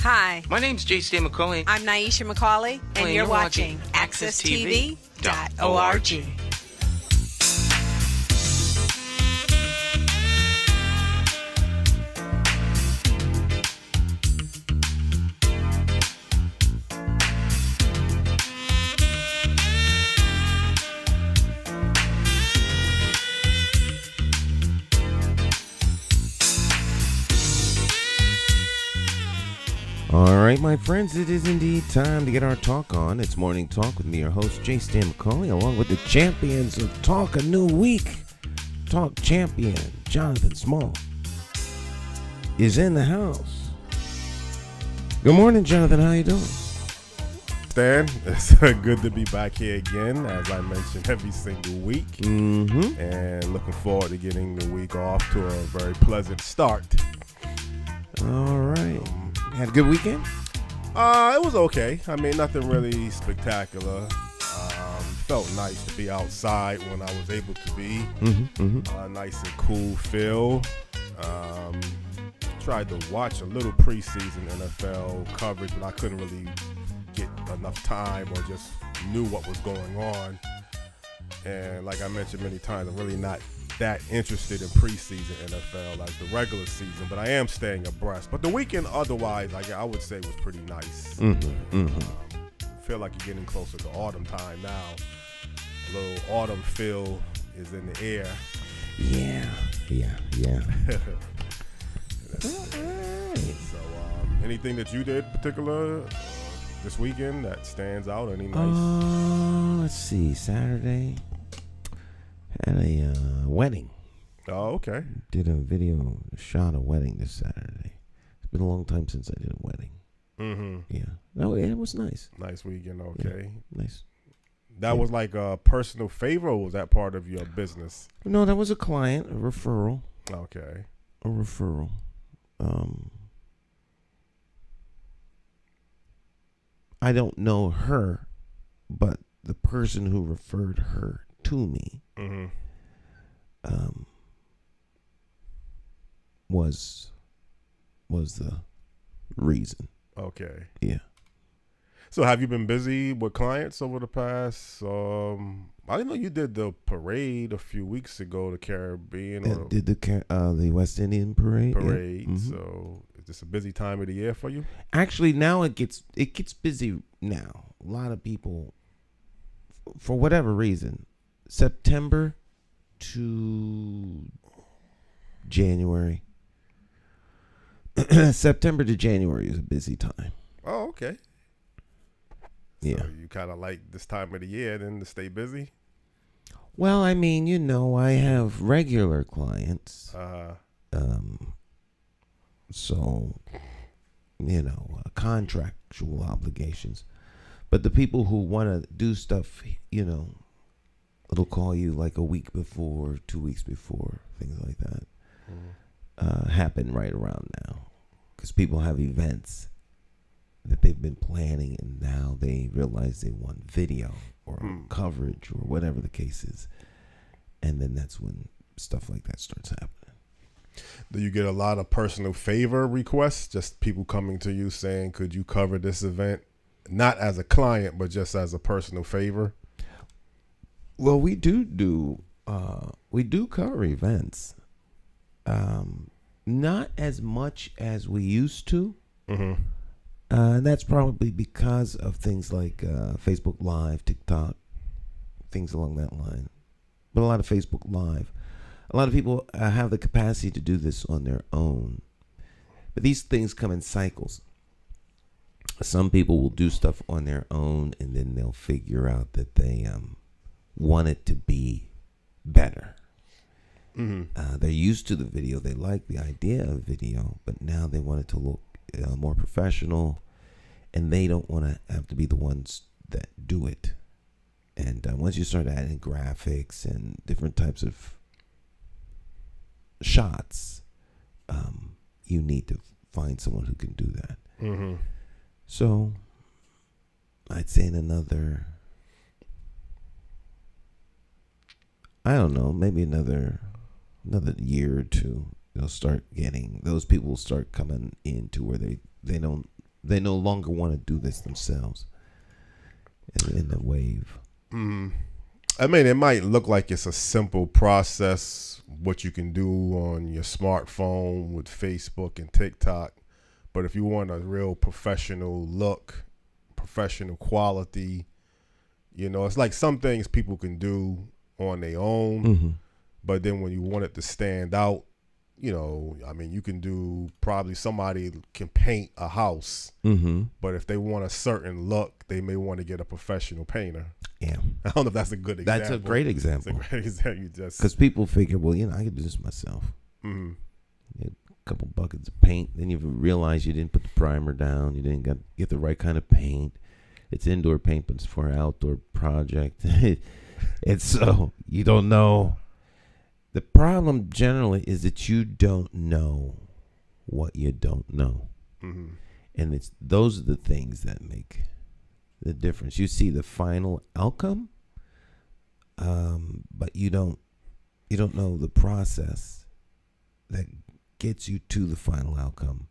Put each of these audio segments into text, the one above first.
Hi. My name's J.C. McCauley. I'm Nyesha McCauley, and you're watching AccessTV.org. All right, my friends, it is indeed time to get our talk on. It's Morning Talk with me, your host, J.C. McCauley, along with the champions of Talk a New Week. Talk champion Jonathan Small is in the house. Good morning, Jonathan. How you doing? Stan, it's good to be back here again, as I mentioned, every single week. Mm-hmm. And looking forward to getting the week off to a very pleasant start. All right. Had a good weekend? It was okay. I mean, nothing really spectacular. Felt nice to be outside when I was able to be. Nice and cool feel. Tried to watch a little preseason NFL coverage, but I couldn't really get enough time or just knew what was going on. And like I mentioned many times, I'm really not that interested in preseason NFL as the regular season, but I am staying abreast. But the weekend otherwise, I would say, was pretty nice. Feel like you're getting closer to autumn time now. A little autumn feel is in the air. Yeah. So anything that you did particular this weekend that stands out? Any nice? Let's see. Saturday. Had a wedding. Oh, okay. Did a video, shot a wedding this Saturday. It's been a long time since I did a wedding. Yeah. Oh, yeah, it was nice. Nice weekend, okay. Yeah, nice. That was like a personal favor, or was that part of your business? No, that was a client, a referral. Okay. A referral. I don't know her, but the person who referred her to me was the reason. Okay. Yeah. So have you been busy with clients over the past? I didn't know you did the parade a few weeks ago, the Caribbean. Did the West Indian parade? Parade. Yeah. So is this a busy time of the year for you? Actually, now it gets busy now. A lot of people, for whatever reason, September to January. September to January is a busy time. Oh, okay. Yeah. So you kind of like this time of the year then to stay busy? Well, I mean, I have regular clients. So, contractual obligations. But the people who want to do stuff, it'll call you like a week before, 2 weeks before, things like that. Happen right around now. Because people have events that they've been planning, and now they realize they want video or coverage or whatever the case is. And then that's when stuff like that starts happening. Do you get a lot of personal favor requests? Just people coming to you saying, could you cover this event? Not as a client, but just as a personal favor? Well, we do cover events. Not as much as we used to. And that's probably because of things like Facebook Live, TikTok, things along that line. But a lot of Facebook Live. A lot of people have the capacity to do this on their own. But these things come in cycles. Some people will do stuff on their own, and then they'll figure out that they want it to be better. They're used to the video. They like the idea of video, but now they want it to look more professional, and they don't want to have to be the ones that do it. And once you start adding graphics and different types of shots, you need to find someone who can do that. So I'd say in another, I don't know, maybe another year or two, those people will start coming into where they They no longer want to do this themselves. In the wave. I mean, it might look like it's a simple process, what you can do on your smartphone with Facebook and TikTok. But if you want a real professional look, professional quality, it's like some things people can do on their own. But then when you want it to stand out, you can do, probably somebody can paint a house, but if they want a certain look, they may want to get a professional painter. Yeah. I don't know if that's a good example. That's a great example. It's a great example. Because people figure, well, I can do this myself. Mm-hmm. A couple buckets of paint. Then you realize you didn't put the primer down. You didn't get the right kind of paint. It's indoor paint, but it's for an outdoor project. And so you don't know. The problem generally is that you don't know what you don't know. And those are the things that make the difference. You see the final outcome, but you don't know the process that gets you to the final outcome.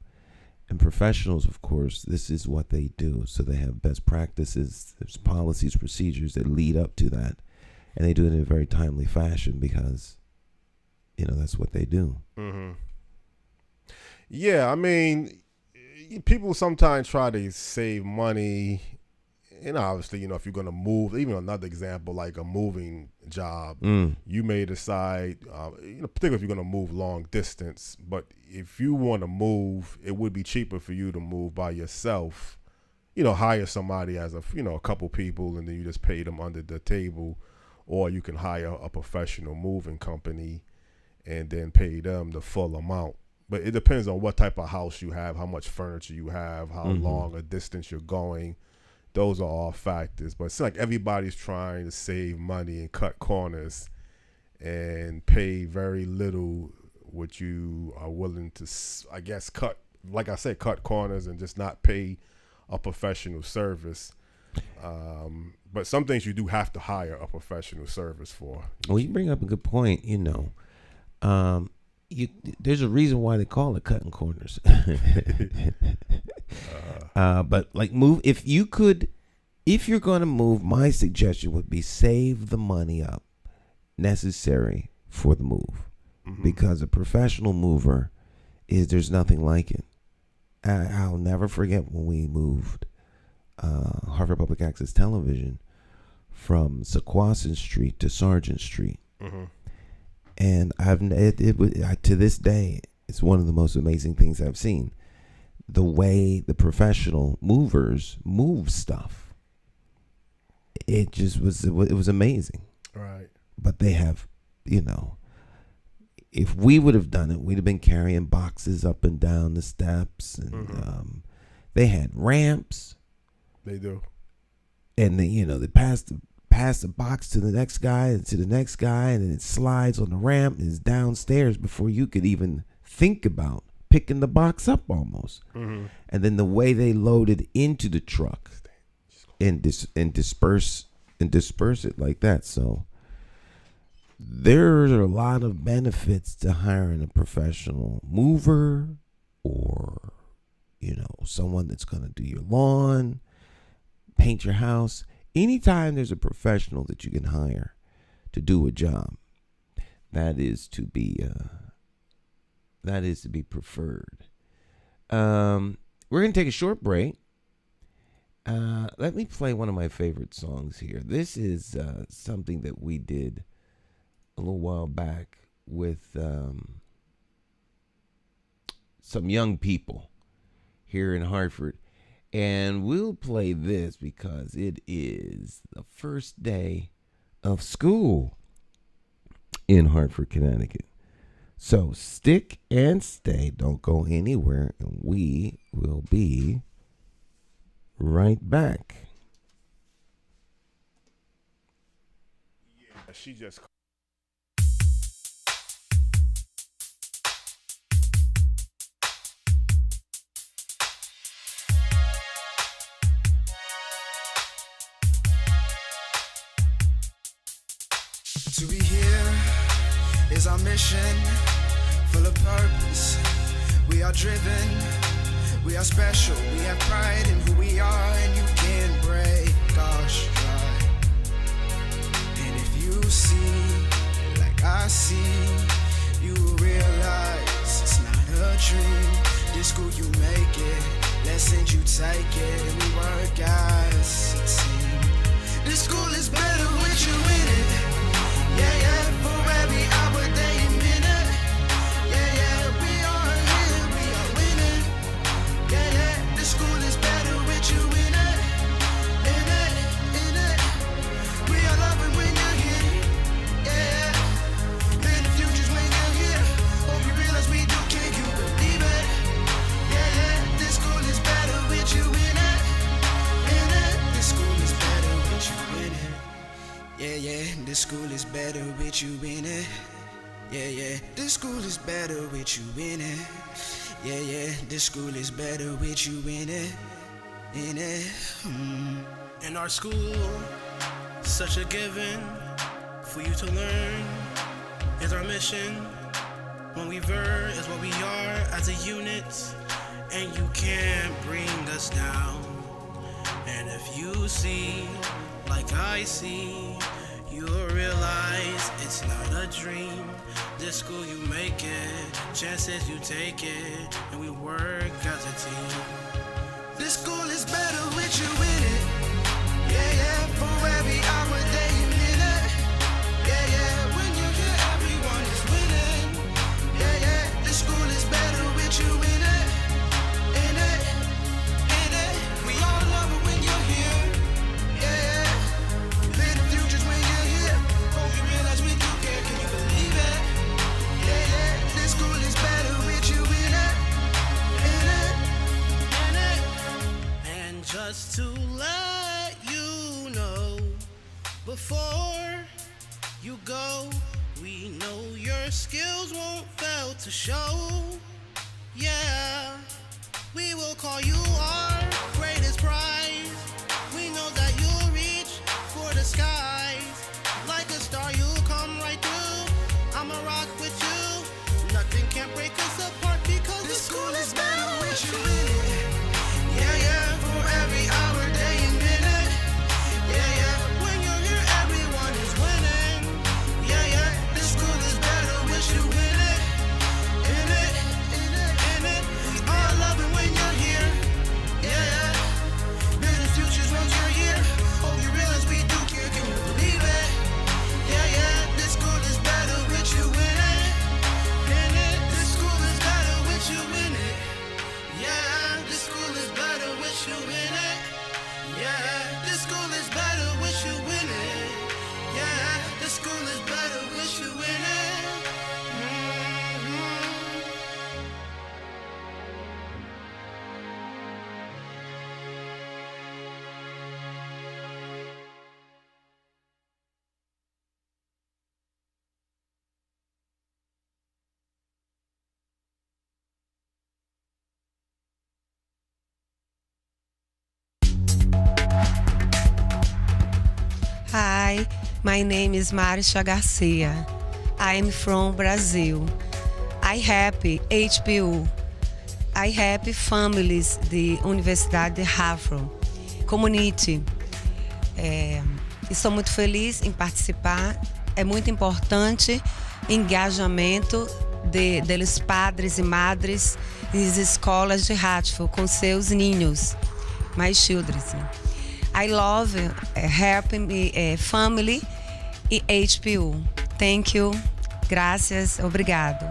And professionals, of course, this is what they do. So they have best practices, there's policies, procedures that lead up to that. And they do it in a very timely fashion because, that's what they do. Yeah, I mean, people sometimes try to save money. And obviously, if you're going to move, even another example, like a moving job, you may decide, particularly if you're going to move long distance, but if you want to move, it would be cheaper for you to move by yourself, hire somebody as a couple people, and then you just pay them under the table, or you can hire a professional moving company and then pay them the full amount. But it depends on what type of house you have, how much furniture you have, how long a distance you're going. Those are all factors. But it's like everybody's trying to save money and cut corners and pay very little, what you are willing to, I guess, cut corners and just not pay a professional service. But some things you do have to hire a professional service for. Well, you bring up a good point, there's a reason why they call it cutting corners. But like if you're going to move, my suggestion would be save the money up necessary for the move, because a professional mover there's nothing like it. I'll never forget when we moved Harvard Public Access Television from Sequoia Street to Sargent Street. And to this day, it's one of the most amazing things I've seen. The way the professional movers move stuff, it was amazing. Right. But they have, if we would have done it, we'd have been carrying boxes up and down the steps, and they had ramps. They do. And they pass the box to the next guy and to the next guy, and then it slides on the ramp and is downstairs before you could even think about picking the box up almost. And then the way they loaded into the truck and disperse it like that. So there are a lot of benefits to hiring a professional mover, or someone that's going to do your lawn, paint your house. Anytime there's a professional that you can hire to do a job, that is to be preferred. We're going to take a short break. Let me play one of my favorite songs here. This is something that we did a little while back with some young people here in Hartford. And we'll play this because it is the first day of school in Hartford, Connecticut. So stick and stay. Don't go anywhere. And we will be right back. Yeah, she just... To be here is our mission, full of purpose. We are driven We are special, we have pride in who we are, and you can't break our stride. And if you see, like I see, you will realize it's not a dream. This school you make it, lessons you take it, and we work as a team. This school is better with you in it. Yeah, yeah, for every hour, day, and minute. Yeah, yeah, we are here, we are winning. Yeah, yeah, this school is better with you in it. In it, in it. We are loving when you're here. Yeah, yeah. In the future's when you're here. Hope you realize we do, can you believe it? Yeah, yeah, this school is better with you in it. In it, this school is better with you in it. Yeah, yeah, this school is better with you in it. Yeah, yeah, this school is better with you in it. Yeah, yeah, this school is better with you in it. In it. In our school, such a given for you to learn is our mission. When we ver is what we are as a unit, and you can't bring us down. And if you see, like I see, you'll realize it's not a dream. This school you make it, chances you take it, and we work as a team. This school is better with you in it. Yeah, yeah, for every hour, day, and minute. Yeah, yeah, when you're here, everyone is winning. Yeah, yeah, this school is better with you in it. In it, in it. We all love it when you're here. Yeah, yeah. Live the futures when you're here. Hope you realize we do care. Can you believe it? Yeah, yeah, this school is better with you in it. In it, in it. And just to let you know, before you go, we know your skills won't fail to show. Yeah, we will call you our greatest prize. We know that you'll reach for the skies. Like a star, you'll come right through. I'ma rock with you. Nothing can break us apart because This the school is better better with with you you. in it. Yeah, yeah, for every hour, day, and minute. Yeah, yeah, when you're here, everyone is winning. Yeah, yeah, this school is better with you in it. In it, in it, in it. We all love it when you're here. Yeah, yeah. Build the futures once you're here. Hope you realize we do care. Can you believe it? Yeah, yeah, this school is better with you in it. In it, this school is better with you in it. Yeah, this school is better with you in it. Yeah, this school is better with you in it. Yeah, this school is better with you in it. Hi, my name is Nyesha Garcia. I am from Brazil. I help HPU. I help families de Universidade de Harvard Community. Estou muito feliz em participar. É muito importante o engajamento deles padres e madres nas escolas de Hartford com seus ninhos, my children. I love helping family e HPU. Thank you. Gracias. Obrigado.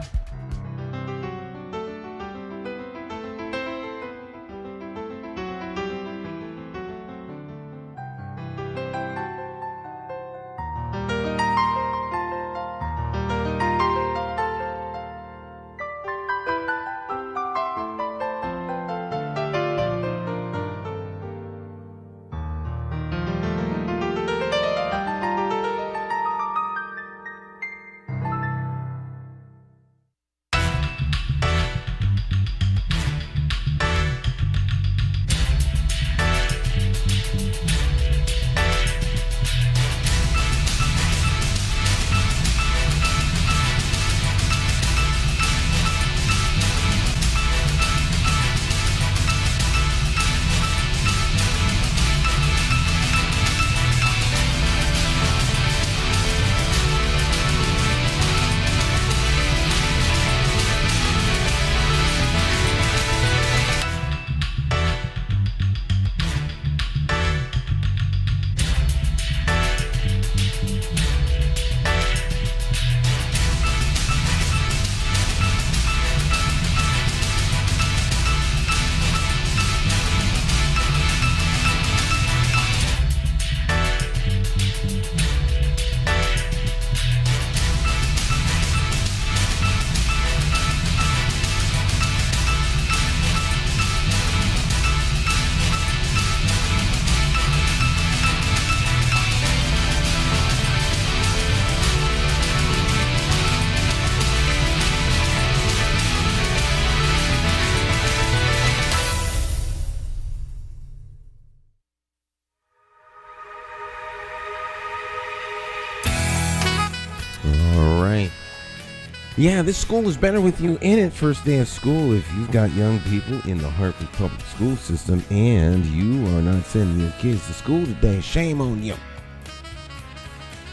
Yeah, this school is better with you in it. First day of school. If you've got young people in the Hartford public school system and you are not sending your kids to school today, shame on you.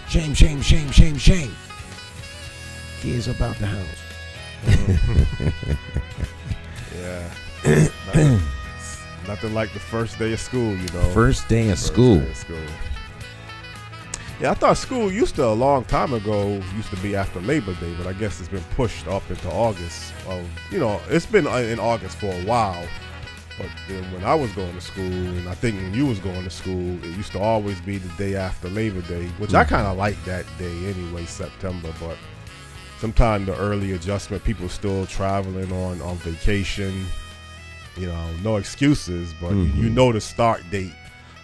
Shame, shame, shame, shame, shame. Kids about the house. Yeah. Nothing like the first day of school, you know. First day of school. Yeah, I thought school used to, a long time ago, used to be after Labor Day, but I guess it's been pushed up into August. It's been in August for a while. But then when I was going to school, and I think when you was going to school, it used to always be the day after Labor Day, which I kind of like that day anyway, September. But sometimes the early adjustment, people still traveling on vacation. You know, no excuses, but you know the start date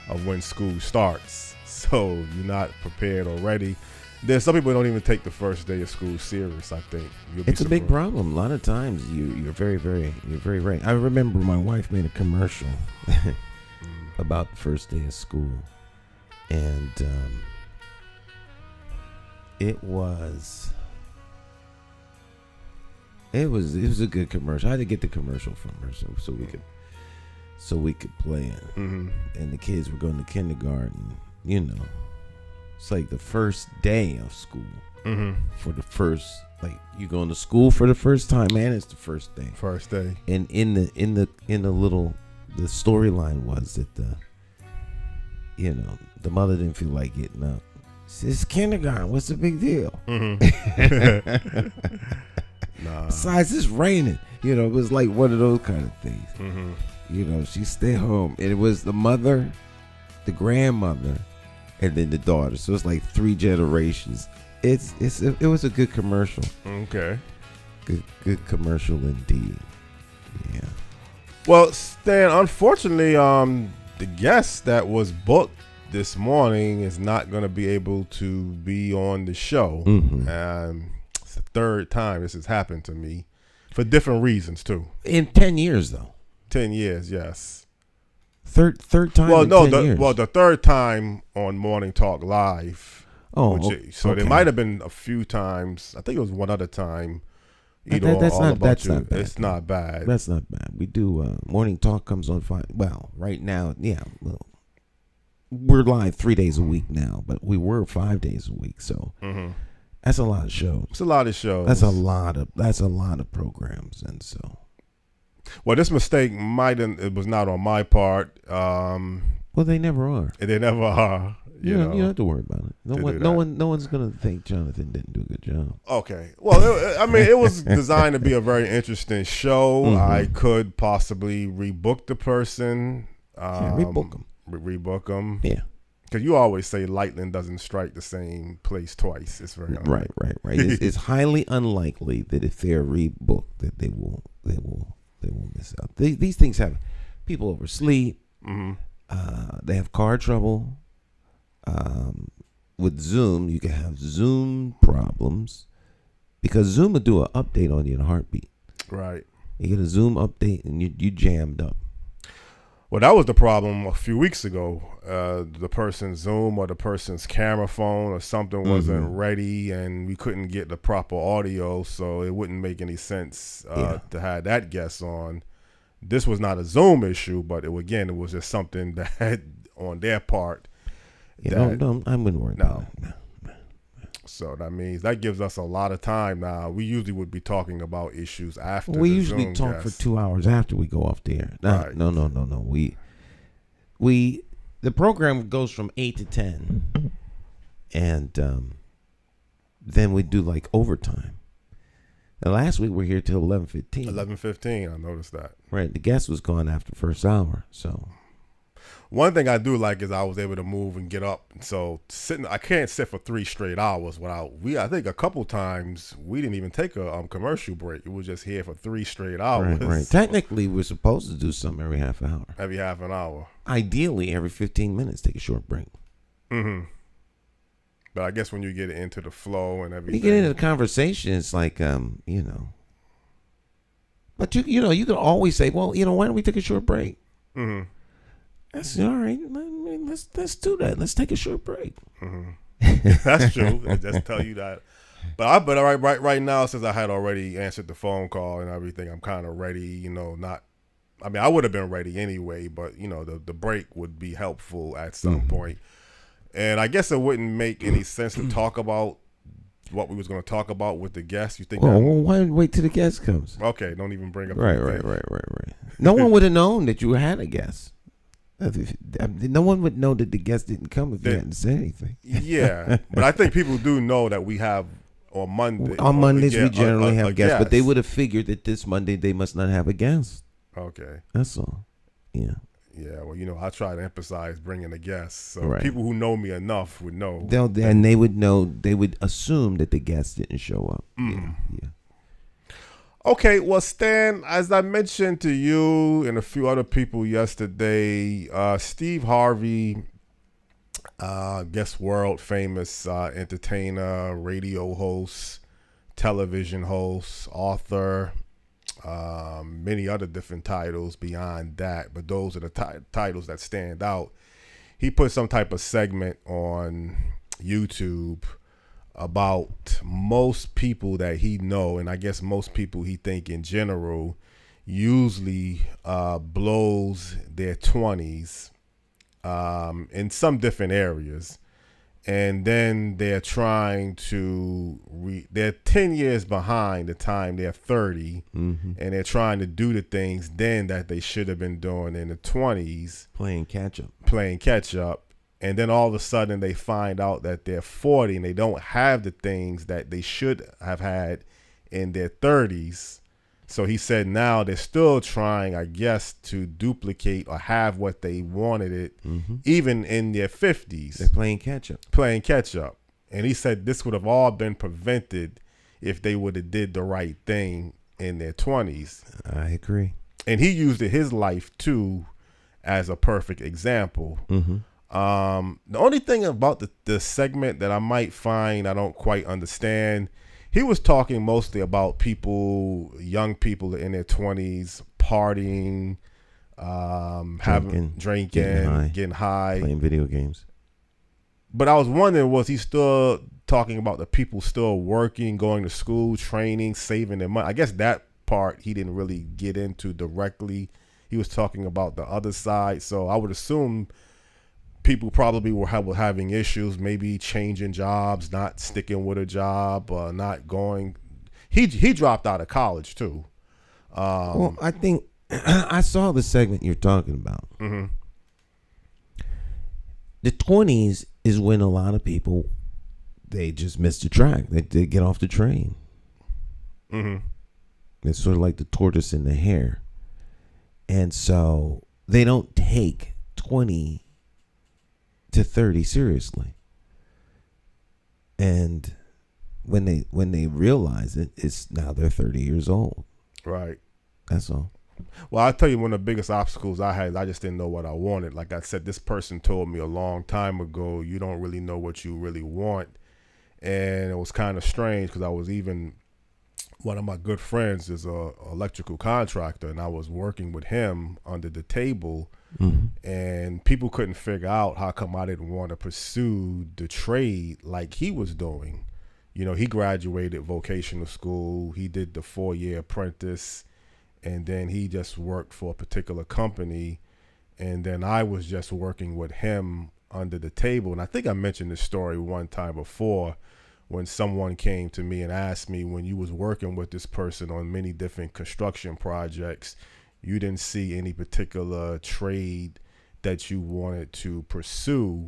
of when school starts. So you're not prepared already. There's some people who don't even take the first day of school serious, I think. It's a big problem. A lot of times you're very right. I remember my wife made a commercial about the first day of school. And it was a good commercial. I had to get the commercial from her so we could play it. And the kids were going to kindergarten. You know, it's like the first day of school for the first, like you going to school for the first time, man. It's the first day. First day. And in the storyline was that the mother didn't feel like getting up. It's kindergarten. What's the big deal? Nah. Besides, it's raining. You know, it was like one of those kind of things. You know, she stayed home, and it was the mother, the grandmother, and then the daughter. So it's like 3 generations. It was a good commercial. Okay. Good commercial indeed. Yeah. Well, Stan, unfortunately, the guest that was booked this morning is not going to be able to be on the show. It's the 3rd time this has happened to me for different reasons too. In 10 years, though. 10 years, yes. Third time. Well, in no, 10 years. the 3rd time on Morning Talk Live. Oh, so okay. there might have been a few times. I think it was one other time. That's not bad. It's not bad. That's not bad. We do Morning Talk comes on 5. Well, right now, yeah. Well, we're live 3 days a week now, but we were 5 days a week. So that's a lot of shows. It's a lot of shows. That's a lot of programs, and so. Well, this mistake it was not on my part. Well, they never are. They never are. You know. You don't have to worry about it. No one's gonna think Jonathan didn't do a good job. Okay. Well, it was designed to be a very interesting show. I could possibly rebook the person. Rebook them. Rebook them. Yeah. Because you always say lightning doesn't strike the same place twice. It's very right. It's highly unlikely that if they're rebooked that they will miss out. These things have people oversleep. They have car trouble. With Zoom, you can have Zoom problems because Zoom will do an update on you in a heartbeat. Right. You get a Zoom update and you jammed up. Well, that was the problem a few weeks ago. The person's Zoom or the person's camera phone or something wasn't ready, and we couldn't get the proper audio, so it wouldn't make any sense to have that guest on. This was not a Zoom issue, but it was just something that on their part. No, I wouldn't worry about it. No. So that means that gives us a lot of time now. We usually would be talking about issues after. We the usually Zoom talk guest. for 2 hours after we go off the air. Right. No. The program goes from 8 to 10, and then we do like overtime. Now, last week we were here till 11:15. 11:15. I noticed that. Right. The guest was gone after the first hour, so. One thing I do like is I was able to move and get up. So I can't sit for 3 straight hours without. I think a couple times we didn't even take a commercial break. It was just here for 3 straight hours. Right. Technically, we're supposed to do something every half an hour. Every half an hour. Ideally, every 15 minutes, take a short break. But I guess when you get into the flow and everything, you get into the conversation. It's like But you can always say, well, why don't we take a short break? That's all right. Let's do that. Let's take a short break. That's true. I just tell you that But right now, since I had already answered the phone call and everything, I'm kind of ready. Not. I mean, I would have been ready anyway, but the break would be helpful at some point. And I guess it wouldn't make any sense to talk about what we was going to talk about with the guest. You think? Well, why wait till the guest comes? Okay, don't even bring up. Right. No one would have known that you had a guest. No one would know that the guest didn't come if you hadn't said anything. Yeah, but I think people do know that we have on Monday. On Mondays, we generally have guests, guest. but they would have figured that this Monday they must not have a guest. Okay. That's all. Yeah. Yeah, well, I try to emphasize bringing a guest, so Right. people who know me enough would know. And they would know. They would assume that the guest didn't show up. Yeah. Okay, well, Stan, as I mentioned to you and a few other people yesterday, Steve Harvey, world famous entertainer, radio host, television host, author, many other different titles beyond that, but those are the titles that stand out. He put some type of segment on YouTube about most people that he know, and I guess most people he think in general usually blows their 20s in some different areas, and then they're trying to they're 10 years behind the time they're 30, and they're trying to do the things then that they should have been doing in the 20s, Playing catch up. And then all of a sudden they find out that they're 40 and they don't have the things that they should have had in their 30s. So he said now they're still trying, I guess, to duplicate or have what they wanted it, even in their 50s. They're playing catch up. And he said this would have all been prevented if they would have did the right thing in their 20s. I agree. And he used his life, too, as a perfect example. The only thing about the segment that I might find I don't quite understand, he was talking mostly about young people in their 20s, partying, drinking, getting high, playing video games. But I was wondering, was he still talking about the people still working, going to school, training, saving their money? I guess that part he didn't really get into directly. He was talking about the other side. So I would assume people probably were having issues, maybe changing jobs, not sticking with a job, not going. He dropped out of college too. Well, I think I saw the segment you're talking about. The 20s is when a lot of people, they just miss the track. They get off the train. It's sort of like the tortoise and the hare. And so they don't take 20 to 30 seriously. And when they realize it, it's now they're 30 years old. Right. That's all. Well, I'll tell you, one of the biggest obstacles I had, I just didn't know what I wanted. Like I said, this person told me a long time ago, you don't really know what you really want. And it was kind of strange because I was even, one of my good friends is a electrical contractor, and I was working with him under the table, and people couldn't figure out how come I didn't want to pursue the trade like he was doing. He graduated vocational school. He did the 4-year apprentice, and then he just worked for a particular company. And then I was just working with him under the table. And I think I mentioned this story one time before, when someone came to me and asked me, when you was working with this person on many different construction projects, you didn't see any particular trade that you wanted to pursue.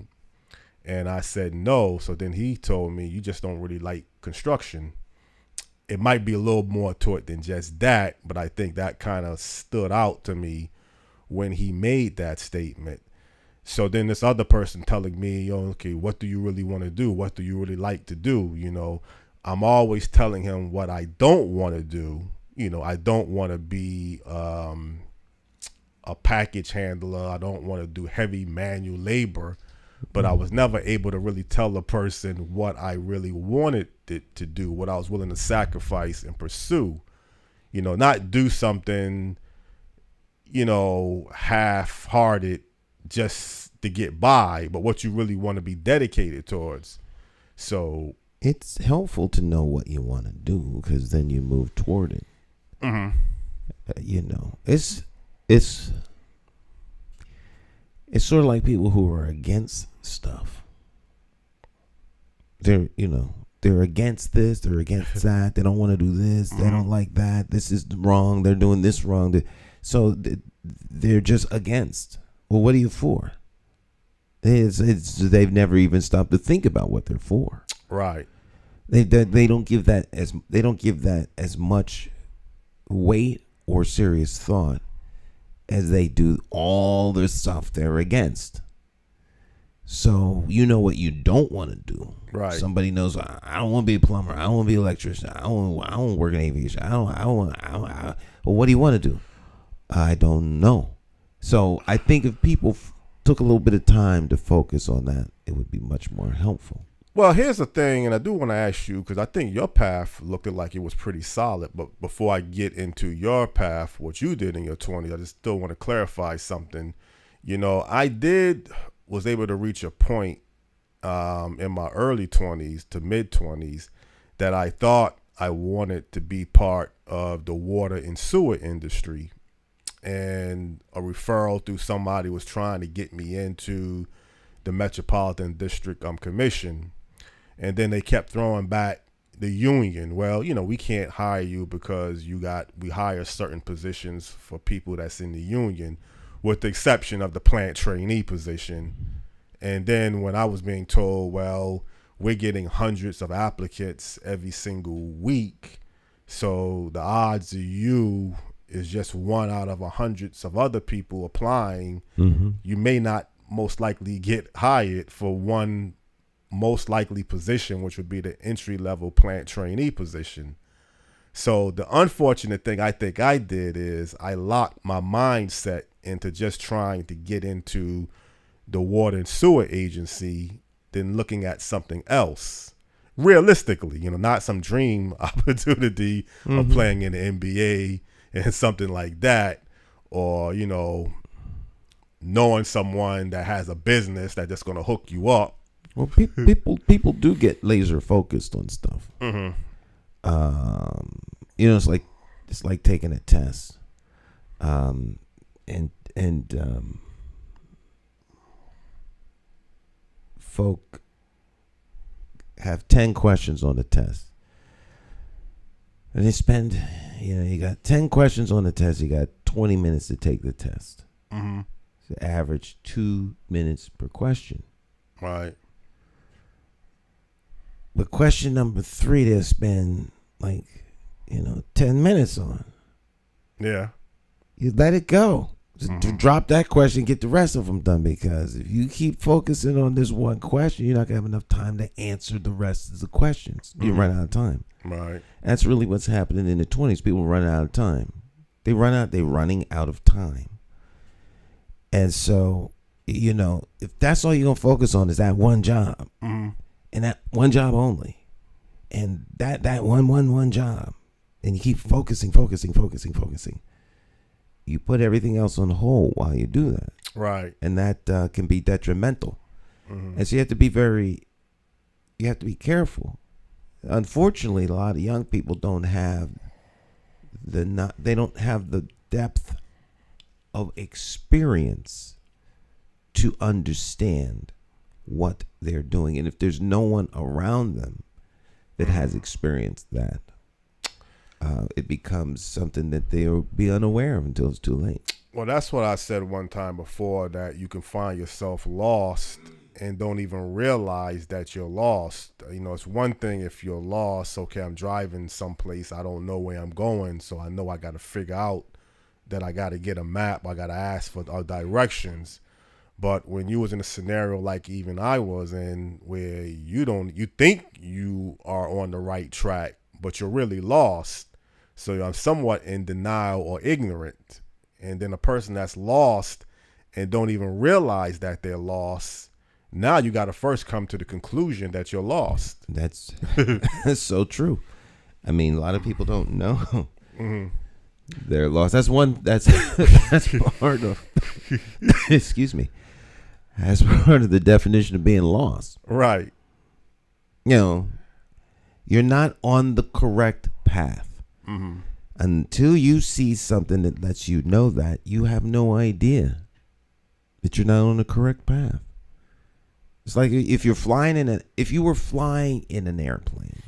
And I said no. So then he told me, you just don't really like construction. It might be a little more to it than just that, but I think that kind of stood out to me when he made that statement. So then this other person telling me, okay, what do you really want to do? What do you really like to do? I'm always telling him what I don't want to do. I don't want to be a package handler. I don't want to do heavy manual labor. But I was never able to really tell the person what I really wanted it to do, what I was willing to sacrifice and pursue. Not do something, half-hearted just to get by, but what you really want to be dedicated towards. So it's helpful to know what you want to do because then you move toward it. Mm-hmm. It's sort of like people who are against stuff. They're against this, they're against that. They don't want to do this. They don't like that. This is wrong. They're doing this wrong. So they're just against. Well, what are you for? They've never even stopped to think about what they're for. Right. They don't give that as much weight or serious thought as they do all the stuff they're against. So you know what you don't want to do. Right. Somebody knows I don't want to be a plumber. I don't want to be an electrician. I don't want to work in aviation. Well, what do you want to do? I don't know. So I think if people took a little bit of time to focus on that, it would be much more helpful. Well, here's the thing, and I do want to ask you, because I think your path looked like it was pretty solid. But before I get into your path, what you did in your 20s, I just still want to clarify something. I was able to reach a point in my early 20s to mid 20s that I thought I wanted to be part of the water and sewer industry. And a referral through somebody was trying to get me into the Metropolitan District Commission. And then they kept throwing back the union. Well, we can't hire you because we hire certain positions for people that's in the union, with the exception of the plant trainee position. And then when I was being told, well, we're getting hundreds of applicants every single week, so the odds of you is just one out of hundreds of other people applying. Mm-hmm. You may not most likely get hired for one most likely position, which would be the entry-level plant trainee position. So the unfortunate thing I think I did is I locked my mindset into just trying to get into the water and sewer agency than looking at something else. Realistically, not some dream opportunity of playing in the NBA and something like that, or, knowing someone that has a business that's just going to hook you up. Well, people do get laser focused on stuff. Mm-hmm. It's like taking a test, and folk have 10 questions on the test, and they spend, you got 10 questions on the test. You got 20 minutes to take the test. Mm-hmm. So average 2 minutes per question. Right. But question number 3, they'll spend 10 minutes on. Yeah. You let it go. Just drop that question, get the rest of them done, because if you keep focusing on this one question, you're not going to have enough time to answer the rest of the questions. You run out of time. Right. That's really what's happening in the 20s. People run out of time. They're running out of time. And so, if that's all you're going to focus on is that one job, and that one job only, and that one job, and you keep focusing, you put everything else on hold while you do that. Right. And that can be detrimental. And so you have to be careful. Unfortunately, a lot of young people don't have the depth of experience to understand what they're doing. And if there's no one around them that has experienced that, it becomes something that they'll be unaware of until it's too late. Well, that's what I said one time before, that you can find yourself lost and don't even realize that you're lost. It's one thing if you're lost. Okay, I'm driving someplace, I don't know where I'm going, so I know I got to figure out that I got to get a map, I got to ask for directions. But when you was in a scenario like even I was in, where you think you are on the right track, but you're really lost. So I'm somewhat in denial or ignorant. And then a person that's lost and don't even realize that they're lost, now you got to first come to the conclusion that you're lost. That's so true. A lot of people don't know they're lost. That's part of, excuse me. That's part of the definition of being lost. Right. You're not on the correct path. Mm-hmm. Until you see something that lets you know that, you have no idea that you're not on the correct path. It's like if you were flying in an airplane,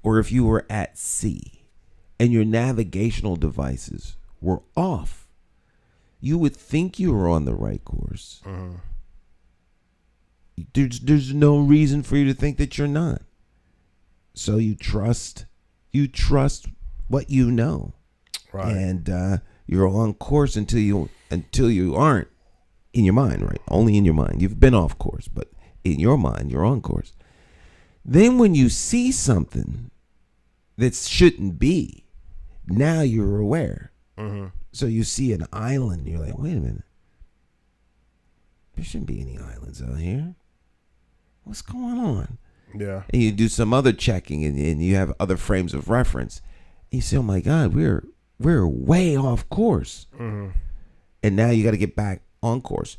or if you were at sea and your navigational devices were off, you would think you were on the right course. Mm-hmm. There's no reason for you to think that you're not. So you trust what you know, Right. and you're on course until you aren't, in your mind, right? Only in your mind. You've been off course, but in your mind, you're on course. Then when you see something that shouldn't be, now you're aware. Mm-hmm. So you see an island, you're like, wait a minute. There shouldn't be any islands out here. What's going on? Yeah. And you do some other checking, and you have other frames of reference. And you say, oh my God, we're way off course. Mm-hmm. And now you got to get back on course.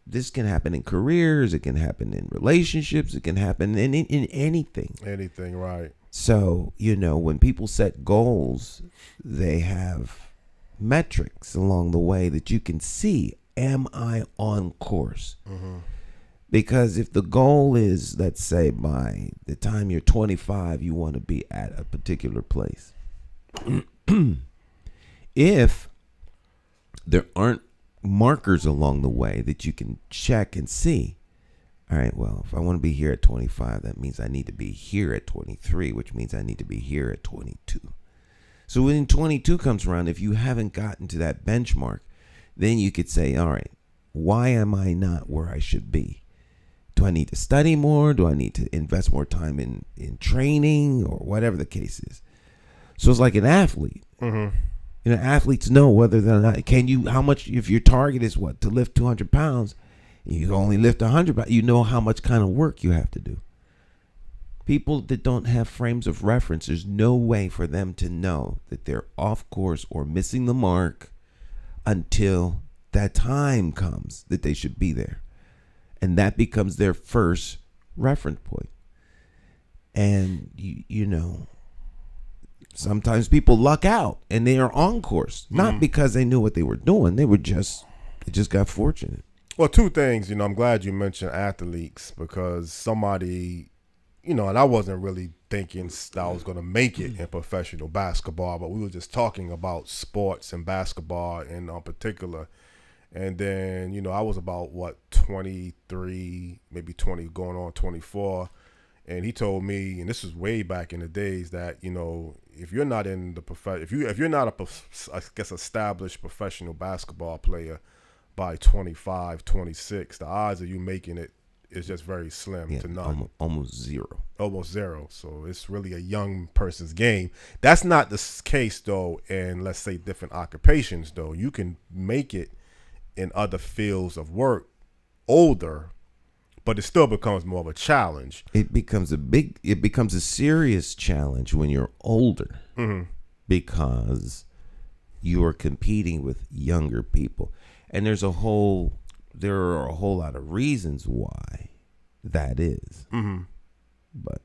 This can happen in careers. It can happen in relationships. It can happen in anything. Anything, right. So, when people set goals, they have metrics along the way that you can see, am I on course? Mm-hmm. Because if the goal is, let's say, by the time you're 25, you want to be at a particular place. If there aren't markers along the way that you can check and see, all right, well, if I want to be here at 25, that means I need to be here at 23, which means I need to be here at 22. So when 22 comes around, if you haven't gotten to that benchmark, then you could say, all right, why am I not where I should be? Do I need to study more? Do I need to invest more time in training, or whatever the case is? So it's like an athlete. Mm-hmm. Athletes know whether they're not, how much, if your target is to lift 200 pounds, you can only lift 100 pounds, you know how much kind of work you have to do. People that don't have frames of reference, there's no way for them to know that they're off course or missing the mark until that time comes that they should be there. And that becomes their first reference point. And, sometimes people luck out and they are on course, not because they knew what they were doing. They just got fortunate. Well, two things, I'm glad you mentioned athletes, because somebody, and I wasn't really thinking that I was going to make it in professional basketball, but we were just talking about sports and basketball in particular. And then, I was about 23, maybe 20, going on 24. And he told me, and this was way back in the days, that, if you're not in the if you're not established professional basketball player by 25, 26, the odds of you making it is just very slim to none. Almost zero. Almost zero. So it's really a young person's game. That's not the case, though, in, let's say, different occupations, though. You can make it in other fields of work older, but it still becomes more of a challenge. It becomes a serious challenge when you're older, because you are competing with younger people. And there are a whole lot of reasons why that is. Mm-hmm. But,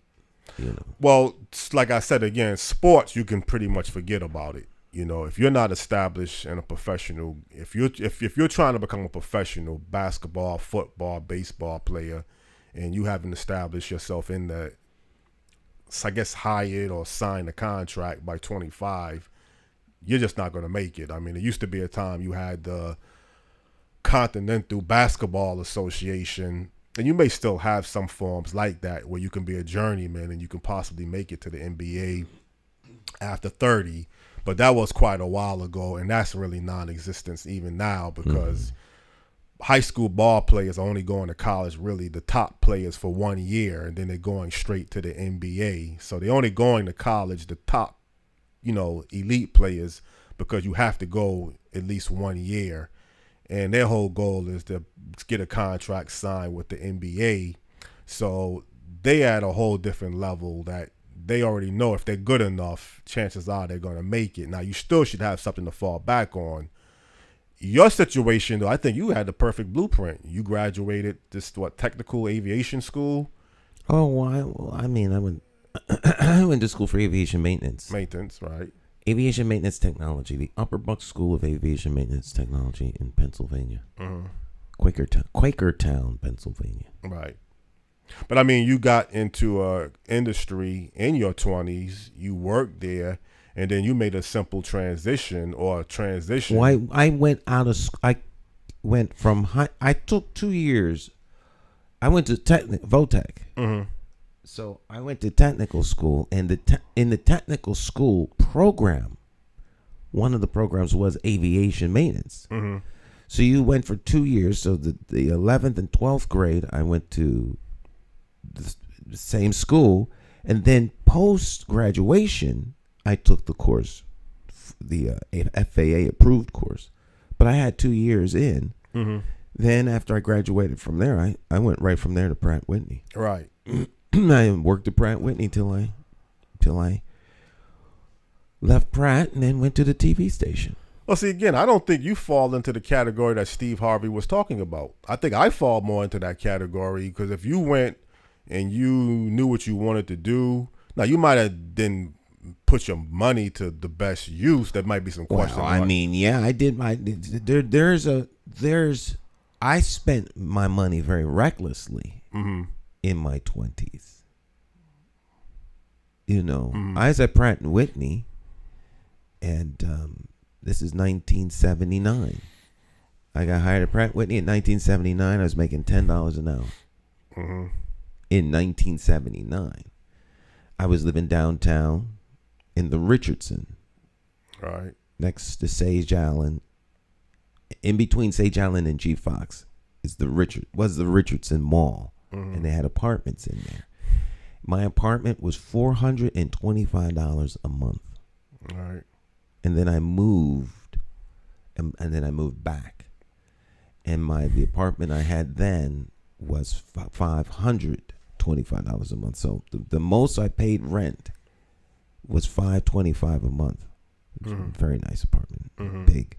Well, like I said, again, sports, you can pretty much forget about it. If you're not established in a professional, if you're trying to become a professional basketball, football, baseball player, and you haven't established yourself in the, I guess, hired or signed a contract by 25, you're just not going to make it. I mean, it used to be a time you had the Continental Basketball Association, and you may still have some forms like that where you can be a journeyman and you can possibly make it to the NBA after 30. But that was quite a while ago, and that's really non-existent even now, because high school ball players are only going to college, really the top players, for 1 year, and then they're going straight to the NBA. So they're only going to college, the top, elite players, because you have to go at least 1 year. And their whole goal is to get a contract signed with the NBA. So they at a whole different level that they already know if they're good enough, chances are they're going to make it. Now, you still should have something to fall back on. Your situation, though, I think you had the perfect blueprint. You graduated technical aviation school? Oh, well, I I went to school for aviation maintenance. Maintenance, right? Aviation maintenance technology, the Upper Buck School of Aviation Maintenance Technology in Pennsylvania. Quakertown, Pennsylvania. Right. But I mean, you got into industry in your 20s. You worked there, and then you made a simple transition. Well, I went out of. I went from high. I took 2 years. I went to Votech. So I went to technical school, and in the technical school program, one of the programs was aviation maintenance. So you went for 2 years. So the 11th and 12th grade, I went to the same school, and then post graduation, I took the course, the FAA approved course. But I had 2 years in. Then after I graduated from there, I went right from there to Pratt Whitney. Right. I worked at Pratt Whitney till I left Pratt and then went to the TV station. Well, see, again, I don't think you fall into the category that Steve Harvey was talking about. I think I fall more into that category because if you went and you knew what you wanted to do, now you might have then put your money to the best use. There might be some questions. Well, I mean, yeah, I did I spent my money very recklessly in my 20s. You know, I was at Pratt and Whitney, and this is 1979. I got hired at Pratt Whitney in 1979. I was making $10 an hour. In 1979, I was living downtown in the Richardson, right next to Sage Allen. In between Sage Allen and G Fox is the Richardson Mall, and they had apartments in there. My apartment was $425 a month. All right. And then I moved, and then I moved back. And the apartment I had then was $525 a month. So the most I paid rent was $525 a month. It was a very nice apartment, big.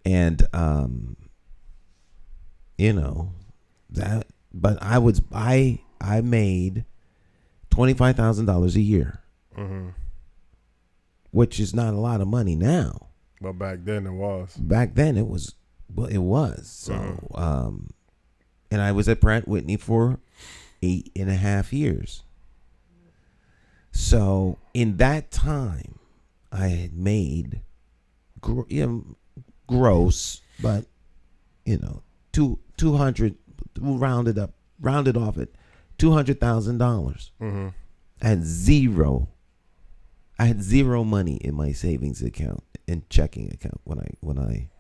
And you know that, but I made $25,000 a year, which is not a lot of money now. But back then it was. Back then it was. Well, it was. So, and I was at Pratt Whitney for 8.5 years. So in that time, I had made, gross, but 200, rounded off at $200,000. I had zero money in my savings account and checking account when I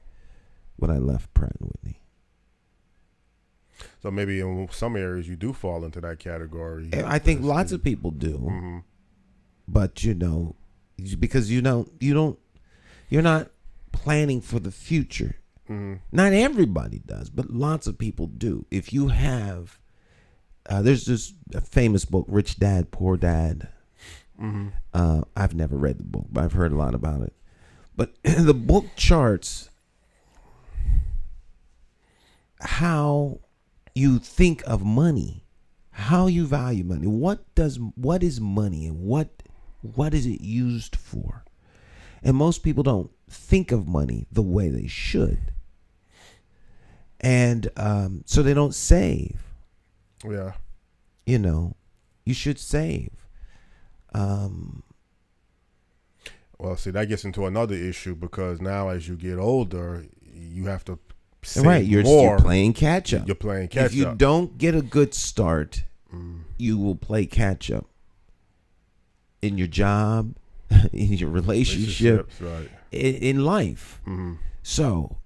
left Pratt & Whitney. So maybe in some areas you do fall into that category. I think lots of people do, but because you're not planning for the future. Not everybody does, but lots of people do. If you have, there's this famous book, Rich Dad, Poor Dad. I've never read the book, but I've heard a lot about it. But the book charts how you think of money, how you value money. What is money, and what is it used for? And most people don't think of money the way they should. And so they don't save. Yeah. You should save. Well, see, that gets into another issue because now as you get older, you have to save right, you're playing catch up. You're playing catch up. If you don't get a good start, you will play catch up in your job, in your relationship, right. in life. So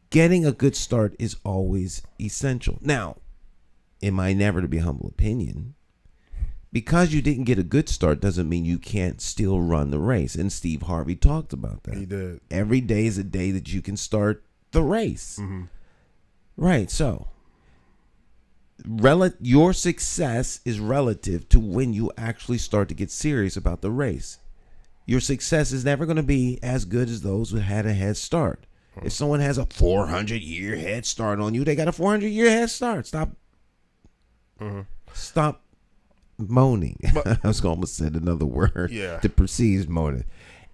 getting a good start is always essential. Now, in my never to be humble opinion, because you didn't get a good start doesn't mean you can't still run the race. And Steve Harvey talked about that. He did. Every day is a day that you can start the race. Right. So your success is relative to when you actually start to get serious about the race. Your success is never going to be as good as those who had a head start. If someone has a 400-year head start on you, they got a 400-year head start. Stop moaning. But- I was almost said another word. Yeah. To proceed moaning.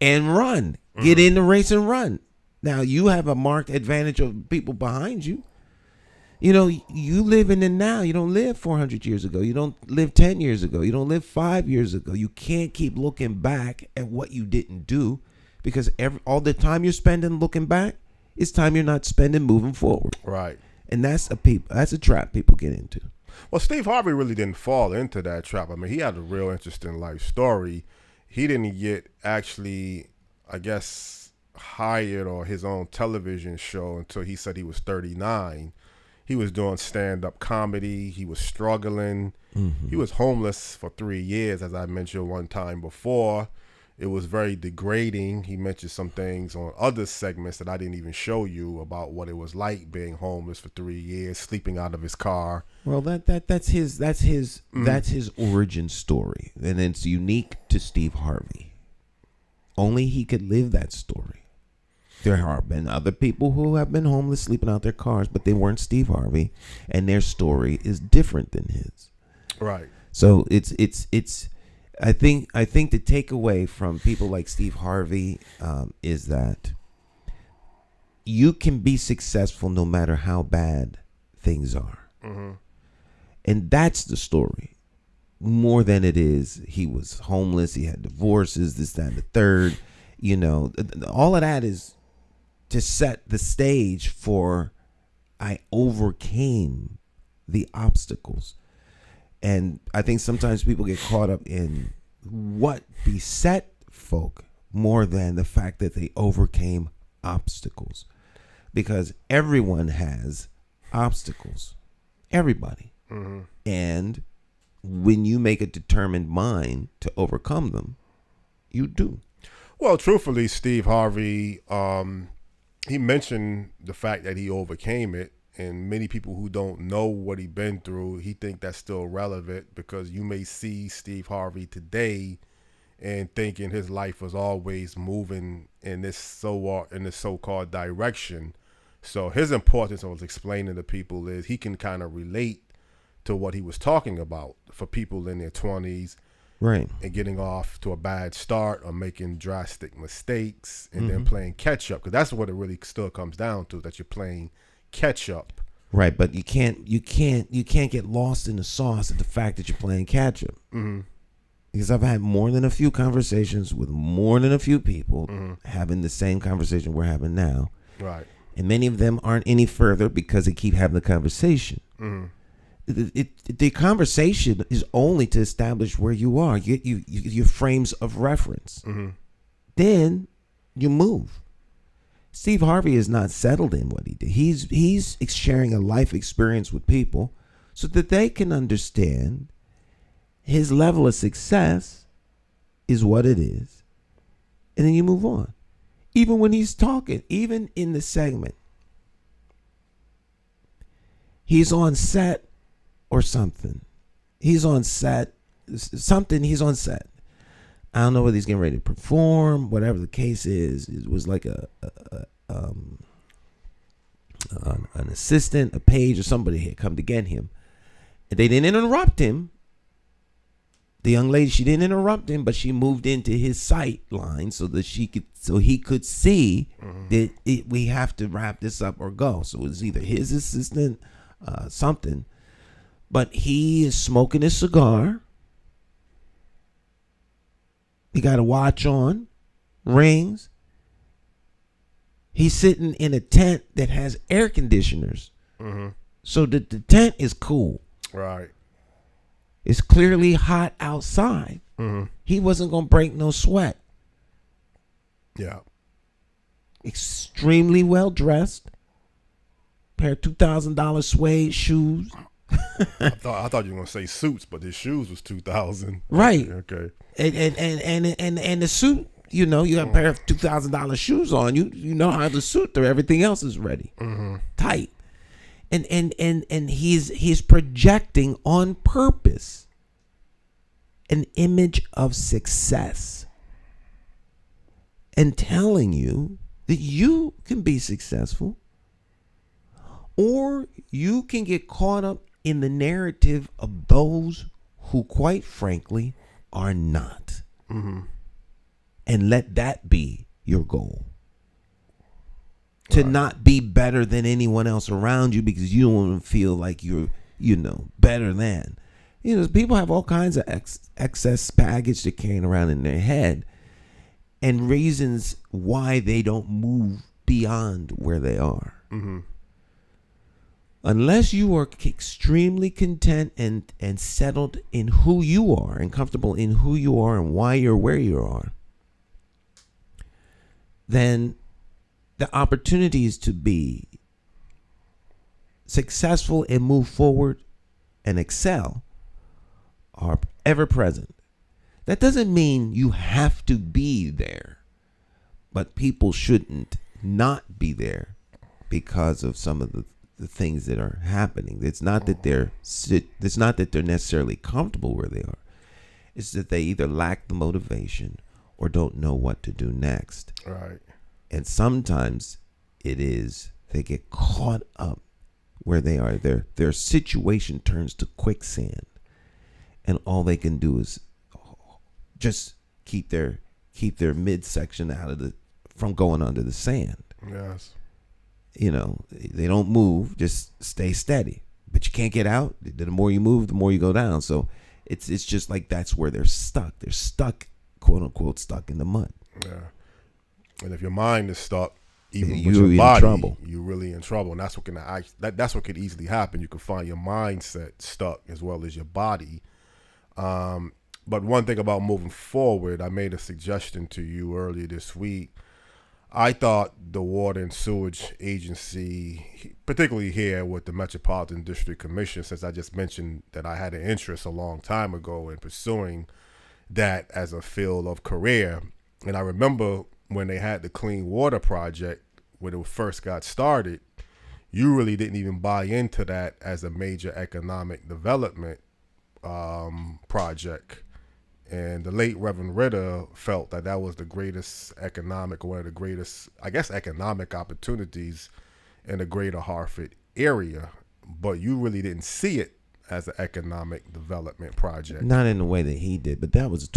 And run. Get in the race and run. Now, you have a marked advantage of people behind you. You know, you live in the now. You don't live 400 years ago. You don't live 10 years ago. You don't live 5 years ago. You can't keep looking back at what you didn't do, because all the time you're spending looking back is time you're not spending moving forward. Right. And that's a trap people get into. Well, Steve Harvey really didn't fall into that trap. I mean, he had a real interesting life story. He didn't get actually, I guess, hired or his own television show until he said he was 39. He was doing stand-up comedy. He was struggling. Mm-hmm. He was homeless for 3 years, as I mentioned one time before. It was very degrading. He mentioned some things on other segments that I didn't even show you about what it was like being homeless for 3 years, sleeping out of his car. Well, that's his origin story, and it's unique to Steve Harvey. Only he could live that story. There have been other people who have been homeless, sleeping out their cars, but they weren't Steve Harvey, and their story is different than his. Right. So it's. I think the takeaway from people like Steve Harvey is that you can be successful no matter how bad things are, and that's the story. More than it is, he was homeless, he had divorces, this, that, and the third. You know, all of that is to set the stage for I overcame the obstacles. And I think sometimes people get caught up in what beset folk more than the fact that they overcame obstacles. Because everyone has obstacles. Everybody. Mm-hmm. And when you make a determined mind to overcome them, you do. Well, truthfully, Steve Harvey, he mentioned the fact that he overcame it, and many people who don't know what he's been through, he think that's still relevant, because you may see Steve Harvey today and thinking his life was always moving in this so-called direction. So his importance, I was explaining to people, is he can kind of relate to what he was talking about for people in their 20s. Right. And getting off to a bad start or making drastic mistakes and then playing catch up, because that's what it really still comes down to, that you're playing catch up. Right, but you can't get lost in the sauce of the fact that you're playing catch up. Mm-hmm. Because I've had more than a few conversations with more than a few people having the same conversation we're having now. Right. And many of them aren't any further because they keep having the conversation. Mm-hmm. The conversation is only to establish where you are, your frames of reference. Mm-hmm. Then you move. Steve Harvey is not settled in what he did. He's sharing a life experience with people so that they can understand his level of success is what it is. And then you move on. Even when he's talking, even in the segment, he's on set or something. He's on set. He's on set. I don't know whether he's getting ready to perform, whatever the case is. It was like an assistant, a page, or somebody had come to get him. And they didn't interrupt him. The young lady, she didn't interrupt him, but she moved into his sight line so that he could see that we have to wrap this up or go. So it was either his assistant, something. But he is smoking his cigar. He got a watch on, rings. He's sitting in a tent that has air conditioners. Mm-hmm. So the tent is cool. Right. It's clearly hot outside. Mm-hmm. He wasn't going to break no sweat. Yeah. Extremely well dressed. Pair of $2,000 suede shoes. I thought you were gonna say suits, but his shoes was $2,000. Right. Okay. And the suit, you know, you have a pair of $2,000 shoes on. You know how the suit or everything else is ready, tight, and he's projecting on purpose an image of success and telling you that you can be successful, or you can get caught up in the narrative of those who quite frankly are not. And let that be your goal. To not be better than anyone else around you because you don't want to feel like you're, better than. People have all kinds of excess baggage they're carrying around in their head and reasons why they don't move beyond where they are. Unless you are extremely content and settled in who you are and comfortable in who you are and why you're where you are, then the opportunities to be successful and move forward and excel are ever present. That doesn't mean you have to be there, but people shouldn't not be there because of some of the things that are happening. It's not that they're necessarily comfortable where they are. It's that they either lack the motivation or don't know what to do next. Right. And sometimes it is they get caught up where they are. Their situation turns to quicksand, and all they can do is just keep their midsection from going under the sand. Yes. They don't move, just stay steady. But you can't get out. The more you move, the more you go down. So it's just like that's where they're stuck. They're stuck, quote unquote, stuck in the mud. Yeah. And if your mind is stuck, even you're with your body, in trouble. You're really in trouble. And that's what could easily happen. You can find your mindset stuck as well as your body. But one thing about moving forward, I made a suggestion to you earlier this week. I thought the Water and Sewage Agency, particularly here with the Metropolitan District Commission, since I just mentioned that I had an interest a long time ago in pursuing that as a field of career. And I remember when they had the Clean Water Project, when it first got started, you really didn't even buy into that as a major economic development project. And the late Reverend Ritter felt that was the greatest one of the greatest, economic opportunities in the greater Hartford area. But you really didn't see it as an economic development project. Not in the way that he did, but that was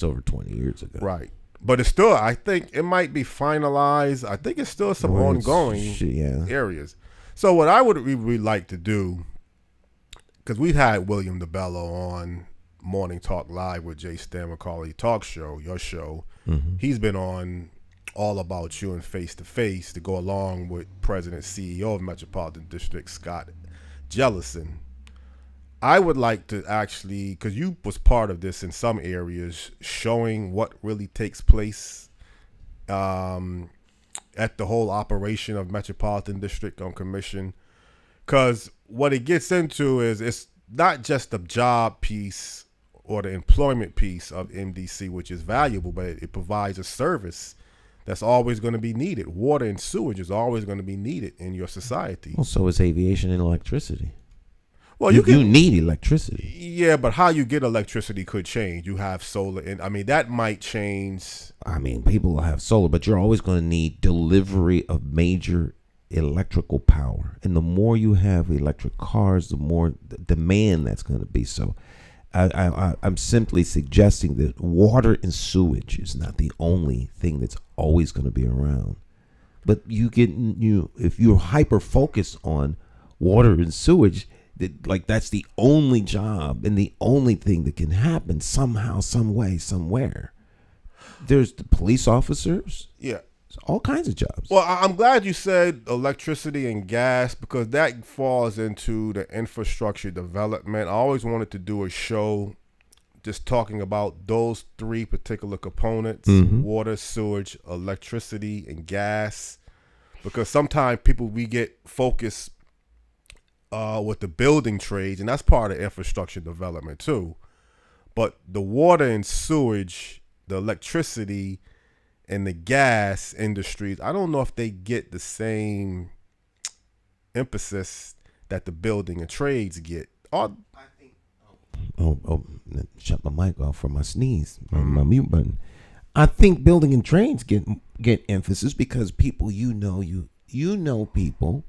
over 20 years ago. Right. But it's still, I think it might be finalized. I think it's still some ongoing areas. So what I would really like to do, because we've had William DeBello on Morning Talk Live with J. Stan McCauley talk show, your show. He's been on All About You and Face to Face to go along with President CEO of Metropolitan District, Scott Jellison. I would like to actually, because you was part of this in some areas, showing what really takes place at the whole operation of Metropolitan District Commission. Because what it gets into is it's not just the job piece or the employment piece of MDC, which is valuable, but it provides a service that's always going to be needed. Water and sewage is always going to be needed in your society. Well, so is aviation and electricity. Well, you need electricity. Yeah, but how you get electricity could change. You have solar, and that might change. People will have solar, but you're always going to need delivery of major electrical power. And the more you have electric cars, the more demand that's going to be. So I'm simply suggesting that water and sewage is not the only thing that's always going to be around. But if you're hyper focused on water and sewage, that's the only job and the only thing that can happen somehow, some way, somewhere. There's the police officers. Yeah. All kinds of jobs. Well, I'm glad you said electricity and gas, because that falls into the infrastructure development. I always wanted to do a show just talking about those three particular components: water, sewage, electricity, and gas. Because sometimes we get focused with the building trades, and that's part of infrastructure development too. But the water and sewage, the electricity, and the gas industries, I don't know if they get the same emphasis that the building and trades get. Shut my mic off for my sneeze, my mute button. I think building and trades get emphasis because people, you know people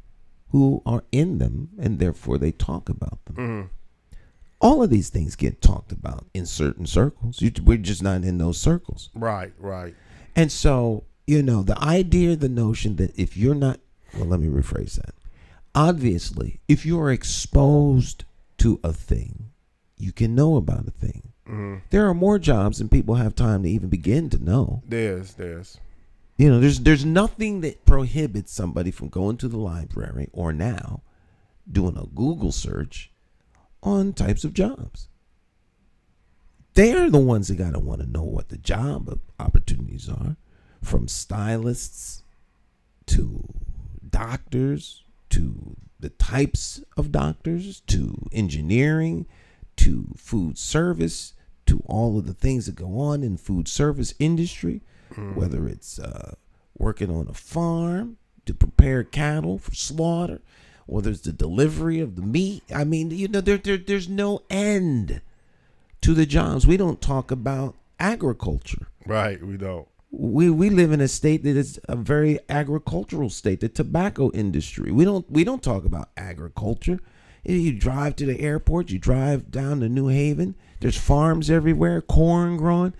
who are in them, and therefore they talk about them. All of these things get talked about in certain circles. We're just not in those circles. Right, right. And so, the idea, the notion that if you're not, well, let me rephrase that. Obviously, if you're exposed to a thing, you can know about a thing. Mm-hmm. There are more jobs than people have time to even begin to know. There's. There's nothing that prohibits somebody from going to the library or now doing a Google search on types of jobs. They're the ones that gotta want to know what the job opportunities are, from stylists to doctors to the types of doctors to engineering to food service to all of the things that go on in food service industry, whether it's working on a farm to prepare cattle for slaughter, whether it's the delivery of the meat. I mean, there's no end to the jobs. We don't talk about agriculture. Right, we don't. We live in a state that is a very agricultural state, the tobacco industry. We don't talk about agriculture. You drive to the airport, you drive down to New Haven, there's farms everywhere, corn growing.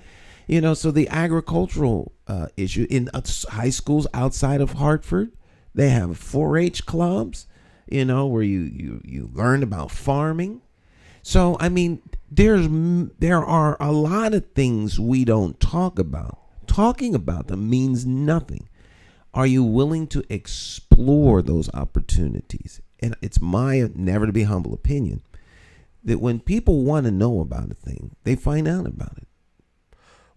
So the agricultural issue in high schools outside of Hartford, they have 4-H clubs, where you learn about farming. So, I mean, there are a lot of things we don't talk about. Talking about them means nothing. Are you willing to explore those opportunities? And it's my never to be humble opinion that when people want to know about a thing, they find out about it.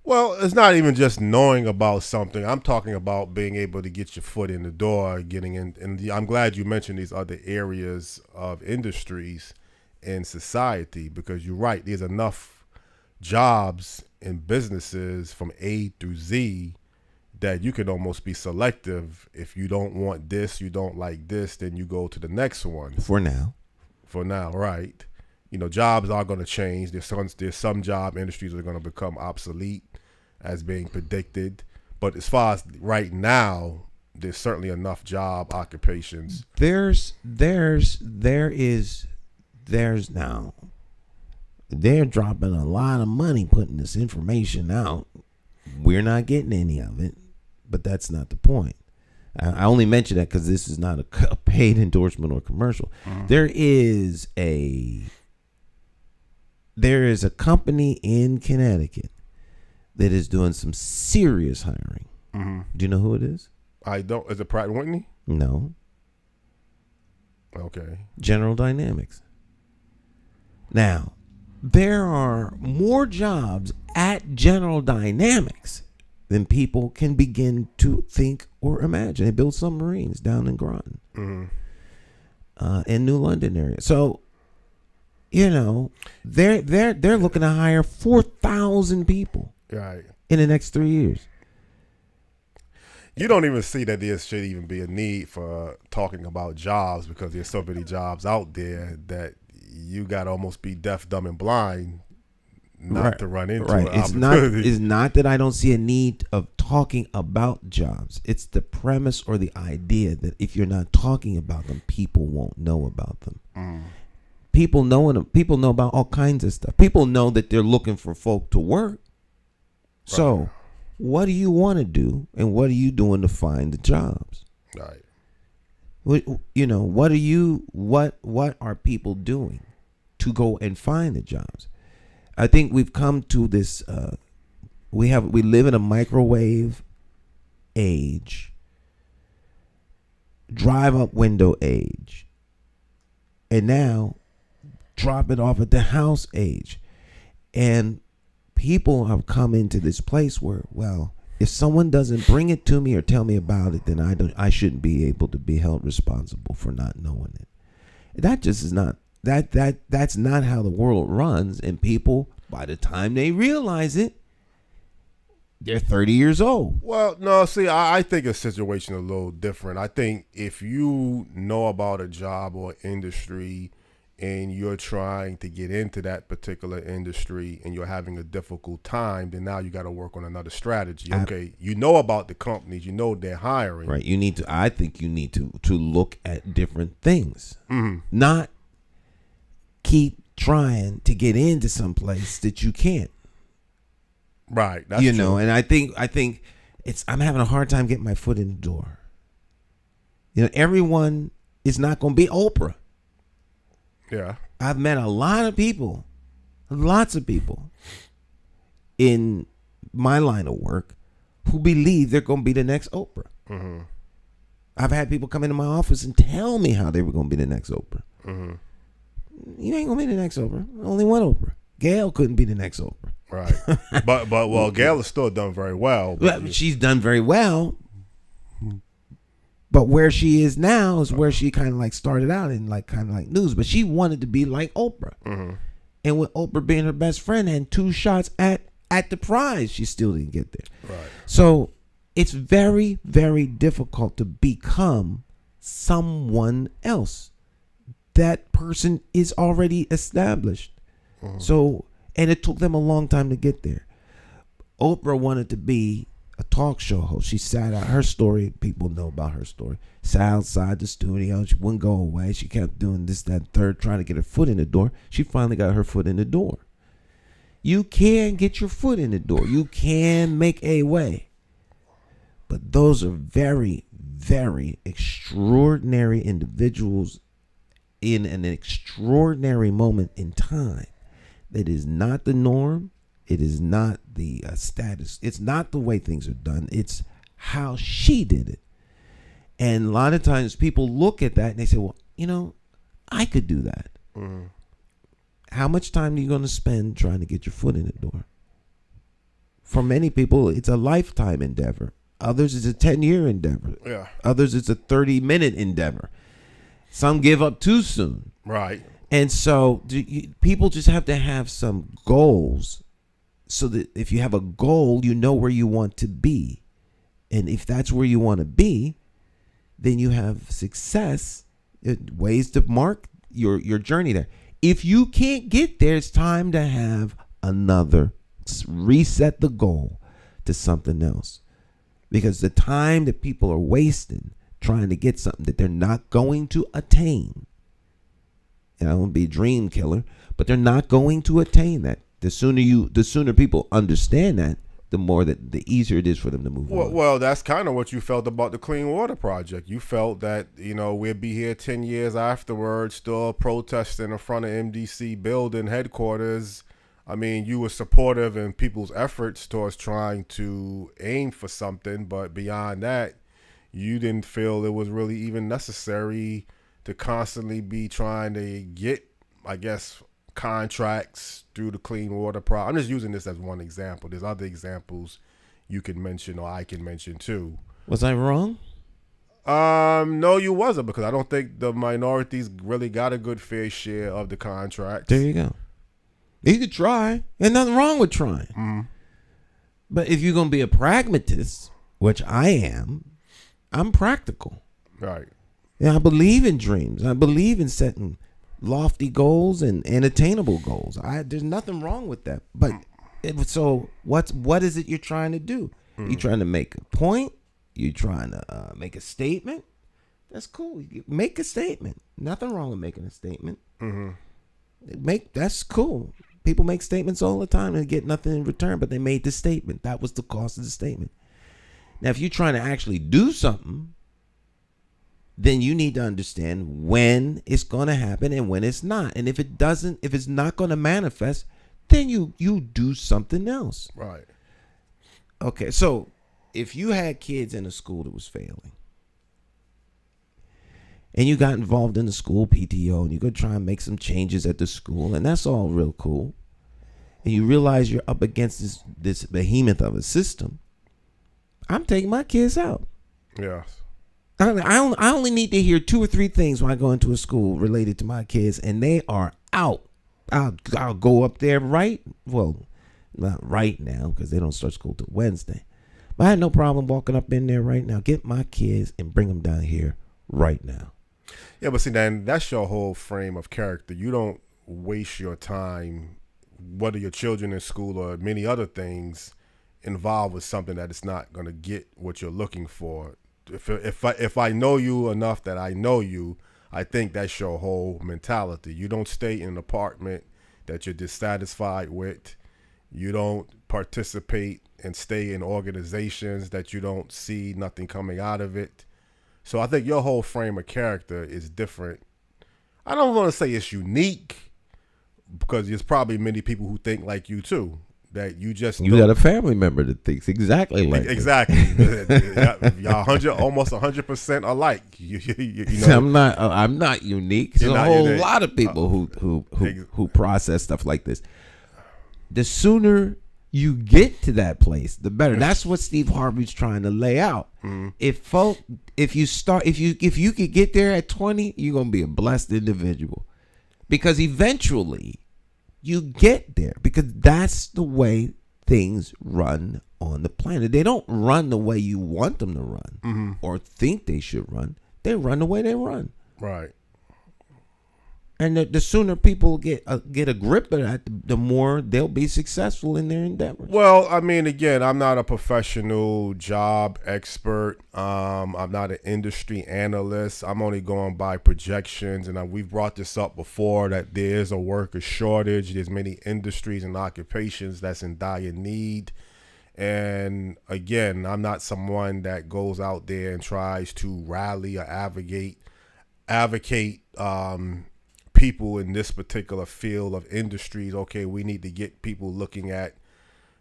Well, it's not even just knowing about something. I'm talking about being able to get your foot in the door, getting in. And I'm glad you mentioned these other areas of industries in society, because you're right. There's enough jobs and businesses from A through Z that you can almost be selective. If you don't want this, you don't like this, then you go to the next one. For now, right. Jobs are going to change. There's some job industries that are going to become obsolete as being predicted. But as far as right now, there's certainly enough job occupations. There's now. They're dropping a lot of money putting this information out. We're not getting any of it, but that's not the point. I only mention that because this is not a paid endorsement or commercial. Mm-hmm. There is a company in Connecticut that is doing some serious hiring. Mm-hmm. Do you know who it is? I don't. Is it Pratt & Whitney? No. Okay. General Dynamics. Now, there are more jobs at General Dynamics than people can begin to think or imagine. They build submarines down in Groton, in New London area. So, they're looking to hire 4,000 people in the next 3 years. You don't even see that there should even be a need for talking about jobs, because there's so many jobs out there that you got to almost be deaf, dumb, and blind not to run into an opportunity. It's not that I don't see a need of talking about jobs. It's the premise or the idea that if you're not talking about them, people won't know about them. People know about all kinds of stuff. People know that they're looking for folk to work. Right. So what do you want to do, and what are you doing to find the jobs? Right. What are people doing to go and find the jobs? I think we've come to this. We live in a microwave age, drive-up window age, and now drop it off at the house age, and people have come into this place where, well, if someone doesn't bring it to me or tell me about it, then I shouldn't be able to be held responsible for not knowing it. That just is not that's not how the world runs. And people, by the time they realize it, they're 30 years old. Well, no, see, I think the situation is a little different. I think if you know about a job or industry and you're trying to get into that particular industry and you're having a difficult time, then now you got to work on another strategy. Okay, you know about the companies, you know they're hiring. Right. I think you need to look at different things. Mm-hmm. Not keep trying to get into some place that you can't. Right. That's you true. know, and I think I'm having a hard time getting my foot in the door. You know, everyone is not going to be Oprah. Yeah. I've met a lot of people, lots of people in my line of work who believe they're going to be the next Oprah. Mm-hmm. I've had people come into my office and tell me how they were going to be the next Oprah. Mm-hmm. You ain't going to be the next Oprah. Only one Oprah. Gail couldn't be the next Oprah. Right. but well, Gail has still done very well. She's done very well. But where she is now is where she kind of like started out in like kind of like news. But she wanted to be like Oprah. Mm-hmm. And with Oprah being her best friend and 2 shots at the prize, she still didn't get there. Right. So it's very, very difficult to become someone else. That person is already established. Mm-hmm. So, and it took them a long time to get there. Oprah wanted to be a talk show host. She sat out her story. People know about her story. Sat outside the studio. She wouldn't go away. She kept doing this, that, third, trying to get her foot in the door. She finally got her foot in the door. You can get your foot in the door. You can make a way. But those are very, very extraordinary individuals in an extraordinary moment in time. That is not the norm. It is not the status. It's not the way things are done. It's how she did it. And a lot of times people look at that and they say, well, you know, I could do that. Mm-hmm. How much time are you going to spend trying to get your foot in the door? For many people, it's a lifetime endeavor. Others, it's a 10-year endeavor. Yeah. Others, it's a 30-minute endeavor. Some give up too soon. Right. And so people just have to have some goals so that if you have a goal, you know where you want to be. And if that's where you want to be, then you have success, ways to mark your journey there. If you can't get there, it's time to have another, reset the goal to something else. Because the time that people are wasting trying to get something that they're not going to attain, and I don't want to be a dream killer, but they're not going to attain that. The sooner people understand that, the easier it is for them to move on. Well, that's kind of what you felt about the Clean Water Project. You felt that, you know, we'll be here 10 years afterwards, still protesting in front of MDC building headquarters. I mean, you were supportive in people's efforts towards trying to aim for something, but beyond that, you didn't feel it was really even necessary to constantly be trying to get, I guess, contracts through the Clean Water Project. I'm just using this as one example. There's other examples you can mention or I can mention too. Was I wrong? No, you wasn't, because I don't think the minorities really got a good fair share of the contracts. There you go. You could try. There's nothing wrong with trying. Mm-hmm. But if you're going to be a pragmatist, which I am, I'm practical. Right. Yeah, I believe in dreams. I believe in setting lofty goals and attainable goals. There's nothing wrong with that. But so what is it you're trying to do? Mm-hmm. You're trying to make a point. You're trying to make a statement. That's cool. Make a statement. Nothing wrong with making a statement. Mm-hmm. That's cool. People make statements all the time and get nothing in return, but they made the statement. That was the cost of the statement. Now, if you're trying to actually do something, then you need to understand when it's going to happen and when it's not. And if it's not going to manifest, then you do something else. Right. Okay, so if you had kids in a school that was failing, and you got involved in the school PTO, and you're going to try and make some changes at the school, and that's all real cool, and you realize you're up against this behemoth of a system, I'm taking my kids out. Yes. I only need to hear 2 or 3 things when I go into a school related to my kids, and they are out. I'll go up there not right now because they don't start school till Wednesday. But I had no problem walking up in there right now, get my kids and bring them down here right now. Yeah, but see, then that's your whole frame of character. You don't waste your time, whether your children in school or many other things, involved with something that is not going to get what you're looking for. If I know you enough that I know you, I think that's your whole mentality. You don't stay in an apartment that you're dissatisfied with. You don't participate and stay in organizations that you don't see nothing coming out of it. So I think your whole frame of character is different. I don't want to say it's unique, because there's probably many people who think like you too. That you got a family member that thinks exactly like exactly. Y'all almost 100% alike. You know, I'm not unique. There's a whole lot of people who process stuff like this. The sooner you get to that place, the better. That's what Steve Harvey's trying to lay out. Mm-hmm. If you could get there at 20, you're gonna be a blessed individual, because eventually you get there, because that's the way things run on the planet. They don't run the way you want them to run or think they should run. They run the way they run. Right. And the sooner people get a grip of that, the more they'll be successful in their endeavors. Well, I mean, again, I'm not a professional job expert. I'm not an industry analyst. I'm only going by projections. And we've brought this up before, that there is a worker shortage. There's many industries and occupations that's in dire need. And again, I'm not someone that goes out there and tries to rally or advocate people in this particular field of industries. Okay, we need to get people looking at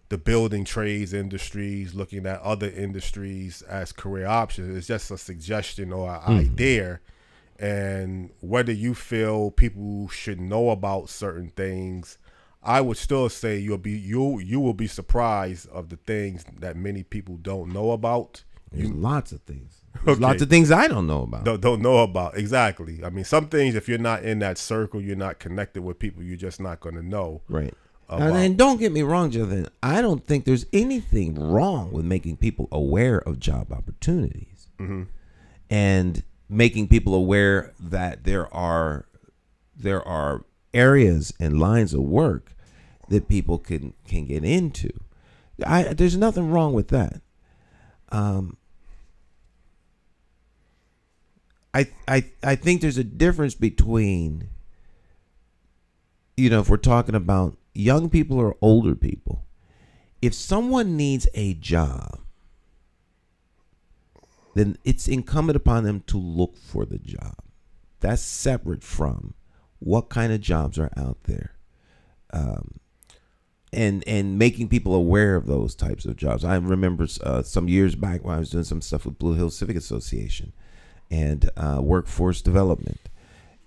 the building trades industries, looking at other industries as career options. It's just a suggestion or an idea. And whether you feel people should know about certain things, I would still say you will be surprised of the things that many people don't know about. There's lots of things. There's lots of things I don't know about. Don't know about. Exactly. I mean, some things, if you're not in that circle, you're not connected with people, you're just not going to know. Right. And don't get me wrong, Jonathan. I don't think there's anything wrong with making people aware of job opportunities and making people aware that there are areas and lines of work that people can get into. There's nothing wrong with that. I think there's a difference between, if we're talking about young people or older people. If someone needs a job, then it's incumbent upon them to look for the job. That's separate from what kind of jobs are out there. And making people aware of those types of jobs. I remember some years back when I was doing some stuff with Blue Hills Civic Association and workforce development,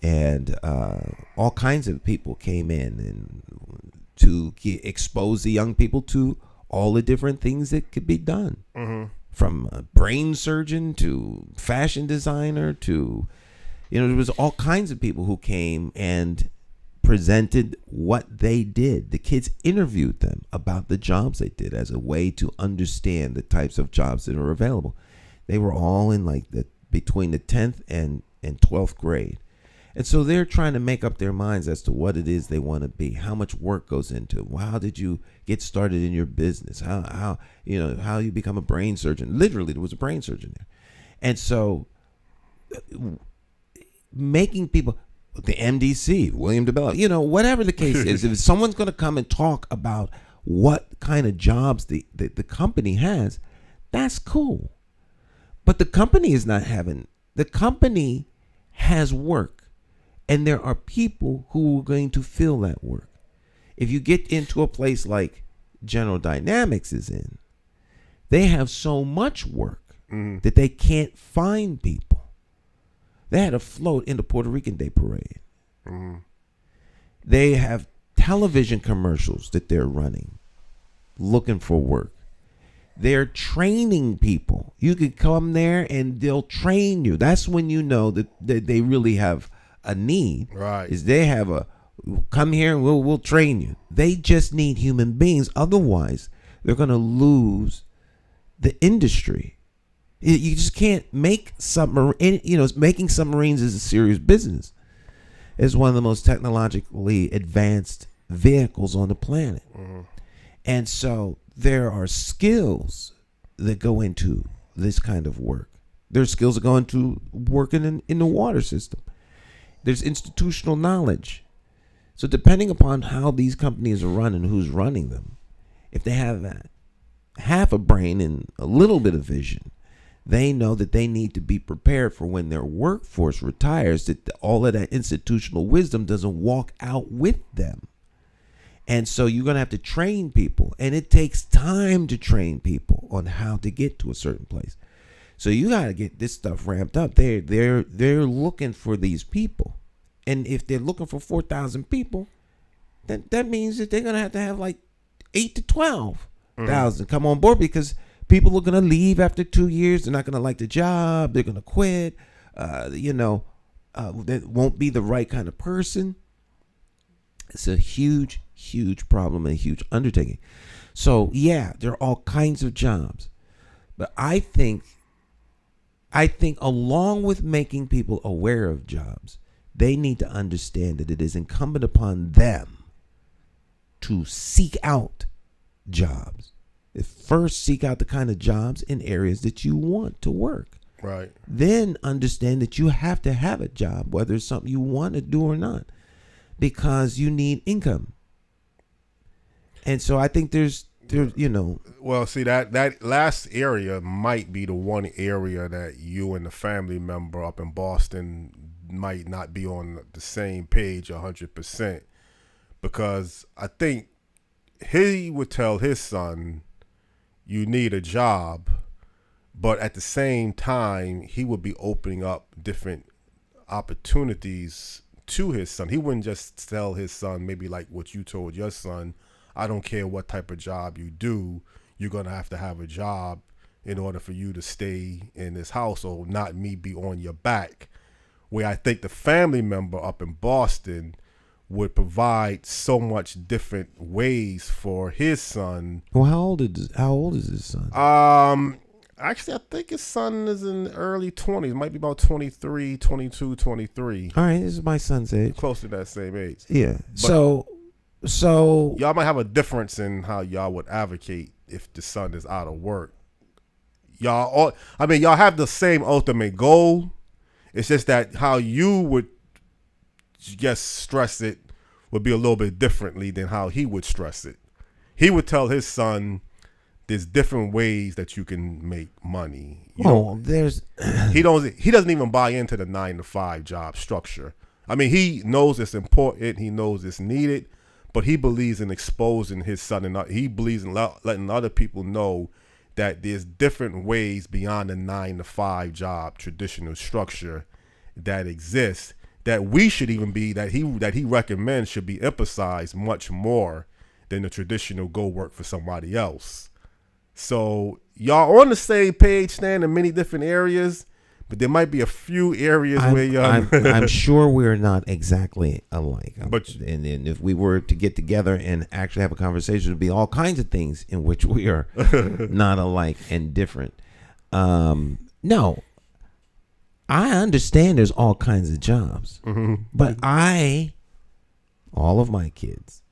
and all kinds of people came in and to expose the young people to all the different things that could be done, from a brain surgeon to fashion designer to, there was all kinds of people who came and presented what they did. The kids interviewed them about the jobs they did as a way to understand the types of jobs that are available. They were all in between the 10th and 12th grade. And so they're trying to make up their minds as to what it is they want to be, how much work goes into it. How did you get started in your business? How you become a brain surgeon. Literally, there was a brain surgeon there. And so making people, the MDC, William DeBella, whatever the case is, if someone's going to come and talk about what kind of jobs the company has, that's cool. But the company has work, and there are people who are going to fill that work. If you get into a place like General Dynamics is in, they have so much work that they can't find people. They had a float in the Puerto Rican Day Parade. They have television commercials that they're running, looking for work. They're training people. You could come there and they'll train you. That's when you know that they really have a need. Right. Is they have come here and we'll train you. They just need human beings. Otherwise, they're going to lose the industry. You just can't make making submarines is a serious business. It's one of the most technologically advanced vehicles on the planet. And so there are skills that go into this kind of work. There's skills that go into working in the water system. There's institutional knowledge. So depending upon how these companies are run and who's running them, if they have half a brain and a little bit of vision, they know that they need to be prepared for when their workforce retires, that all of that institutional wisdom doesn't walk out with them. And so you're going to have to train people, and it takes time to train people on how to get to a certain place. So you got to get this stuff ramped up. They're looking for these people. And if they're looking for 4,000 people, then that means that they're going to have like 8 to 12,000 come on board, because people are going to leave after 2 years. They're not going to like the job. They're going to quit. That won't be the right kind of person. It's a huge, huge problem and a huge undertaking. So, yeah, there are all kinds of jobs. But I think along with making people aware of jobs, they need to understand that it is incumbent upon them to seek out jobs. First, seek out the kind of jobs in areas that you want to work. Right. Then understand that you have to have a job, whether it's something you want to do or not, because you need income. And so I think there's Well, see, that last area might be the one area that you and the family member up in Boston might not be on the same page 100%, because I think he would tell his son, you need a job, but at the same time, he would be opening up different opportunities to his son. He wouldn't just tell his son, maybe like what you told your son, I don't care what type of job you do, you're going to have a job in order for you to stay in this household, not me be on your back. Where I think the family member up in Boston would provide so much different ways for his son. Well, how old is his son? Actually, I think his son is in the early 20s. Might be about 23, 22, 23. All right, this is my son's age. Close to that same age. Yeah. But So y'all might have a difference in how y'all would advocate if the son is out of work. Y'all have the same ultimate goal. It's just that how you would just stress it would be a little bit differently than how he would stress it. He would tell his son, there's different ways that you can make money. He doesn't even buy into the 9-to-5 job structure. I mean, he knows it's important. He knows it's needed, but he believes in exposing his son, and he believes in letting other people know that there's different ways beyond the 9-to-5 job traditional structure that exists, that we should even be, that he recommends should be emphasized much more than the traditional go work for somebody else. So y'all on the same page, Stan, in many different areas, but there might be a few areas where y'all... I'm sure we're not exactly alike. But and if we were to get together and actually have a conversation, there'd be all kinds of things in which we are not alike and different. No, I understand there's all kinds of jobs, but all of my kids,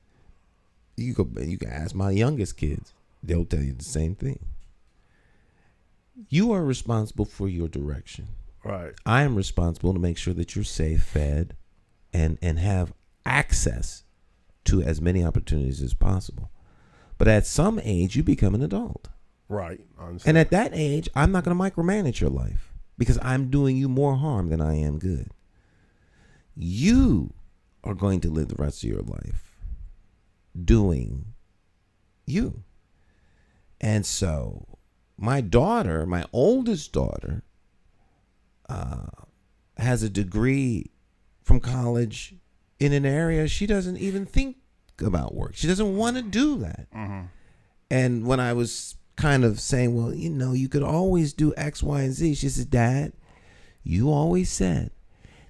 you can ask my youngest kids, they'll tell you the same thing. You are responsible for your direction. Right. I am responsible to make sure that you're safe, fed, and have access to as many opportunities as possible. But at some age, you become an adult. Right. And at that age, I'm not going to micromanage your life because I'm doing you more harm than I am good. You are going to live the rest of your life doing you. And so my oldest daughter, has a degree from college in an area she doesn't even think about work. She doesn't want to do that. And when I was kind of saying, well, you could always do X, Y, and Z, she said, Dad, you always said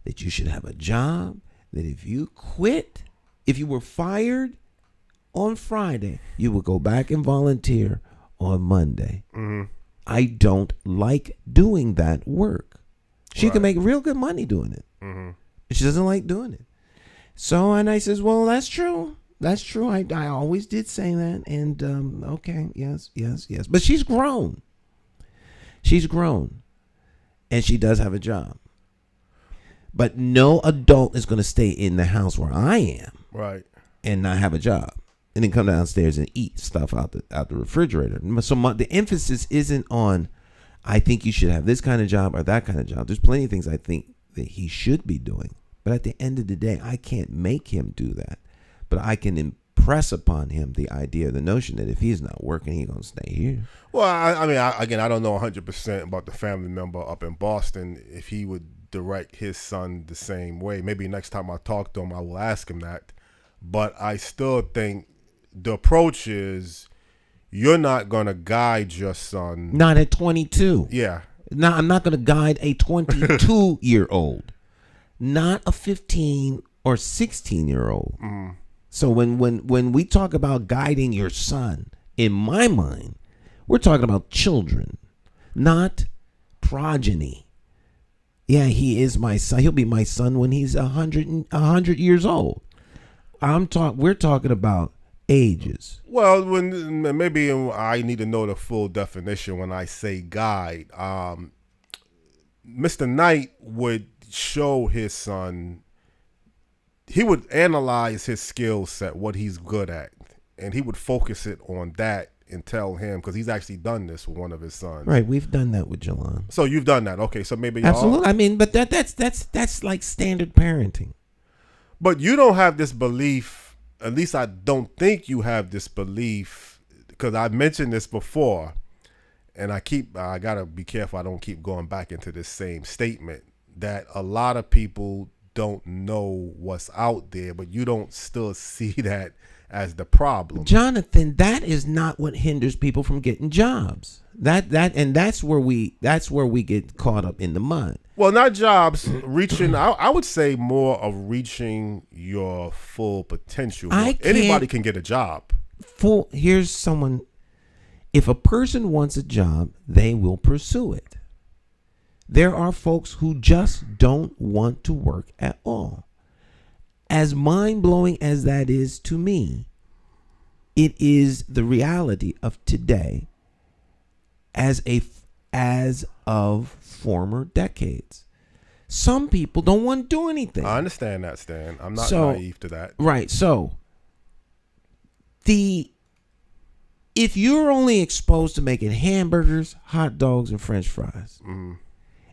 that you should have a job, that if you were fired on Friday, you would go back and volunteer on Monday. I don't like doing that work. She can make real good money doing it. She doesn't like doing it. So, and I says, well, that's true. That's true. I always did say that. And, okay, yes. But she's grown. And she does have a job. But no adult is going to stay in the house where I am, Right. and not have a job, and then come downstairs and eat stuff out the refrigerator. So the emphasis isn't on, I think you should have this kind of job or that kind of job. There's plenty of things I think that he should be doing, but at the end of the day, I can't make him do that. But I can impress upon him the idea, the notion that if he's not working, he's gonna stay here. Well, I mean, I don't know 100% about the family member up in Boston. If he would direct his son the same way, maybe next time I talk to him, I will ask him that. But I still think the approach is, you're not gonna guide your son. Not at 22. Yeah. No, I'm not gonna guide a 22-year-old, not a 15 or 16-year-old. Mm-hmm. So when we talk about guiding your son, in my mind, we're talking about children, not progeny. Yeah, he is my son. He'll be my son when he's 100 years old. We're talking about ages. Well, when maybe I need to know the full definition when I say guide. Mr. Knight would show his son. He would analyze his skill set, what he's good at, and he would focus it on that and tell him, because he's actually done this with one of his sons. Right, we've done that with Jalan. So you've done that, okay? So maybe absolutely. I mean, but that's like standard parenting. But you don't have this belief. At least I don't think you have this belief, because I mentioned this before, and I gotta be careful I don't keep going back into this same statement, that a lot of people don't know what's out there, but you don't still see that as the problem. Jonathan, that is not what hinders people from getting jobs. That's where we get caught up in the mud. Well, not jobs, reaching. I would say more of reaching your full potential. Anybody can get a job. Here's someone. If a person wants a job, they will pursue it. There are folks who just don't want to work at all. As mind-blowing as that is to me, it is the reality of today as of former decades. Some people don't want to do anything. I understand that, Stan. I'm not naive to that. Right. So if you're only exposed to making hamburgers, hot dogs, and French fries,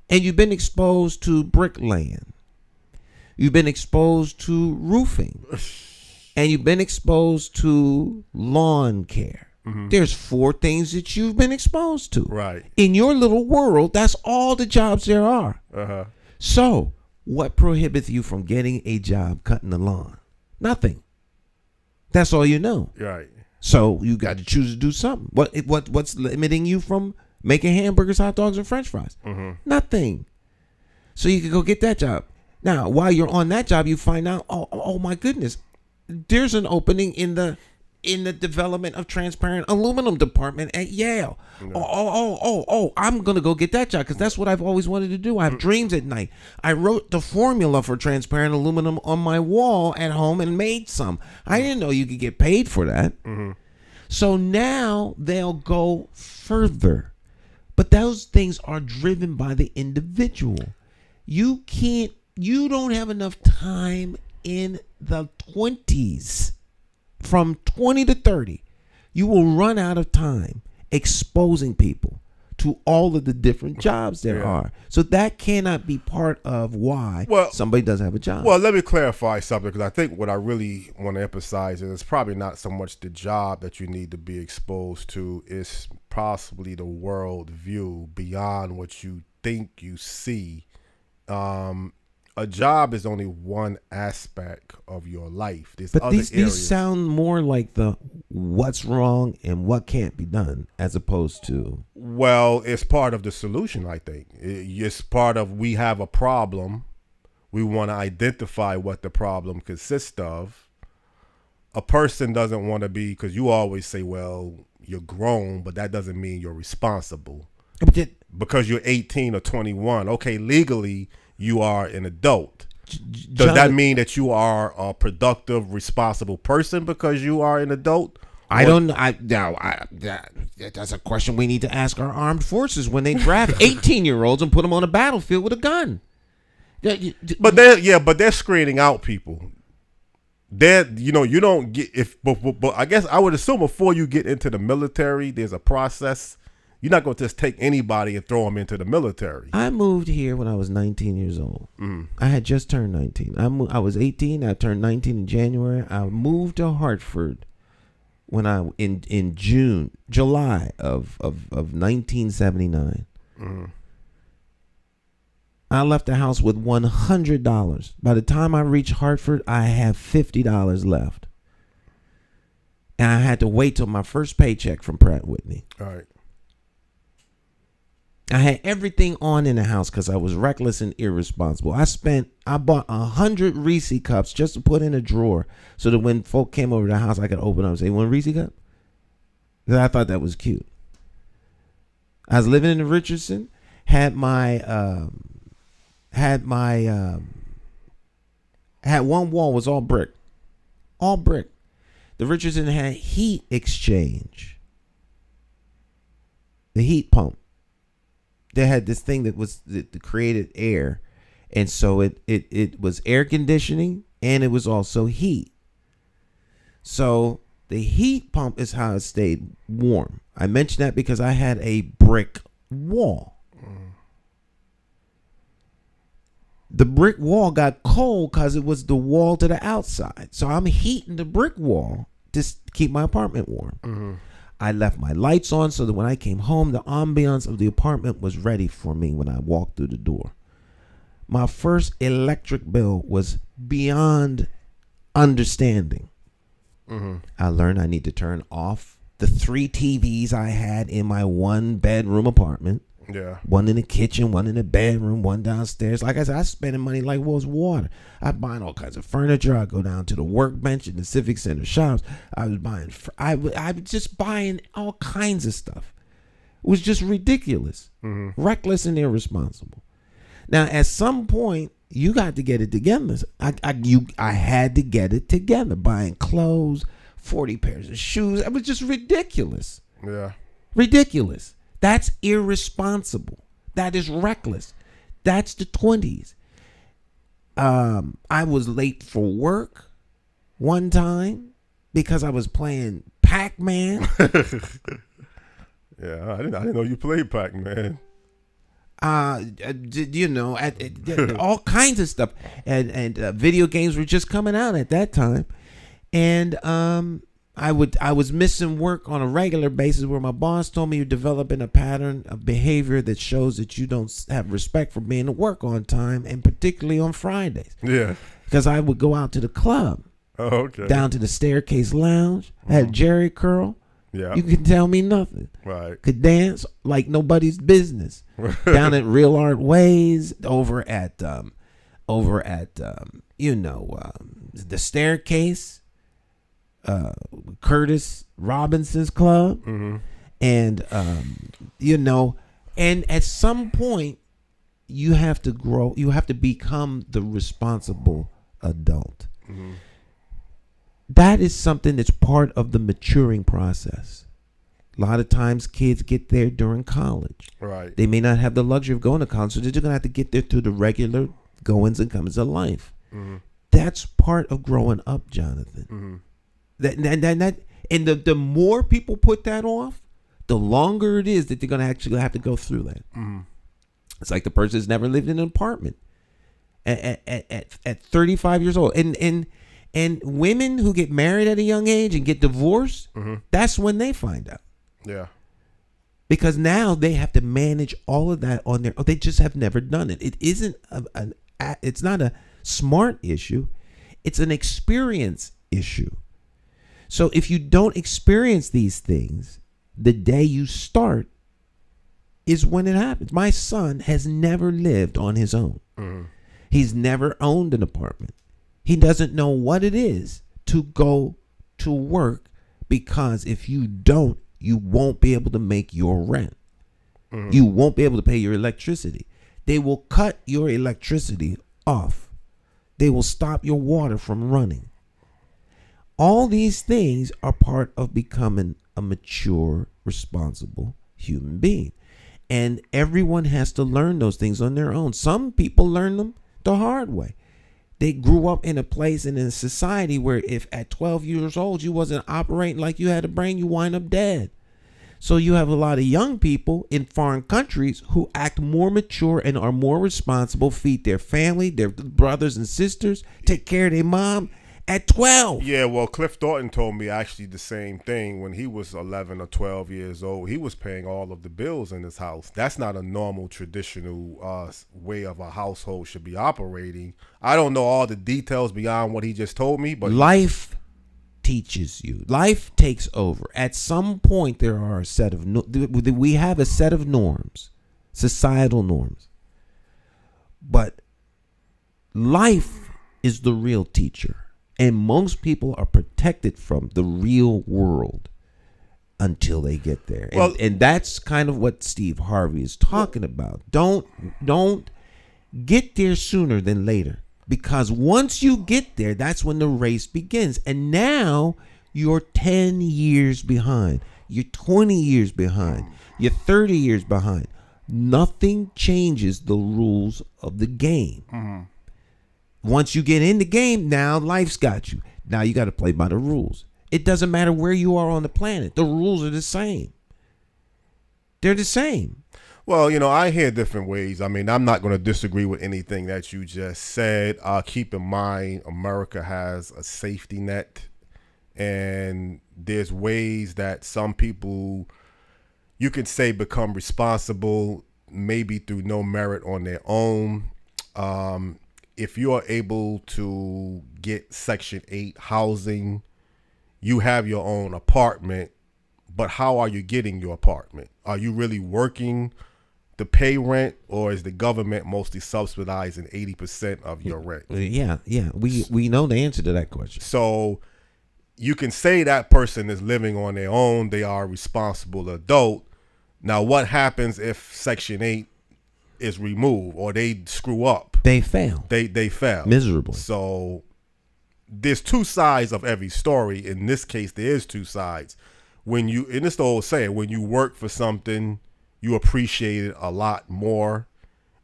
and you've been exposed to bricklaying, you've been exposed to roofing, and you've been exposed to lawn care. There's 4 things that you've been exposed to. Right. In your little world, that's all the jobs there are. Uh-huh. So what prohibits you from getting a job cutting the lawn? Nothing. That's all you know. Right. So you got to choose to do something. What's limiting you from making hamburgers, hot dogs, and French fries? Nothing. So you can go get that job. Now, while you're on that job, you find out, oh my goodness, there's an opening in the development of transparent aluminum department at Yale. No. I'm going to go get that job because that's what I've always wanted to do. I have dreams at night. I wrote the formula for transparent aluminum on my wall at home and made some. I didn't know you could get paid for that. So now they'll go further. But those things are driven by the individual. You don't have enough time in the 20s. From 20 to 30, you will run out of time exposing people to all of the different jobs there are. So that cannot be part of why somebody doesn't have a job. Well, let me clarify something, because I think what I really want to emphasize is it's probably not so much the job that you need to be exposed to. It's possibly the world view beyond what you think you see. A job is only one aspect of your life. There's other areas. These sound more like the what's wrong and what can't be done, as opposed to. Well, it's part of the solution, I think. It's part of, we have a problem. We want to identify what the problem consists of. A person doesn't want to be, because you always say, well, you're grown, but that doesn't mean you're responsible. Because you're 18 or 21. Okay, legally, you are an adult. Does that mean that you are a productive, responsible person because you are an adult? I don't know. That's a question we need to ask our armed forces when they draft 18-year-olds and put them on a battlefield with a gun. But they're screening out people. You don't get but I guess I would assume before you get into the military, there's a process. You're not going to just take anybody and throw them into the military. I moved here when I was 19 years old. I had just turned 19. I was 18. I turned 19 in January. I moved to Hartford when in July of 1979. I left the house with $100. By the time I reached Hartford, I have $50 left. And I had to wait till my first paycheck from Pratt Whitney. All right. I had everything on in the house because I was reckless and irresponsible. I bought 100 Reese cups just to put in a drawer so that when folk came over to the house, I could open up and say, "Want a Reese cup?" Because I thought that was cute. I was living in the Richardson, had one wall was all brick. The Richardson had heat exchange. The heat pump. They had this thing that created air, and so it was air conditioning and it was also heat. So the heat pump is how it stayed warm. I mentioned that because I had a brick wall. The brick wall got cold because it was the wall to the outside. So I'm heating the brick wall to keep my apartment warm. I left my lights on so that when I came home, the ambiance of the apartment was ready for me when I walked through the door. My first electric bill was beyond understanding. I learned I need to turn off the 3 TVs I had in my 1-bedroom apartment. Yeah. One in the kitchen, one in the bedroom, one downstairs. Like I said, I was spending money like it was water. I was buying all kinds of furniture. I go down to the workbench in the Civic Center shops. I was just buying all kinds of stuff. It was just ridiculous, reckless and irresponsible. Now, at some point, you got to get it together. I had to get it together. Buying clothes, 40 pairs of shoes. It was just ridiculous. Yeah. Ridiculous. That's irresponsible. That is reckless. That's the 20s. I was late for work one time because I was playing Pac-Man. Yeah, I didn't know you played Pac-Man. All kinds of stuff, and video games were just coming out at that time, and I was missing work on a regular basis where my boss told me you're developing a pattern of behavior that shows that you don't have respect for being at work on time, and particularly on Fridays. Yeah. Because I would go out to the club. Oh, okay. Down to the Staircase Lounge. I had Jerry curl. Yeah. You can tell me nothing. Right. Could dance like nobody's business. Down at Real Art Ways, over at the Staircase. Curtis Robinson's club, and and at some point you have to grow. You have to become the responsible adult. That is something that's part of the maturing process. A lot of times kids get there during college. Right. They may not have the luxury of going to college, so they're just gonna have to get there through the regular goings and comings of life. That's part of growing up, Jonathan. And the more people put that off, the longer it is that they're going to actually have to go through that. It's like the person that's never lived in an apartment at 35 years old. And women who get married at a young age and get divorced, that's when they find out. Yeah. Because now they have to manage all of that on their own. They just have never done it. It isn't it's not a smart issue. It's an experience issue. So if you don't experience these things, the day you start is when it happens. My son has never lived on his own. He's never owned an apartment. He doesn't know what it is to go to work, because if you don't, you won't be able to make your rent. You won't be able to pay your electricity. They will cut your electricity off. They will stop your water from running. All these things are part of becoming a mature, responsible human being. And everyone has to learn those things on their own. Some people learn them the hard way. They grew up in a place and in a society where if at 12 years old you wasn't operating like you had a brain, you wind up dead. So you have a lot of young people in foreign countries who act more mature and are more responsible, feed their family, their brothers and sisters, take care of their mom at 12. Yeah, well, Cliff Thornton told me actually the same thing. When he was 11 or 12 years old, he was paying all of the bills in his house. That's not a normal, traditional way of a household should be operating. I don't know all the details beyond what he just told me, but life teaches you. Life takes over. At some point, there are a set of we have a set of norms, societal norms. But life is the real teacher. And most people are protected from the real world until they get there. And that's kind of what Steve Harvey is talking about. Don't get there sooner than later. Because once you get there, that's when the race begins. And now you're 10 years behind. You're 20 years behind. You're 30 years behind. Nothing changes the rules of the game. Mm-hmm. Once you get in the game, now life's got you. Now you got to play by the rules. It doesn't matter where you are on the planet. The rules are the same. They're the same. Well, I hear different ways. I mean, I'm not going to disagree with anything that you just said. Keep in mind, America has a safety net, and there's ways that some people, you could say, become responsible, maybe through no merit on their own. If you are able to get Section 8 housing, you have your own apartment, but how are you getting your apartment? Are you really working to pay rent, or is the government mostly subsidizing 80% of your rent? Yeah. We know the answer to that question. So you can say that person is living on their own. They are a responsible adult. Now, what happens if Section 8 is removed or they screw up? They fail. They fail. Miserably. So there's two sides of every story. In this case, there is two sides. And it's the old saying, when you work for something, you appreciate it a lot more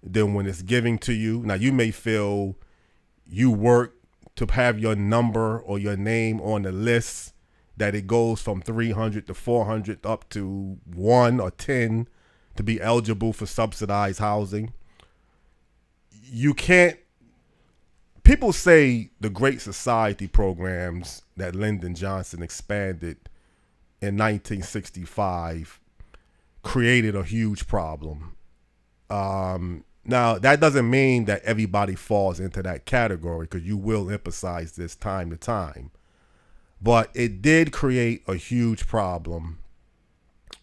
than when it's given to you. Now, you may feel you work to have your number or your name on the list, that it goes from 300 to 400 up to 1 or 10 to be eligible for subsidized housing. You can't. People say the Great Society programs that Lyndon Johnson expanded in 1965 created a huge problem. Now, that doesn't mean that everybody falls into that category, because you will emphasize this time to time. But it did create a huge problem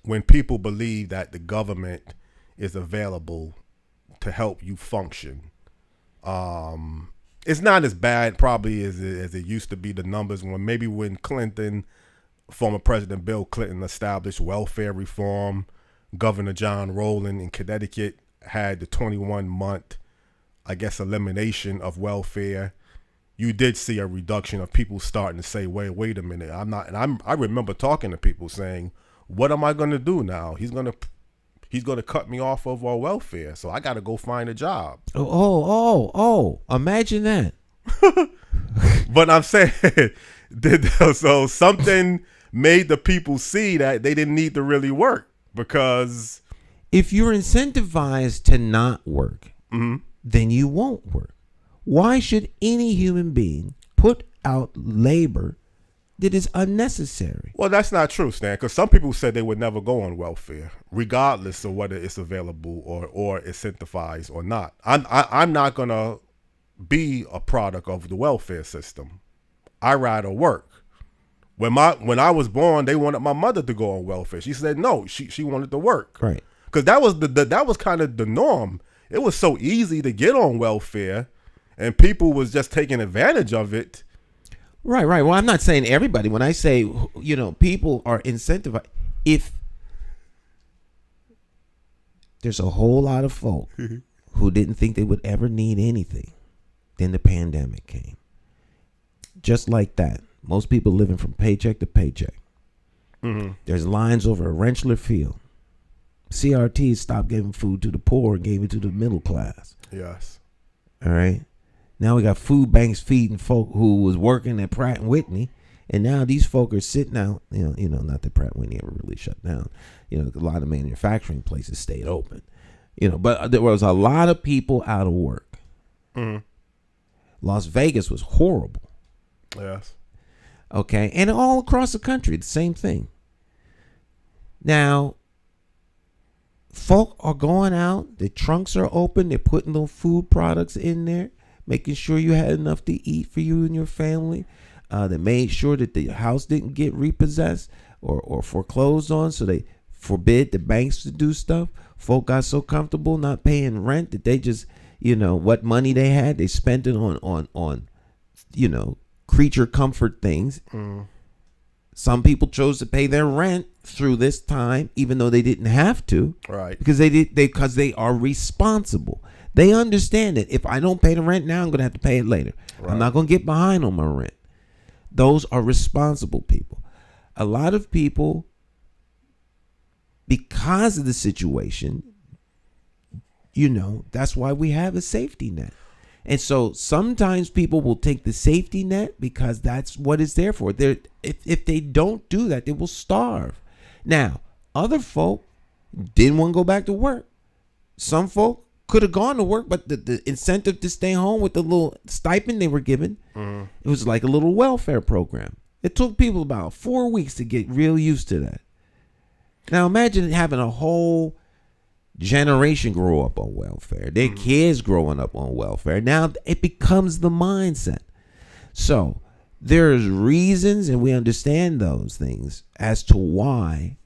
when people believe that the government is available to help you function. It's not as bad probably as it used to be, the numbers, when Clinton, former President Bill Clinton, established welfare reform. Governor John Rowland in Connecticut had the 21-month, elimination of welfare. You did see a reduction of people starting to say, wait a minute, I remember talking to people saying, what am I going to do now? He's going to cut me off of our welfare, so I got to go find a job. Oh, imagine that. But I'm saying, so something made the people see that they didn't need to really work, because if you're incentivized to not work, then you won't work. Why should any human being put out labor that is unnecessary? Well, that's not true, Stan, because some people said they would never go on welfare, regardless of whether it's available or incentivized or not. I'm not going to be a product of the welfare system. I rather work. When I was born, they wanted my mother to go on welfare. She said no. She wanted to work. Right. Because that was kind of the norm. It was so easy to get on welfare, and people was just taking advantage of it. Right. Well, I'm not saying everybody. When I say, people are incentivized, if there's a whole lot of folk who didn't think they would ever need anything, then the pandemic came. Just like that. Most people living from paycheck to paycheck. Mm-hmm. There's lines over a Rentschler Field. CRT stopped giving food to the poor and gave it to the middle class. Yes. All right. Now we got food banks feeding folk who was working at Pratt and Whitney, and now these folk are sitting out. Not that Pratt and Whitney ever really shut down. A lot of manufacturing places stayed open. But there was a lot of people out of work. Mm-hmm. Las Vegas was horrible. Yes. Okay, and all across the country, the same thing. Now, folk are going out. The trunks are open. They're putting little food products in there, making sure you had enough to eat for you and your family. They made sure that the house didn't get repossessed or foreclosed on, so they forbid the banks to do stuff. Folk got so comfortable not paying rent that they just, what money they had, they spent it on creature comfort things. Mm. Some people chose to pay their rent through this time, even though they didn't have to, right? Because because they are responsible. They understand that if I don't pay the rent now, I'm going to have to pay it later. Right. I'm not going to get behind on my rent. Those are responsible people. A lot of people, because of the situation, that's why we have a safety net. And so sometimes people will take the safety net because that's what it's there for. If they don't do that, they will starve. Now, other folk didn't want to go back to work. Some folk could have gone to work, but the incentive to stay home with the little stipend they were given, it was like a little welfare program. It took people about 4 weeks to get real used to that. Now, imagine having a whole generation grow up on welfare. Their kids growing up on welfare. Now it becomes the mindset. So there's reasons, and we understand those things, as to why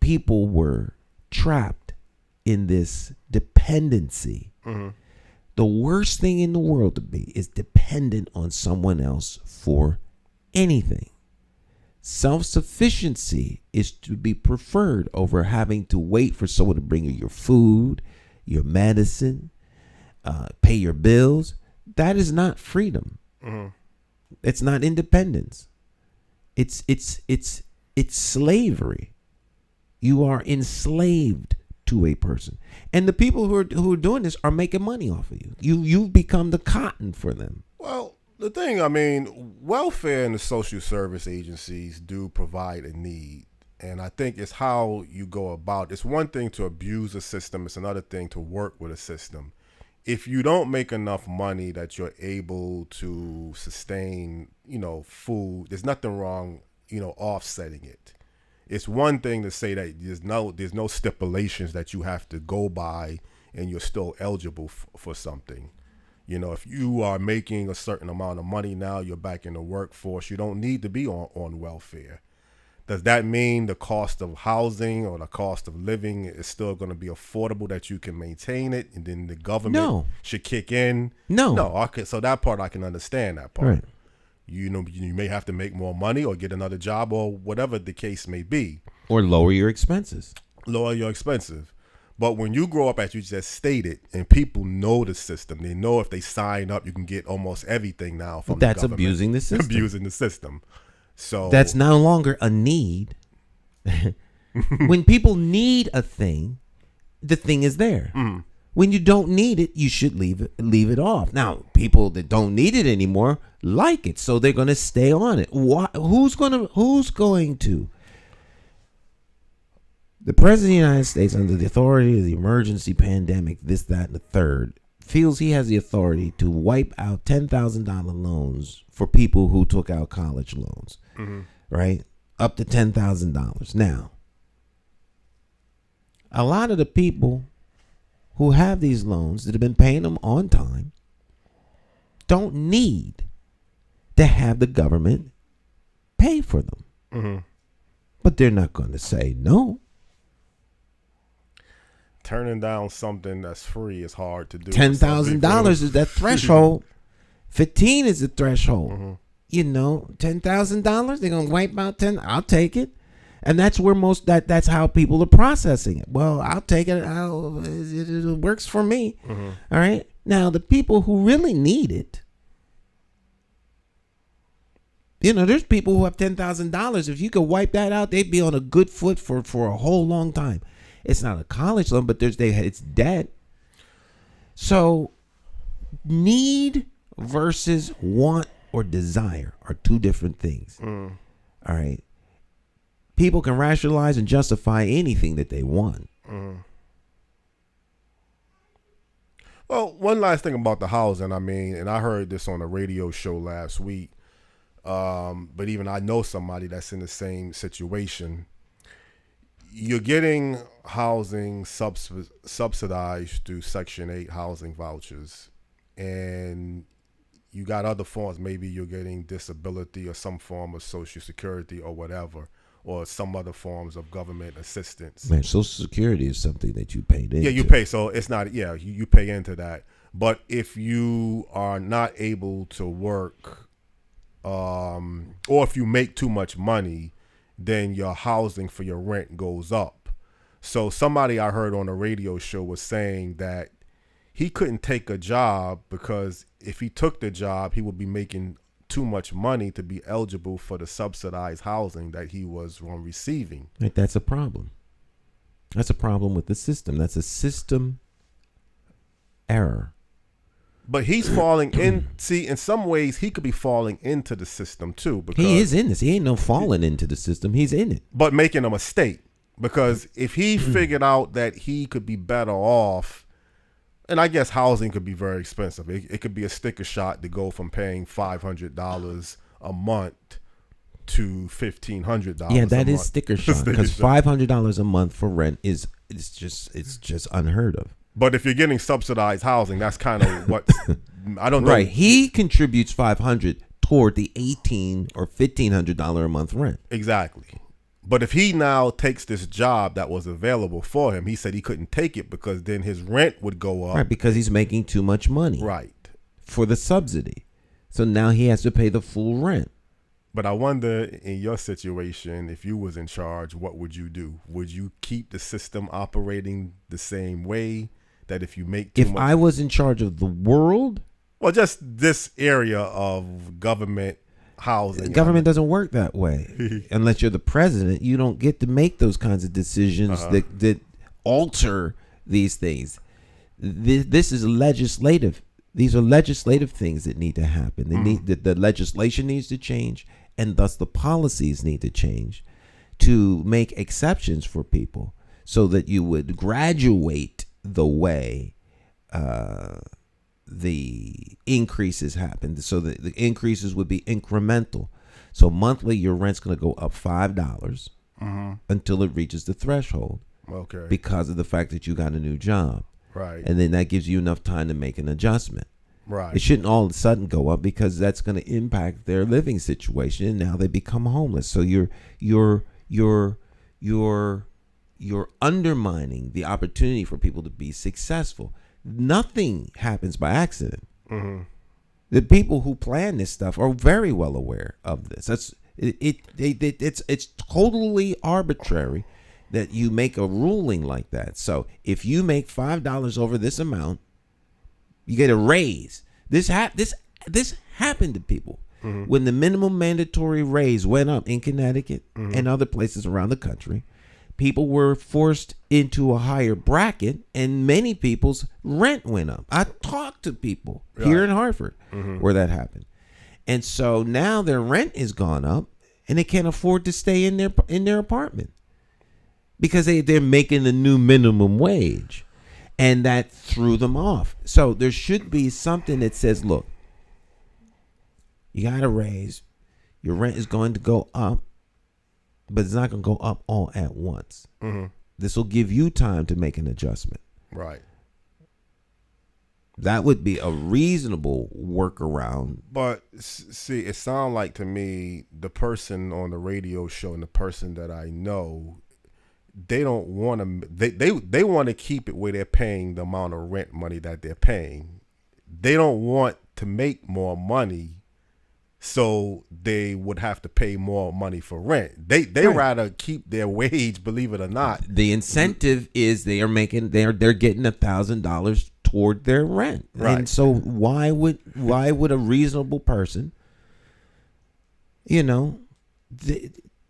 people were trapped in this dependency. Mm-hmm. The worst thing in the world to be is dependent on someone else for anything. Self-sufficiency is to be preferred over having to wait for someone to bring you your food, your medicine, pay your bills. That is not freedom. Mm-hmm. It's not independence. It's slavery. You are enslaved to a person, and the people who are doing this are making money off of you. You've become the cotton for them. Well, the thing, welfare and the social service agencies do provide a need. And I think it's how you go about. It's one thing to abuse a system. It's another thing to work with a system. If you don't make enough money that you're able to sustain, food, there's nothing wrong, offsetting it. It's one thing to say that there's no stipulations that you have to go by and you're still eligible for something. If you are making a certain amount of money now, you're back in the workforce, you don't need to be on welfare. Does that mean the cost of housing or the cost of living is still going to be affordable, that you can maintain it, and then the government should kick in? No. Okay, so that part I can understand, that part. Right. You may have to make more money or get another job or whatever the case may be. Or lower your expenses. Lower your expenses. But when you grow up, as you just stated, and people know the system, they know if they sign up, you can get almost everything now from the government. That's abusing the system. Abusing the system. So that's no longer a need. When people need a thing, the thing is there. Mm. When you don't need it, you should leave it off. Now, people that don't need it anymore like it, so they're going to stay on it. Who's going to? The President of the United States, under the authority of the emergency pandemic, this, that, and the third, feels he has the authority to wipe out $10,000 loans for people who took out college loans, right? Up to $10,000. Now, a lot of the people who have these loans that have been paying them on time don't need to have the government pay for them. Mm-hmm. But they're not going to say no. Turning down something that's free is hard to do. $10,000 is that threshold. 15 is the threshold. Mm-hmm. $10,000, they're going to wipe out 10. I'll take it. And that's where that's how people are processing it. Well, I'll take it. It works for me. Mm-hmm. All right. Now, the people who really need it, there's people who have $10,000. If you could wipe that out, they'd be on a good foot for a whole long time. It's not a college loan, but it's debt. So need versus want or desire are two different things. All right. People can rationalize and justify anything that they want. Well, one last thing about the housing, I mean, and I heard this on a radio show last week, but even I know somebody that's in the same situation. You're getting housing subsidized through Section 8 housing vouchers, and you got other forms. Maybe you're getting disability or some form of Social Security or whatever, or some other forms of government assistance. Man, Social Security is something that you paid into. Yeah, you pay. So it's not, you pay into that. But if you are not able to work, or if you make too much money, then your housing for your rent goes up. So somebody I heard on a radio show was saying that he couldn't take a job because if he took the job, he would be making too much money to be eligible for the subsidized housing that he was receiving. Right, that's a problem. That's a problem with the system. That's a system error. But he's falling in. See, in some ways, he could be falling into the system too. Because He is in this. He ain't no falling into the system. He's in it. but making a mistake. Because if he figured out that he could be better off, and I guess housing could be very expensive. It could be a sticker shot to go from paying $500 a month to $1,500. Yeah, that a is month. sticker shock because $500 a month for rent it's just unheard of. But if you're getting subsidized housing, that's kind of what I don't know. Right, he contributes $500 toward the $1,800 or $1,500 a month rent. Exactly. But if he now takes this job that was available for him, he said he couldn't take it because then his rent would go up. Right, because he's making too much money. Right. For the subsidy. So now he has to pay the full rent. But I wonder, in your situation, if you was in charge, what would you do? Would you keep the system operating the same way? That if you make too If much, I was in charge of the world, well, just this area of government housing. government doesn't work that way. Unless you're the president, you don't get to make those kinds of decisions that alter these things. This is legislative. These are legislative things that need to happen. They need the legislation needs to change, and thus the policies need to change to make exceptions for people, so that you would graduate the way the increases happen, so that the increases would be incremental. So monthly, your rent's going to go up $5 until it reaches the threshold. Okay. Because of the fact that you got a new job. Right. And then that gives you enough time to make an adjustment. Right. It shouldn't all of a sudden go up because that's going to impact their living situation, and now they become homeless. So you're undermining the opportunity for people to be successful. Nothing happens by accident. The people who plan this stuff are very well aware of this. It's totally arbitrary that you make a ruling like that. So if you make $5 over this amount, you get a raise. This happened to people. When the minimum mandatory raise went up in Connecticut and other places around the country, people were forced into a higher bracket, and many people's rent went up. I talked to people here in Hartford where that happened. And so now their rent has gone up, and they can't afford to stay in their apartment because they're making the new minimum wage, and that threw them off. So there should be something that says, look, you got a raise, your rent is going to go up, but it's not going to go up all at once. This will give you time to make an adjustment. Right. That would be a reasonable workaround. But see, it sounds like to me, the person on the radio show and the person that I know, they don't want to. They want to keep it where they're paying the amount of rent money that they're paying. They don't want to make more money, so they would have to pay more money for rent. They rather keep their wage, believe it or not. The incentive is they're getting $1,000 toward their rent. Right. And so why would a reasonable person,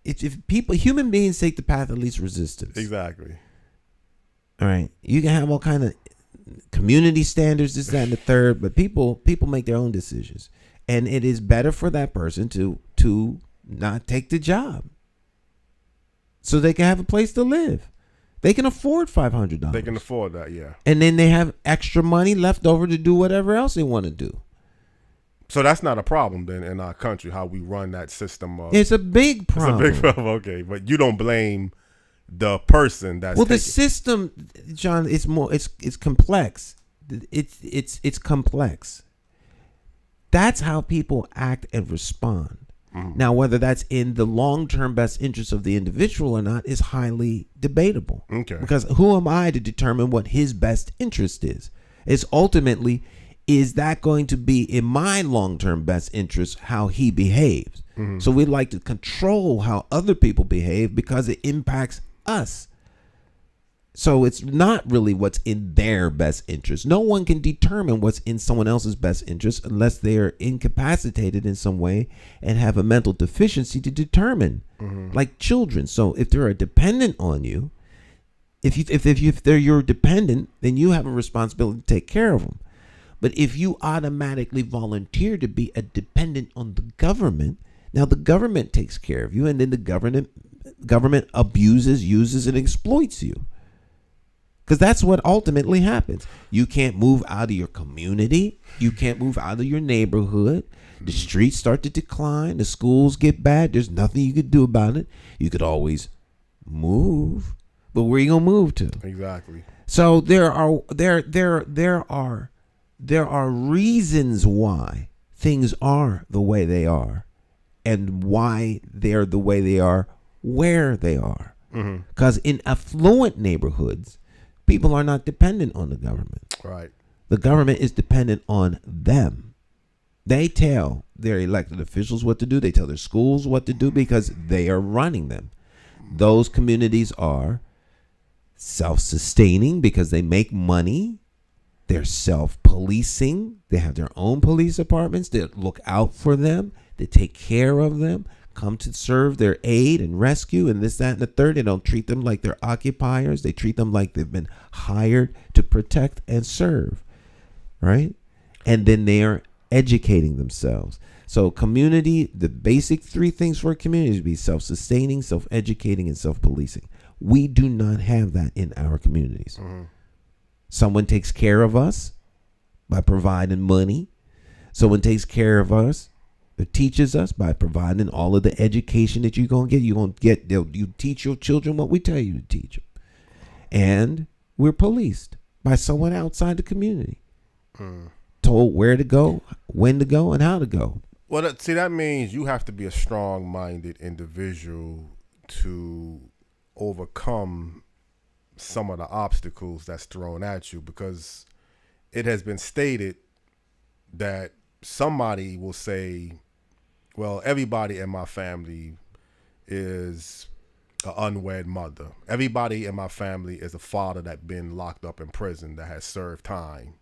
if human beings take the path of least resistance. Exactly. All right. You can have all kind of community standards, this, that, and the third. But people make their own decisions, and it is better for that person to not take the job, so they can have a place to live. They can afford $500. They can afford that, yeah. And then they have extra money left over to do whatever else they want to do. So that's not a problem then in our country, how we run that system. It's a big problem. It's a big problem, okay. But you don't blame the person that's the system, John, it's complex. It's complex. That's how people act and respond. Mm-hmm. Now, whether that's in the long-term best interest of the individual or not is highly debatable. Okay. Because who am I to determine what his best interest is? It's ultimately, is that going to be in my long-term best interest how he behaves? Mm-hmm. So we like to control how other people behave because it impacts us. So it's not really what's in their best interest. No one can determine what's in someone else's best interest unless they're incapacitated in some way and have a mental deficiency to determine, like children. So if they're a dependent on you, if they're your dependent, then you have a responsibility to take care of them. But if you automatically volunteer to be a dependent on the government, now the government takes care of you, and then the government abuses, uses, and exploits you. Because that's what ultimately happens. You can't move out of your community. You can't move out of your neighborhood. The streets start to decline. The schools get bad. There's nothing you could do about it. You could always move, but where are you gonna move to? Exactly. So there are reasons why things are the way they are, and why they're the way they are where they are. Because in affluent neighborhoods, people are not dependent on the government. Right. The government is dependent on them. They tell their elected officials what to do. They tell their schools what to do because they are running them. Those communities are self-sustaining because they make money. They're self-policing. They have their own police departments that look out for them. They take care of them, come to serve their aid and rescue and this, that, and the third. They don't treat them like they're occupiers. They treat them like they've been hired to protect and serve, right? And then they are educating themselves. So community, the basic three things for a community is to be self-sustaining, self-educating, and self-policing. We do not have that in our communities. Someone takes care of us by providing money. Someone takes care of us, it teaches us by providing all of the education that you're going to get. You teach your children what we tell you to teach them. And we're policed by someone outside the community. Told where to go, when to go, and how to go. Well, that means you have to be a strong-minded individual to overcome some of the obstacles that's thrown at you, because it has been stated that somebody will say, well, everybody in my family is an unwed mother. Everybody in my family is a father that's been locked up in prison that has served time.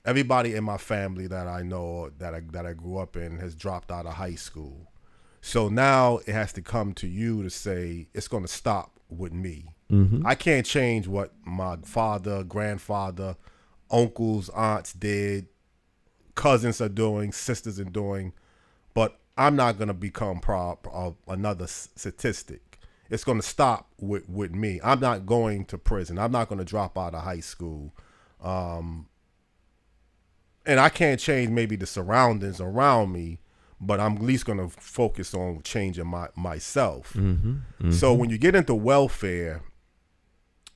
Everybody in my family that I know that I grew up in has dropped out of high school. So now it has to come to you to say it's going to stop with me. I can't change what my father, grandfather, uncles, aunts did, cousins are doing, sisters are doing, but I'm not going to become another statistic. It's going to stop with me. I'm not going to prison. I'm not going to drop out of high school. And I can't change maybe the surroundings around me, but I'm at least going to focus on changing myself. So when you get into welfare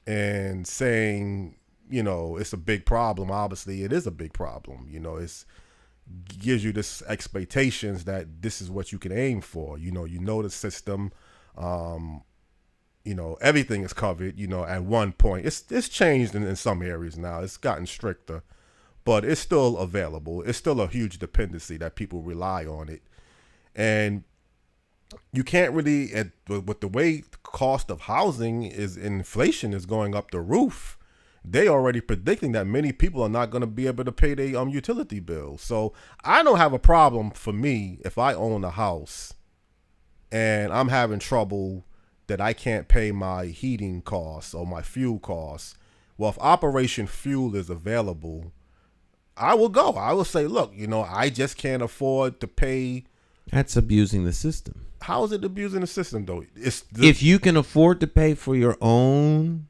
and saying, it's a big problem, obviously it is a big problem. It's gives you this expectations that this is what you can aim for. The system, everything is covered, at one point. It's changed in some areas now. It's gotten stricter, but it's still available. It's still a huge dependency that people rely on it. And you can't really, with the way the cost of housing is, inflation is going up the roof. They already predicting that many people are not going to be able to pay their utility bills. So I don't have a problem for me if I own a house and I'm having trouble that I can't pay my heating costs or my fuel costs, Well, if Operation Fuel is available, I will go. I will say, look, I just can't afford to pay. That's abusing the system. How is it abusing the system, though? If you can afford to pay for your own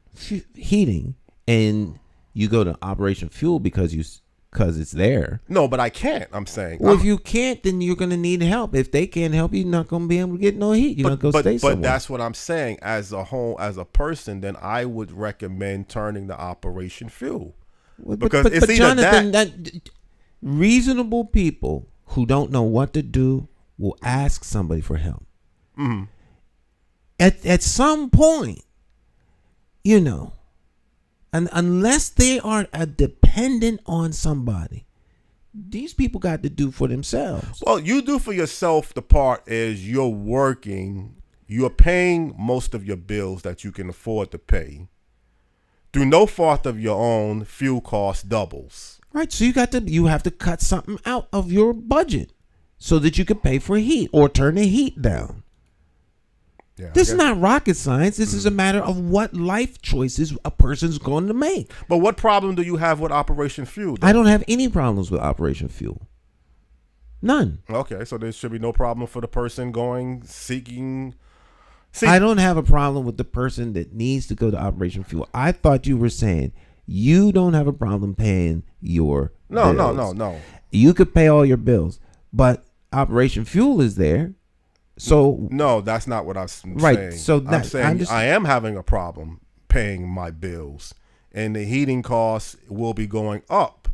heating and you go to Operation Fuel because it's there. No, but I can't. I'm saying. Well, if you can't, then you're going to need help. If they can't help you, you're not going to be able to get no heat. You're going to go stay somewhere. But that's what I'm saying. As a person, then I would recommend turning to Operation Fuel. Because it's either Jonathan, that reasonable people who don't know what to do will ask somebody for help. Mm-hmm. At some point, and unless they are dependent on somebody, these people got to do for themselves. Well, you do for yourself the part is you're working, you're paying most of your bills that you can afford to pay. Through no fault of your own, fuel cost doubles. Right, so you have to cut something out of your budget so that you can pay for heat or turn the heat down. Yeah, this is not rocket science. This is a matter of what life choices a person's going to make. But what problem do you have with Operation Fuel, though? I don't have any problems with Operation Fuel. None. Okay, so there should be no problem for the person seeking. I don't have a problem with the person that needs to go to Operation Fuel. I thought you were saying you don't have a problem paying your bills. No. You could pay all your bills, but Operation Fuel is there. So no, that's not what I'm saying. Right. So I'm saying I am having a problem paying my bills, and the heating costs will be going up.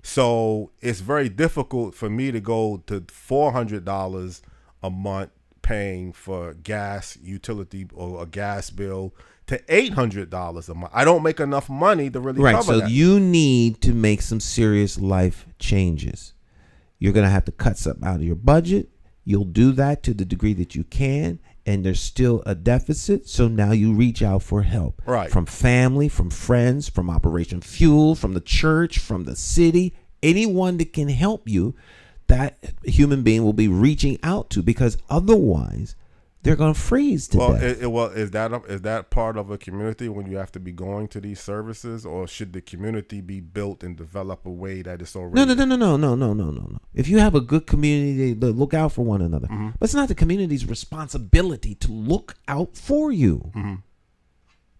So it's very difficult for me to go to $400 a month paying for gas utility or a gas bill to $800 a month. I don't make enough money to really cover that. So you need to make some serious life changes. You're going to have to cut something out of your budget. You'll do that to the degree that you can, and there's still a deficit. So now you reach out for help. Right. From family, from friends, from Operation Fuel, from the church, from the city, anyone that can help you, that human being will be reaching out to, because otherwise they're going to freeze to death. Is that part of a community when you have to be going to these services, or should the community be built and develop a way that it's already? No. If you have a good community, they look out for one another. Mm-hmm. But it's not the community's responsibility to look out for you. Mm-hmm.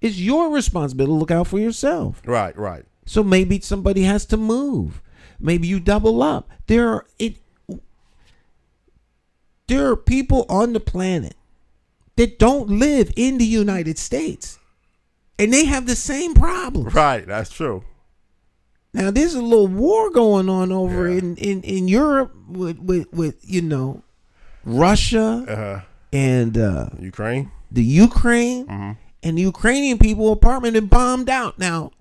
It's your responsibility to look out for yourself. Right. So maybe somebody has to move. Maybe you double up. There are people on the planet that don't live in the United States, and they have the same problems. Right, that's true. Now there's a little war going on over in Europe with Russia and Ukraine. The Ukraine and the Ukrainian people apartment and bombed out. Now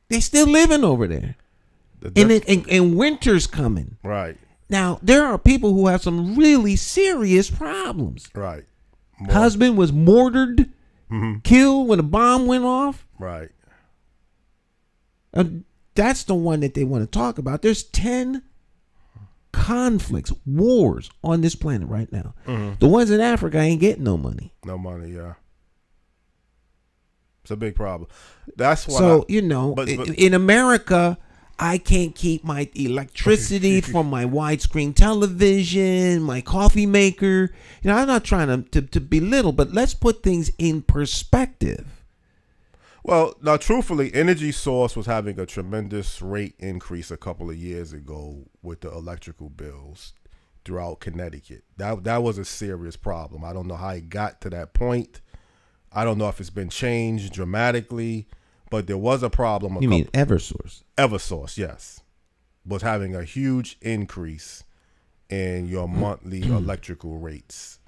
they still living over there, and winter's coming. Right. Now there are people who have some really serious problems. Right. Husband was mortared, killed when a bomb went off. Right. That's the one that they want to talk about. There's 10 conflicts, wars on this planet right now. The ones in Africa ain't getting no money. No money, yeah. It's a big problem. That's why. So, in America, I can't keep my electricity from my widescreen television, my coffee maker. I'm not trying to belittle, but let's put things in perspective. Well, now, truthfully, Energy Source was having a tremendous rate increase a couple of years ago with the electrical bills throughout Connecticut. That was a serious problem. I don't know how it got to that point. I don't know if it's been changed dramatically. But there was a problem. You mean Eversource? Eversource, yes, was having a huge increase in your monthly electrical rates.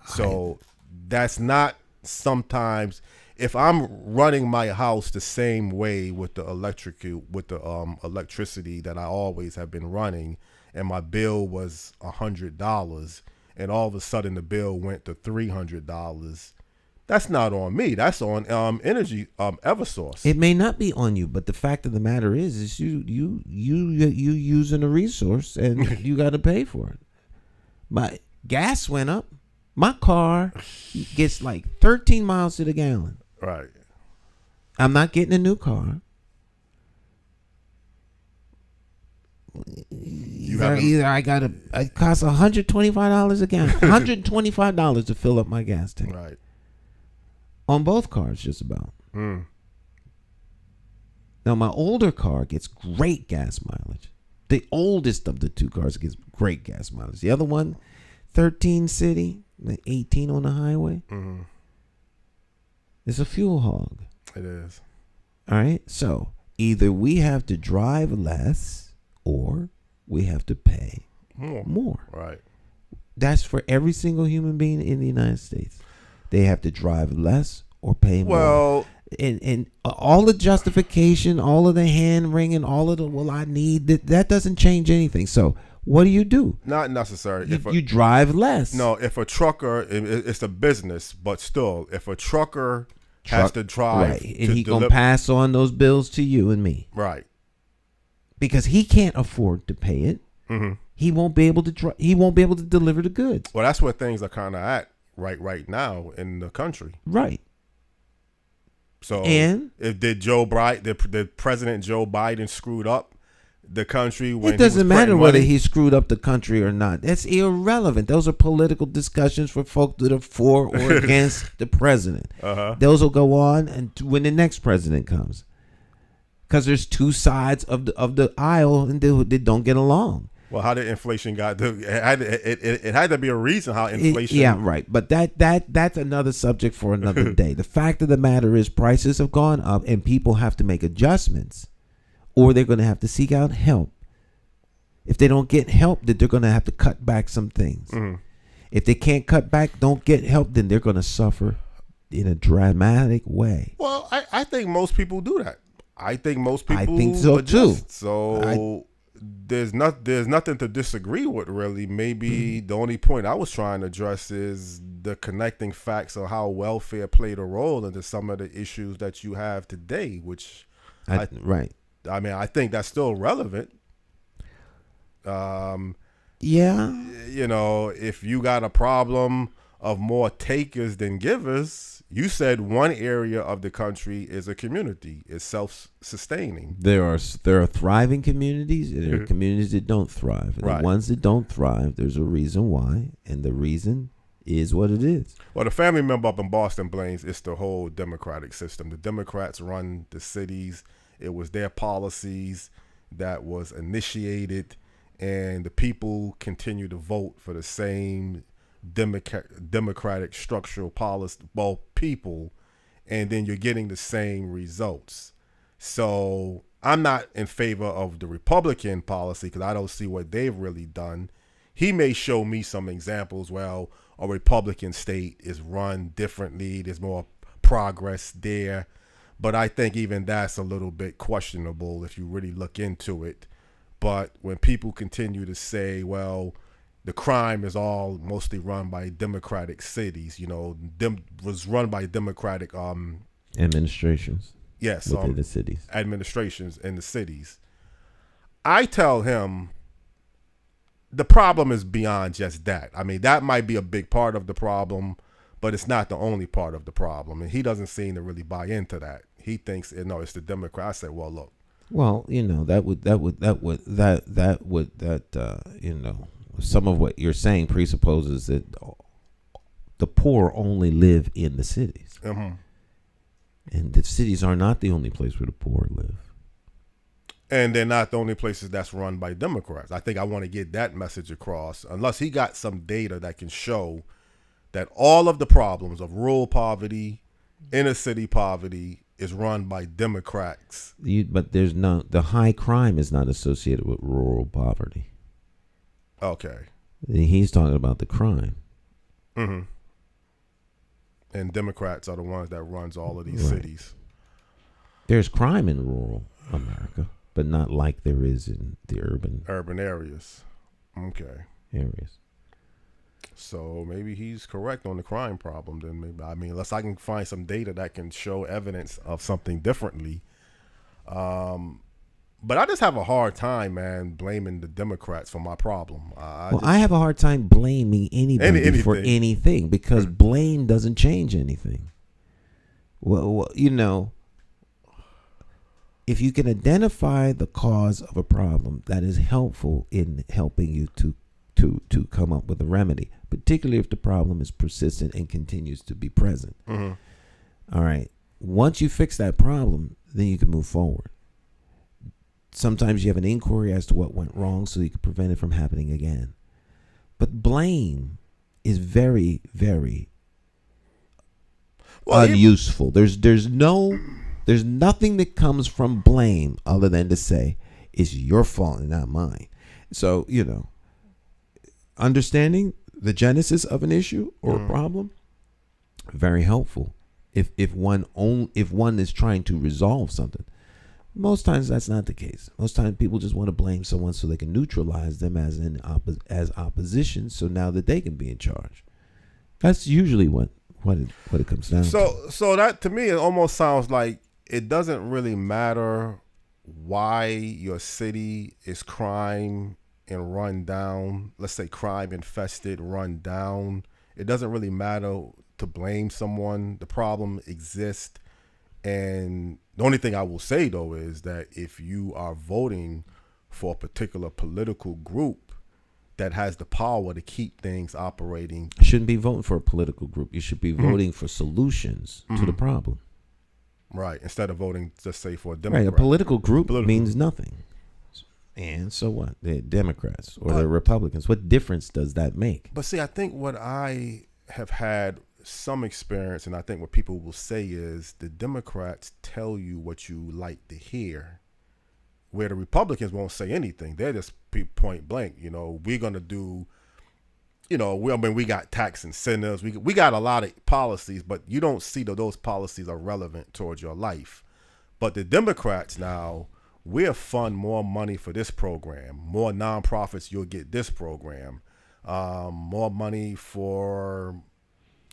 So that's not sometimes. If I'm running my house the same way with the electricity that I always have been running, and my bill was $100, and all of a sudden the bill went to $300. That's not on me. That's on Energy Eversource. It may not be on you, but the fact of the matter is you using a resource and you got to pay for it. My gas went up. My car gets like 13 miles to the gallon. Right. I'm not getting a new car. Either I got to. It costs $125 a gallon. $125 to fill up my gas tank. Right. On both cars, just about. Now my older car gets great gas mileage. The oldest of the two cars gets great gas mileage. The other one, 13 city, 18 on the highway. It's a fuel hog. It is. All right. So either we have to drive less or we have to pay more. Right. That's for every single human being in the United States. They have to drive less or pay more. Well, and all the justification, all of the hand wringing, all of the I need that doesn't change anything. So what do? Not necessary. You drive less. No, if a trucker, it's a business, but still, if a trucker has to drive, right, and he gonna pass on those bills to you and me, right? Because he can't afford to pay it. He won't be able to. He won't be able to deliver the goods. Well, that's where things are kind of at right now in the country. Right. So, and if did President Joe Biden screwed up the country? It doesn't matter whether he screwed up the country or not. That's irrelevant. Those are political discussions for folk that are for or against the president. Those will go on and when the next president comes, because there's two sides of the aisle and they don't get along. Well, how did inflation it had to be a reason how inflation. Yeah, right. But that's another subject for another day. The fact of the matter is prices have gone up and people have to make adjustments or they're going to have to seek out help. If they don't get help, then they're going to have to cut back some things. If they can't cut back, don't get help, then they're going to suffer in a dramatic way. Well, I think most people do that. I think most people I think so adjust. too. So there's nothing to disagree with, really. Maybe the only point I was trying to address is the connecting facts of how welfare played a role into some of the issues that you have today, which right. I mean, I think that's still relevant. Yeah. You know, if you got a problem of more takers than givers, you said one area of the country is a community, is self-sustaining. There are thriving communities, and there are communities that don't thrive. And the ones that don't thrive, there's a reason why, and the reason is what it is. Well, the family member up in Boston blames it's the whole democratic system. The Democrats run the cities. It was their policies that was initiated, and the people continue to vote for the same democratic structural policy, people, and then you're getting the same results. So I'm not in favor of the Republican policy because I don't see what they've really done. He may show me some examples. Well, a Republican state is run differently. There's more progress there. But I think even that's a little bit questionable if you really look into it. But when people continue to say, well, the crime is all mostly run by Democratic cities, you know, was run by Democratic administrations. Yes, within the cities. Administrations in the cities. I tell him the problem is beyond just that. I mean, that might be a big part of the problem, but it's not the only part of the problem. And he doesn't seem to really buy into that. He thinks, no, it's the Democrat. I said, well, look. Well, you know, you know, some of what you're saying presupposes that the poor only live in the cities. And the cities are not the only place where the poor live. And they're not the only places that's run by Democrats. I think I want to get that message across, unless he got some data that can show that all of the problems of rural poverty, inner city poverty is run by Democrats. But there's no, the high crime is not associated with rural poverty. Okay. He's talking about the crime. And Democrats are the ones that runs all of these cities. There's crime in rural America, but not like there is in the urban areas. Okay. Areas. So maybe he's correct on the crime problem. Then maybe, I mean, unless I can find some data that can show evidence of something differently. But I just have a hard time, man, blaming the Democrats for my problem. I have a hard time blaming anybody for anything because blame doesn't change anything. Well, you know, if you can identify the cause of a problem, that is helpful in helping you to come up with a remedy, particularly if the problem is persistent and continues to be present. All right. Once you fix that problem, then you can move forward. Sometimes you have an inquiry as to what went wrong so you can prevent it from happening again. But blame is very, very unuseful. There's nothing that comes from blame other than to say it's your fault and not mine. So, understanding the genesis of an issue or a problem, very helpful. If one is trying to resolve something. Most times that's not the case. Most times people just want to blame someone so they can neutralize them as opposition, so now that they can be in charge. That's usually what it comes down to. So that to me it almost sounds like it doesn't really matter why your city is crime and run down. Let's say crime infested, run down. It doesn't really matter to blame someone. The problem exists. And the only thing I will say, though, is that if you are voting for a particular political group that has the power to keep things operating. You shouldn't be voting for a political group. You should be voting for solutions to the problem. Right. Instead of voting, just say, for a Democrat. Right. A political group means nothing. And so what? They're Democrats or they're Republicans. What difference does that make? But see, I think what I have had some experience, and I think what people will say is the Democrats tell you what you like to hear, where the Republicans won't say anything. They're just point blank. We're going to do, we got tax incentives. We got a lot of policies, but you don't see that those policies are relevant towards your life. But the Democrats now, we'll fund more money for this program, more nonprofits, you'll get this program, more money for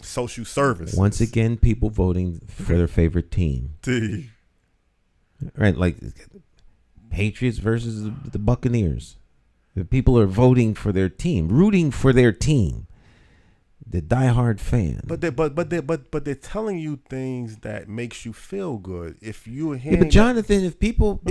social services. Once again, people voting for their favorite team. Right, like Patriots versus the Buccaneers. The people are voting for their team, rooting for their team. The diehard fan. But they're telling you things that makes you feel good. If you're hearing, but Jonathan, if people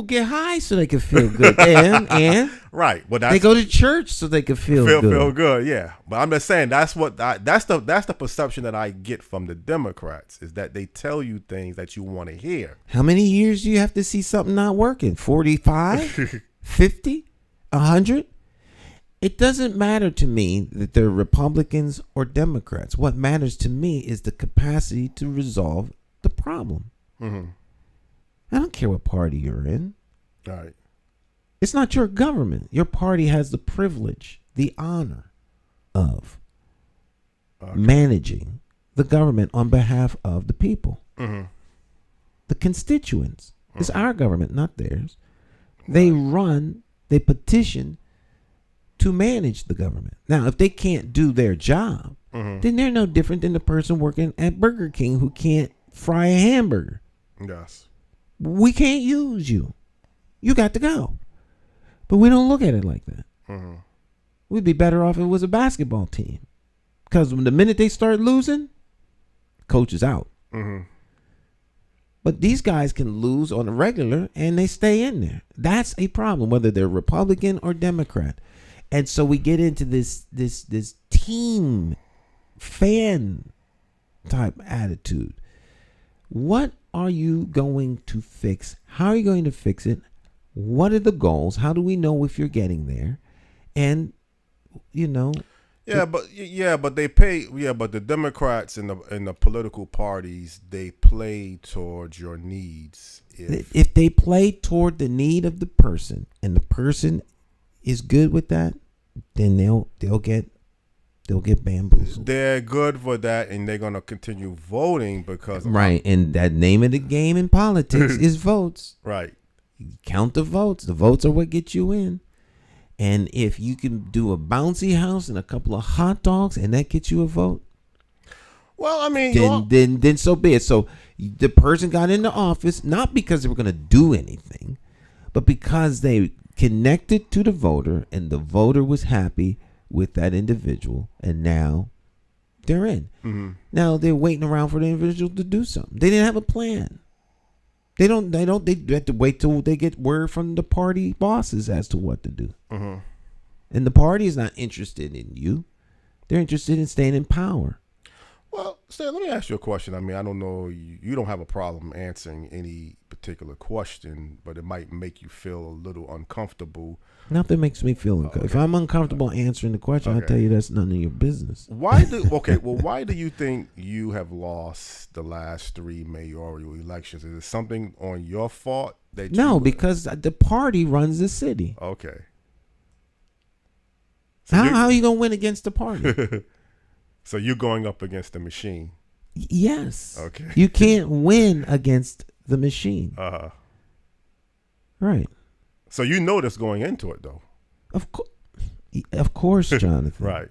get high so they can feel good, and right, well, they go to church so they can feel good. Yeah. But I'm just saying that's the perception that I get from the Democrats is that they tell you things that you want to hear. How many years do you have to see something not working? 45, 50, 100? It doesn't matter to me that they're Republicans or Democrats. What matters to me is the capacity to resolve the problem. I don't care what party you're in. All right. It's not your government. Your party has the privilege, the honor of managing the government on behalf of the people. The constituents. It's our government, not theirs. They petition to manage the government. Now, if they can't do their job, then they're no different than the person working at Burger King who can't fry a hamburger. Yes. We can't use you. You got to go. But we don't look at it like that. We'd be better off if it was a basketball team. Because the minute they start losing, coach is out. But these guys can lose on a regular and they stay in there. That's a problem, whether they're Republican or Democrat. And so we get into this team fan type attitude. What are you going to fix? How are you going to fix it? What are the goals? How do we know if you're getting there? And but the Democrats and the political parties, they play towards your needs. If they play toward the need of the person and the person is good with that, then they'll get bamboozled. They're good for that, and they're gonna continue voting because and that name of the game in politics is votes. Right. You count the votes. The votes are what get you in. And if you can do a bouncy house and a couple of hot dogs, and that gets you a vote, well, I mean, then so be it. So the person got into office not because they were going to do anything, but because they connected to the voter, and the voter was happy with that individual, and now they're in. Now they're waiting around for the individual to do something. They didn't have a plan. They have to wait till they get word from the party bosses as to what to do. Mm-hmm. And the party is not interested in you. They're interested in staying in power. Well, Stan, let me ask you a question. I mean, I don't know, you don't have a problem answering any particular question, but it might make you feel a little uncomfortable. Nothing makes me feel uncomfortable. If I'm uncomfortable answering the question, I tell you that's none of your business. Why do you think you have lost the last 3 mayoral elections? Is it something on your fault? Because the party runs the city. Okay. So how are you going to win against the party? So you're going up against the machine? Yes. Okay. You can't win against the machine. Uh-huh. Right. So you know this going into it, though. Of course, Jonathan. Right.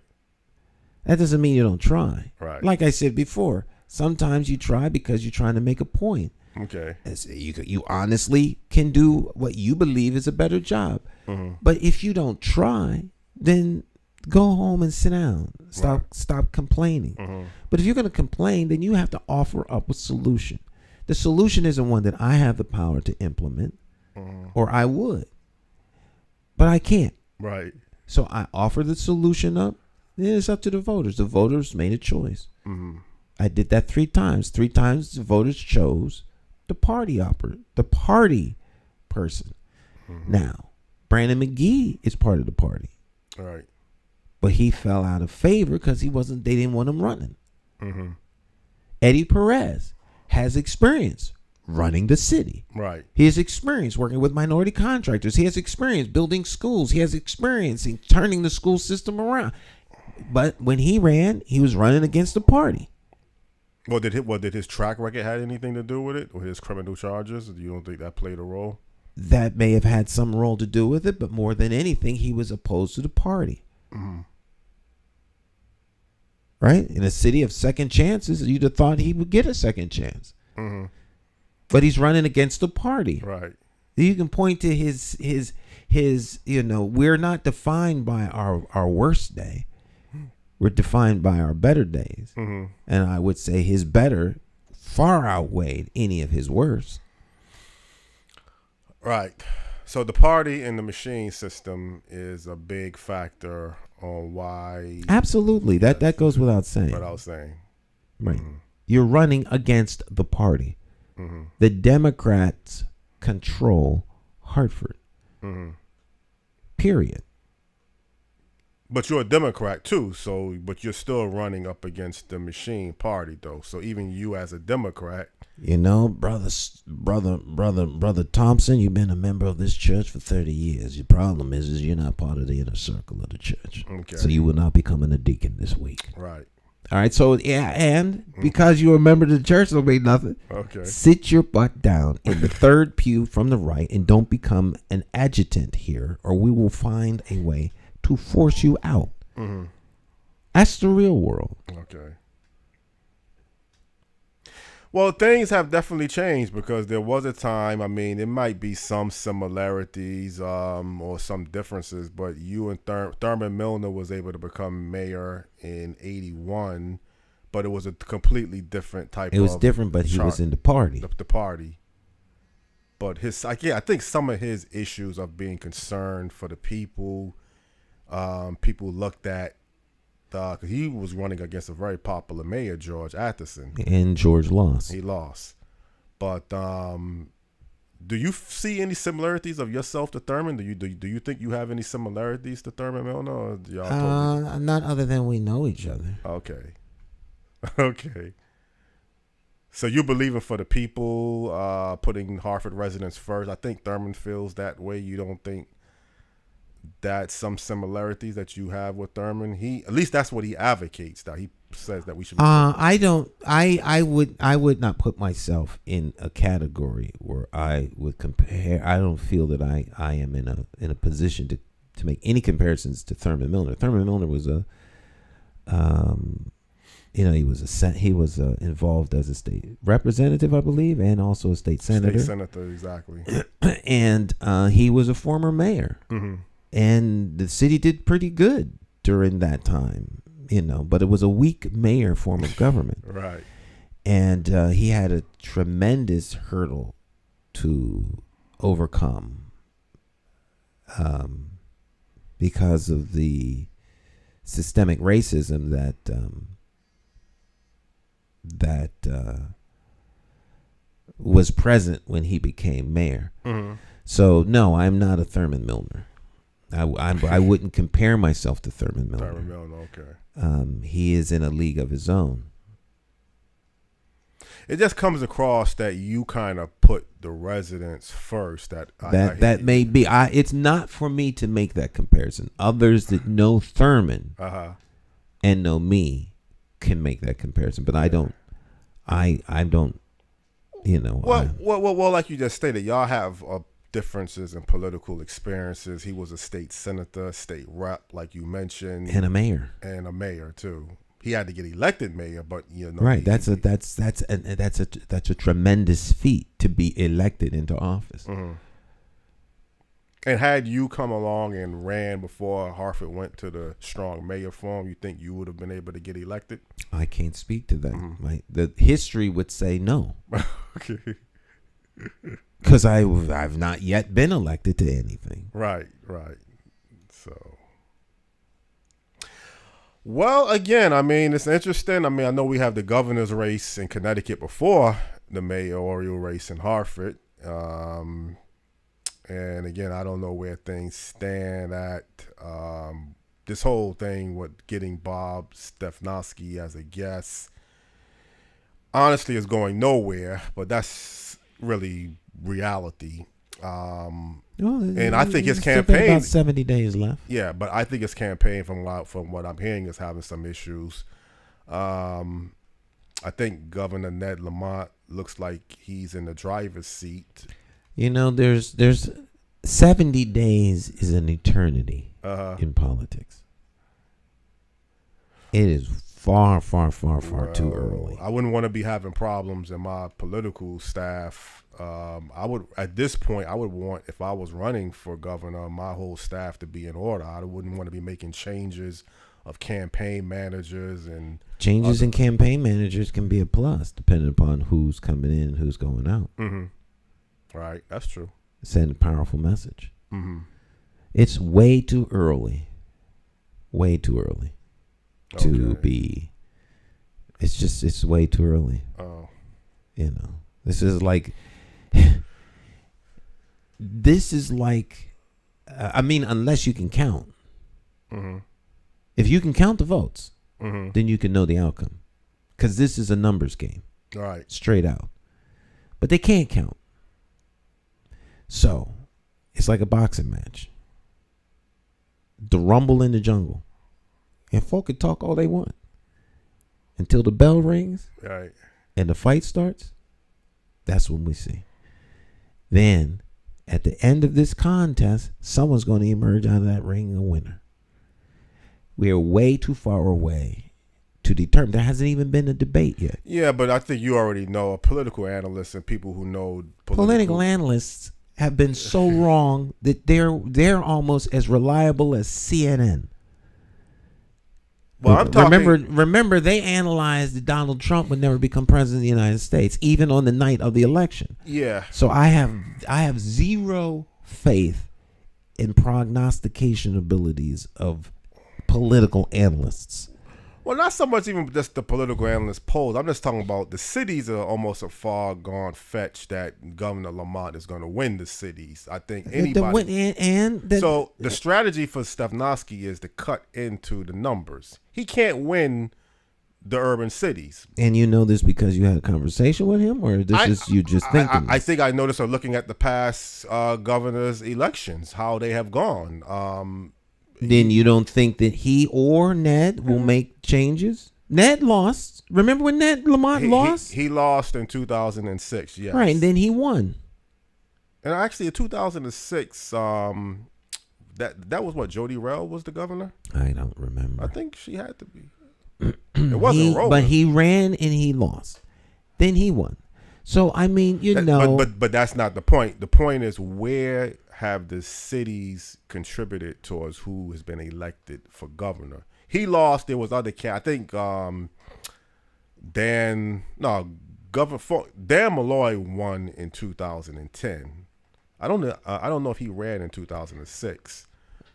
That doesn't mean you don't try. Right. Like I said before, sometimes you try because you're trying to make a point. Okay. You honestly can do what you believe is a better job. Mm-hmm. But if you don't try, then go home and sit down. Stop complaining. Mm-hmm. But if you're going to complain, then you have to offer up a solution. The solution isn't one that I have the power to implement, or I would. But I can't. Right. So I offer the solution up. Then it's up to the voters. The voters made a choice. Mm-hmm. I did that 3 times. 3 times the voters chose the party person. Mm-hmm. Now, Brandon McGee is part of the party. All right. But he fell out of favor because they didn't want him running. Mm-hmm. Eddie Perez has experience running the city. Right. He has experience working with minority contractors. He has experience building schools. He has experience in turning the school system around. But when he ran, he was running against the party. Well, did his track record have anything to do with it, or his criminal charges? You don't think that played a role? That may have had some role to do with it, but more than anything, he was opposed to the party. Mm-hmm. Right? In a city of second chances, you'd have thought he would get a second chance. Mm-hmm. But he's running against the party. Right. You can point to his we're not defined by our worst day. We're defined by our better days. Mm-hmm. And I would say his better far outweighed any of his worst. Right. So the party and the machine system is a big factor on why. Absolutely. That goes without saying. Without saying. Right. Mm-hmm. You're running against the party. Mm-hmm. The Democrats control Hartford. Mm-hmm. Period. But you're a Democrat too, but you're still running up against the machine party though. So even you as a Democrat, brother Thompson, you've been a member of this church for 30 years. Your problem is you're not part of the inner circle of the church. Okay. So you will not be becoming a deacon this week. Right. All right. So yeah, and because you're a member of the church, don't mean nothing. Okay. Sit your butt down in the third pew from the right and don't become an adjutant here, or we will find a way to force you out. Mm-hmm. That's the real world. Okay. Well, things have definitely changed because there was a time, I mean, there might be some similarities or some differences, but you and Thurman Milner was able to become mayor in 81, but it was a completely different type of. It was different, but he was in the party. The party. But I think some of his issues of being concerned for the people, people looked at, because he was running against a very popular mayor, George Atherton. And George lost. He lost. But do you see any similarities of yourself to Thurman? Do you think you have any similarities to Thurman Milner? Or y'all totally... Not other than we know each other. Okay. Okay. So you believing for the people, putting Hartford residents first. I think Thurman feels that way. You don't think that's some similarities that you have with Thurman? At least that's what he advocates. That he says that we should. I don't. I would not put myself in a category where I would compare. I don't feel that I am in a position to make any comparisons to Thurman Milner. Thurman Milner was he was involved as a state representative, I believe, and also a state senator. State senator, exactly. And he was a former mayor. Mm-hmm. And the city did pretty good during that time, but it was a weak mayor form of government. Right. And he had a tremendous hurdle to overcome because of the systemic racism that was present when he became mayor. Mm-hmm. So no, I'm not a Thurman Milner. I wouldn't compare myself to Thurman Milner. Thurman Milner, okay. He is in a league of his own. It just comes across that you kind of put the residents first. That may be. It's not for me to make that comparison. Others that know Thurman and know me can make that comparison, but I don't. I don't. You know. Well, like you just stated, y'all have differences in political experiences. He was a state senator, state rep, like you mentioned, and a mayor, too. He had to get elected mayor, but right. That's a tremendous feat to be elected into office. Mm-hmm. And had you come along and ran before Hartford went to the strong mayor form, you think you would have been able to get elected? I can't speak to that. Mm-hmm. The history would say no. Okay. Because I've not yet been elected to anything. Right. So. Well, again, I mean, it's interesting. I mean, I know we have the governor's race in Connecticut before the mayoral race in Hartford. And again, I don't know where things stand at. This whole thing with getting Bob Stefanowski as a guest, honestly, is going nowhere, but that's really reality. And I think his campaign, about 70 days left. Yeah, but I think his campaign, from what I'm hearing, is having some issues. I think Governor Ned Lamont looks like he's in the driver's seat. There's 70 days is an eternity in politics. It is far too early. I wouldn't want to be having problems in my political staff. At this point, I would want, if I was running for governor, my whole staff to be in order. I wouldn't want to be making changes of campaign managers and changes in campaign managers can be a plus depending upon who's coming in and who's going out. Mm-hmm. Right, that's true. Send a powerful message. Mm-hmm. It's way too early. To be. It's way too early. Oh, this is like. I mean, unless you can count. Mm-hmm. If you can count the votes, mm-hmm. then you can know the outcome. Because this is a numbers game. Right. Straight out. But they can't count. So, it's like a boxing match. The rumble in the jungle. And folk can talk all they want. Until the bell rings. Right. And the fight starts. That's when we see. Then, at the end of this contest, someone's going to emerge out of that ring a winner. We are way too far away to determine. There hasn't even been a debate yet. Yeah, but I think you already know, political analysts and people who know political analysts have been so wrong that they're almost as reliable as CNN. Well, I'm talking. Remember, they analyzed that Donald Trump would never become president of the United States, even on the night of the election. Yeah. So I have zero faith in prognostication abilities of political analysts. Well, not so much even just the political analyst polls. I'm just talking about the cities are almost a far gone fetch that Governor Lamont is going to win the cities. I think anybody. So the strategy for Stefanowski is to cut into the numbers. He can't win the urban cities. And you know this because you had a conversation with him, or this is you just thinking? I think I noticed her looking at the past governor's elections, how they have gone. Then you don't think that he or Ned will make changes? Ned lost. Remember when Ned Lamont lost? He lost in 2006, yes. Right, and then he won. And actually in 2006, that was what, Jody Rell was the governor? I don't remember. I think she had to be. It wasn't Rowland. But he ran and he lost. Then he won. So, I mean, But that's not the point. The point is, where have the cities contributed towards who has been elected for governor? He lost. There was other I think Governor Dan Malloy won in 2010. I don't know if he ran in 2006.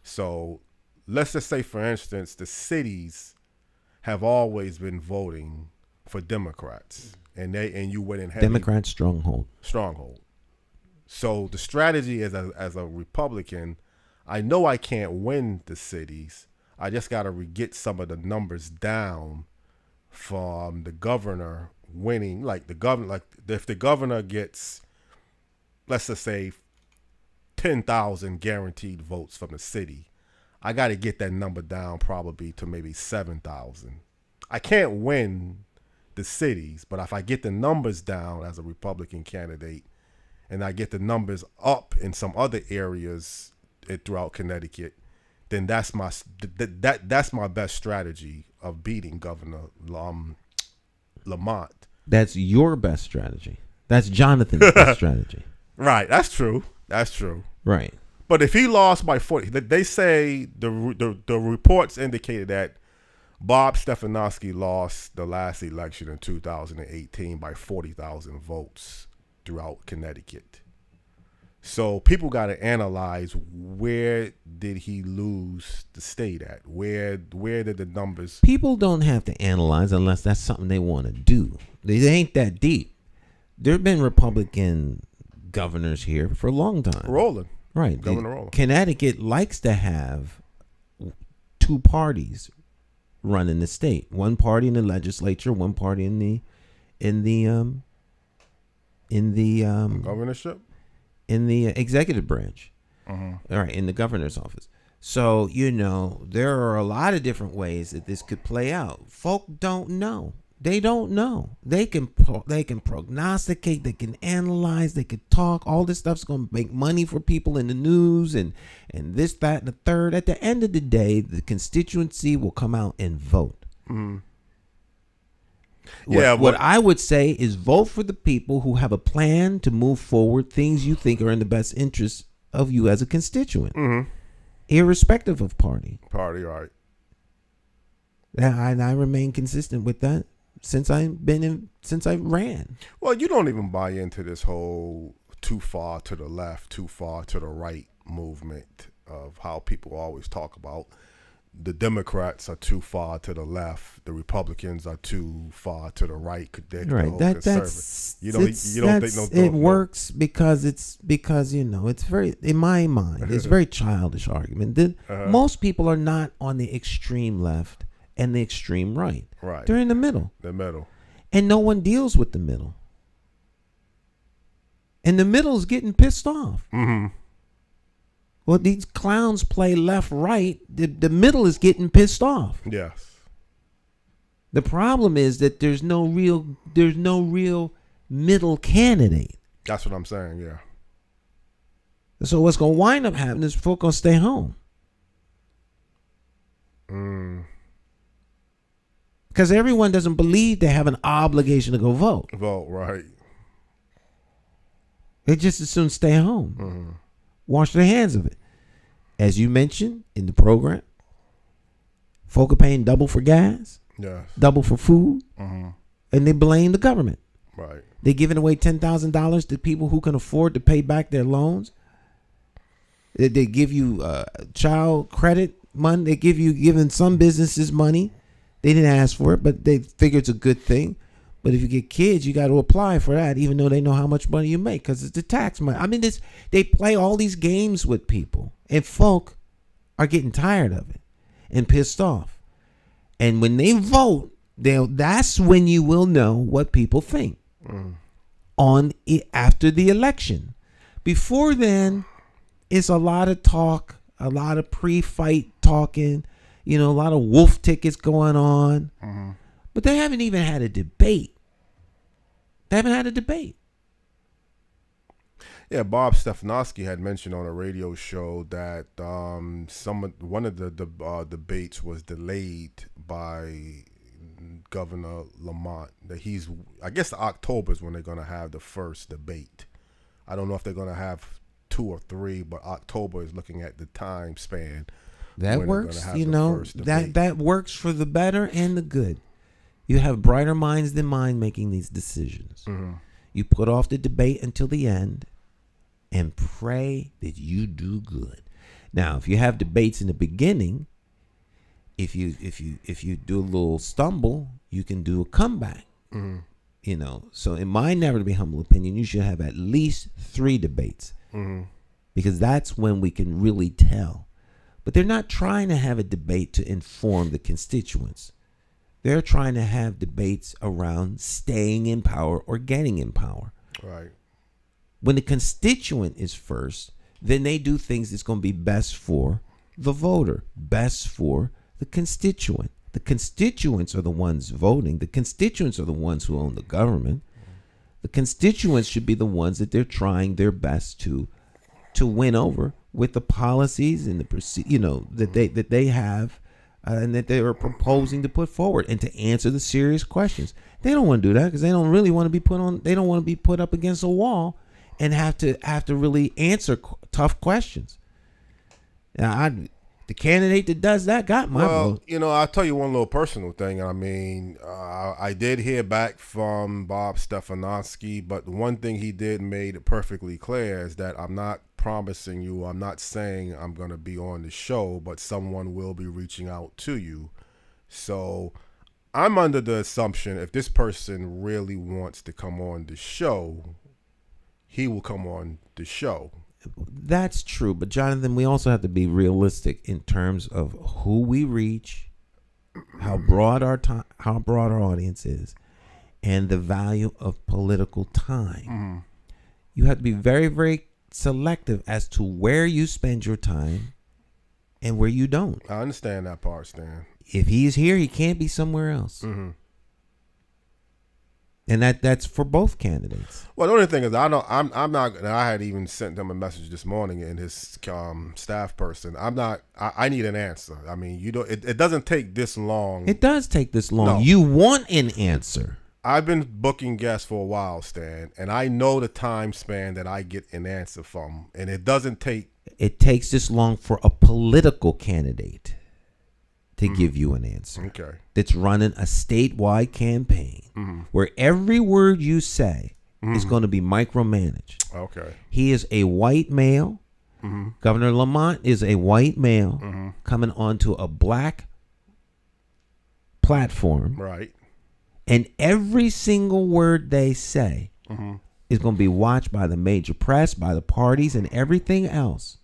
So let's just say, for instance, the cities have always been voting for Democrats, and you went in heavy. Democrat stronghold. So the strategy as a Republican, I know I can't win the cities. I just got to get some of the numbers down from the governor winning. Like if the governor gets, let's just say, 10,000 guaranteed votes from the city, I got to get that number down probably to maybe 7,000. I can't win the cities, but if I get the numbers down as a Republican candidate, and I get the numbers up in some other areas throughout Connecticut, then that's my best strategy of beating Governor Lamont. That's your best strategy. That's Jonathan's best strategy. Right, that's true. Right. But if he lost by 40, they say the reports indicated that Bob Stefanowski lost the last election in 2018 by 40,000 votes throughout Connecticut. So people got to analyze, where did he lose the state at? Where did the numbers? People don't have to analyze unless that's something they want to do. They ain't that deep. There have been Republican governors here for a long time. Rolling. Right. Governor Rolling. Connecticut likes to have two parties running the state. One party in the legislature, one party in the governorship, in the executive branch. All right, in the governor's office. So, there are a lot of different ways that this could play out. Folk don't know. They don't know. They can prognosticate, they can analyze, they can talk. All this stuff's going to make money for people in the news and this, that, and the third. At the end of the day, the constituency will come out and vote. Mm-hmm. What I would say is vote for the people who have a plan to move forward, things you think are in the best interest of you as a constituent, irrespective of party. Party, right. And I remain consistent with that since I ran. Well, you don't even buy into this whole too far to the left, too far to the right movement of how people always talk about the Democrats are too far to the left, the Republicans are too far to the right. Right. It works because it's very, in my mind, it's a very childish argument. Most people are not on the extreme left and the extreme right. Right. They're in the middle. The middle. And no one deals with the middle. And the middle is getting pissed off. Mm-hmm. Well, these clowns play left, right. The middle is getting pissed off. Yes. The problem is that there's no real middle candidate. That's what I'm saying. Yeah. So what's going to wind up happening is folk going to stay home. Because everyone doesn't believe they have an obligation to go vote. Vote, right. They just as soon stay home. Wash their hands of it. As you mentioned in the program, folk are paying double for gas, double for food, and they blame the government. Right. They're giving away $10,000 to people who can afford to pay back their loans. They give you child credit money. They giving some businesses money. They didn't ask for it, but they figure it's a good thing. But if you get kids, you got to apply for that, even though they know how much money you make, because it's the tax money. I mean, they play all these games with people, and folk are getting tired of it and pissed off. And when they vote, that's when you will know what people think after the election. Before then, it's a lot of talk, a lot of pre-fight talking, a lot of wolf tickets going on. But they haven't even had a debate. Yeah, Bob Stefanowski had mentioned on a radio show that one of the debates was delayed by Governor Lamont. That I guess October is when they're going to have the first debate. I don't know if they're going to have 2 or 3, but October is looking at the time span. That works, that works for the better and the good. You have brighter minds than mine making these decisions. You put off the debate until the end and pray that you do good. Now, if you have debates in the beginning, if you do a little stumble, you can do a comeback. You know, so in my never to be humble opinion, you should have at least 3 debates, because that's when we can really tell. But they're not trying to have a debate to inform the constituents. They're trying to have debates around staying in power or getting in power. Right. When the constituent is first, then they do things that's going to be best for the voter, best for the constituent. The constituents are the ones voting. The constituents are the ones who own the government. The constituents should be the ones that they're trying their best to win over with the policies and the that they have and that they are proposing to put forward, and to answer the serious questions. They don't want to do that because they don't really want to be put on. They don't want to be put up against a wall and have to really answer tough questions. Now, the candidate that does that got my vote. You know, I'll tell you one little personal thing. I mean, I did hear back from Bob Stefanowski, but the one thing he did made it perfectly clear is that I'm not promising you, I'm not saying I'm going to be on the show, but someone will be reaching out to you. So I'm under the assumption if this person really wants to come on the show, he will come on the show. That's true, but Jonathan, we also have to be realistic in terms of who we reach, how broad our audience is, and the value of political time. You have to be very, very selective as to where you spend your time and where you don't. I understand that part, Stan. If he's here, he can't be somewhere else. And that's for both candidates. Well, the only thing is, I'm not. I had even sent him a message this morning, and his staff person. I need an answer. I mean, it doesn't take this long. It does take this long. No. You want an answer. I've been booking guests for a while, Stan, and I know the time span that I get an answer from, and it doesn't take. It takes this long for a political candidate to give you an answer. Okay. That's running a statewide campaign where every word you say is going to be micromanaged. Okay. He is a white male. Governor Lamont is a white male coming onto a black platform. Right. And every single word they say is going to be watched by the major press, by the parties, and everything else.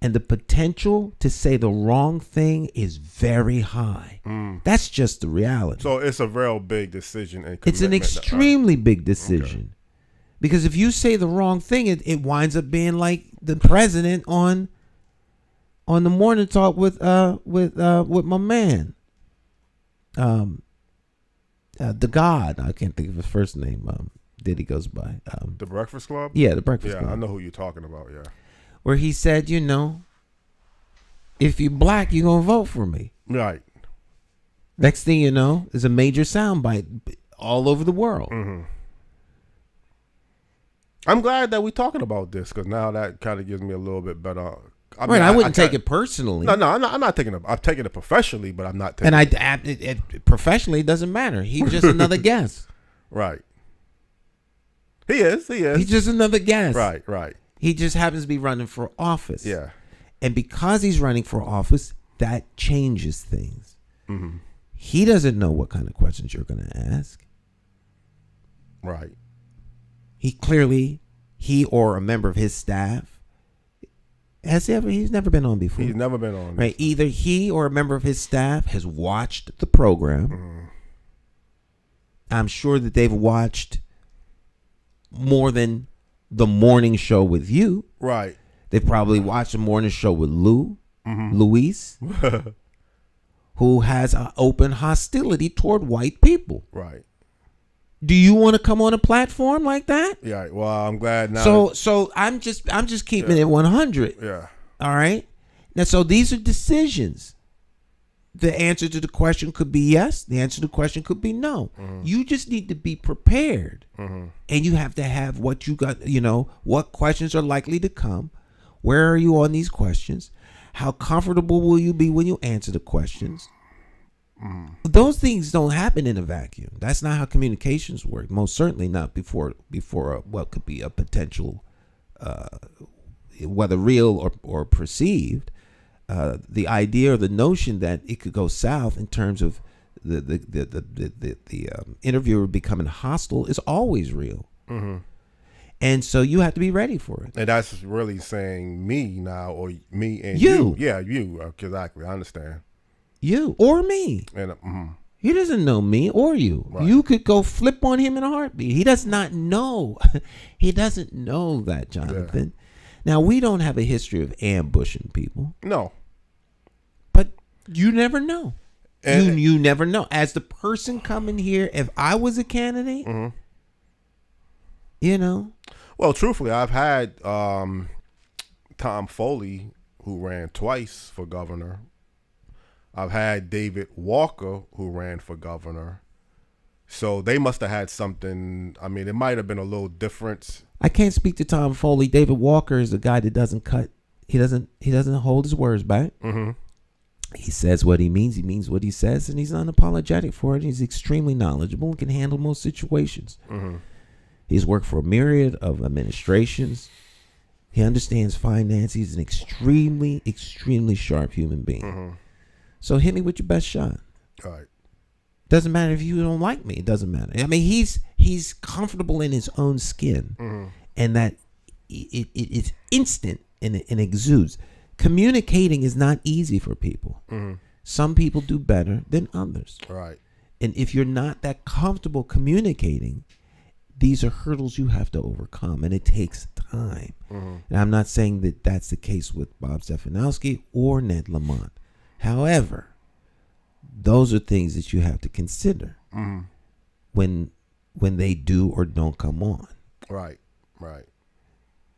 And the potential to say the wrong thing is very high. That's just the reality. So it's a real big decision. And it's an extremely big decision. Because if you say the wrong thing, it winds up being like the president on the morning talk with my man, the God. I can't think of his first name. That he goes by. The Breakfast Club. Yeah, the Breakfast Club. Yeah, I know who you're talking about. Yeah. Where he said, if you're black, you're going to vote for me. Right. Next thing you know, there's a major soundbite all over the world. I'm glad that we're talking about this because now that kind of gives me a little bit better. I wouldn't take it personally. No, I'm not taking it. I'm taking it professionally, but I'm not taking it professionally, it doesn't matter. He's just another guest. Right. He is. He's just another guest. Right. He just happens to be running for office. Yeah. And because he's running for office, that changes things. He doesn't know what kind of questions you're going to ask. Right. He or a member of his staff, he's never been on before. He's never been on. Right. Either he or a member of his staff has watched the program. I'm sure that they've watched more than the morning show with you. Right. They probably watched the morning show with Luis, who has an open hostility toward white people. Right. Do you want to come on a platform like that? Yeah. Well, I'm glad now. So I'm just keeping it 100. Yeah. All right. Now, so these are decisions. The answer to the question could be yes. The answer to the question could be no. You just need to be prepared. And you have to have what you got, what questions are likely to come. Where are you on these questions? How comfortable will you be when you answer the questions? Those things don't happen in a vacuum. That's not how communications work. Most certainly not before what could be a potential, whether real or perceived, the idea or the notion that it could go south in terms of the interviewer becoming hostile is always real. And so you have to be ready for it. And that's really saying me now, or me and You. Yeah, you. Exactly. I understand. You or me. And He doesn't know me or you. Right. You could go flip on him in a heartbeat. He does not know. He doesn't know that, Jonathan. Now, we don't have a history of ambushing people, no. but you never know. And- You never know. As the person coming here, if I was a candidate, you know, Well, truthfully, I've had Tom Foley, who ran twice for governor. I've had David Walker, who ran for governor. So they must have had something. I mean, it might have been a little different. I can't speak to Tom Foley. David Walker is a guy that doesn't cut. He doesn't hold his words back. He says what he means. He means what he says, and he's unapologetic for it. He's extremely knowledgeable and can handle most situations. He's worked for a myriad of administrations. He understands finance. He's an extremely, extremely sharp human being. So hit me with your best shot. All right. Doesn't matter if you don't like me. It doesn't matter. I mean, he's comfortable in his own skin, and that it's instant and it exudes. Communicating is not easy for people. Some people do better than others. Right. And if you're not that comfortable communicating, these are hurdles you have to overcome, and it takes time. And I'm not saying that that's the case with Bob Stefanowski or Ned Lamont. However, those are things that you have to consider when they do or don't come on. Right. Right.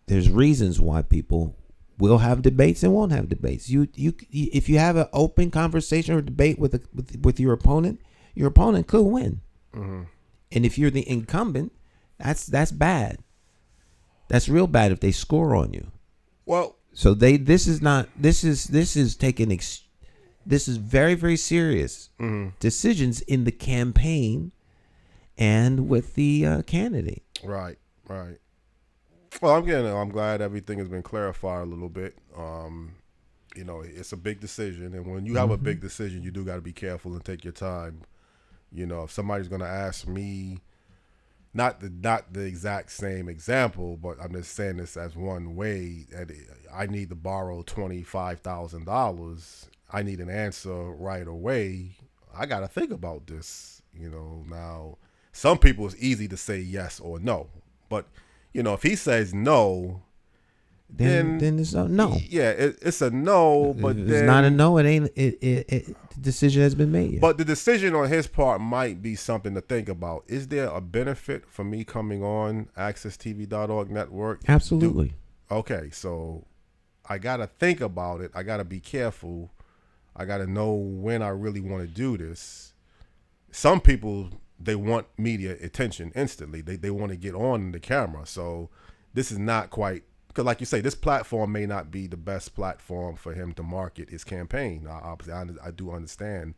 There's reasons why people will have debates and won't have debates. If you have an open conversation or debate with your opponent could win. And if you're the incumbent, that's bad. That's real bad if they score on you. Well, So this is very, very serious decisions in the campaign and with the candidate. right. Right. Well, I'm glad everything has been clarified a little bit. You know, it's a big decision, and when you have a big decision, you do got to be careful and take your time. You know, if somebody's going to ask me, not the exact same example, but I'm just saying this as one way, and I need to borrow $25,000. I need an answer right away. I got to think about this. You know, now some people it's easy to say yes or no, but you know, if he says no, then it's a no. Yeah, it's a no, but it's then, not a no. It ain't. The decision has been made yet. But the decision on his part might be something to think about. Is there a benefit for me coming on accesstv.org network? Absolutely. Okay, so I got to think about it. I got to be careful. I got to know when I really want to do this. Some people, they want media attention instantly. They want to get on the camera. So this is not quite, because like you say, this platform may not be the best platform for him to market his campaign. Obviously, I do understand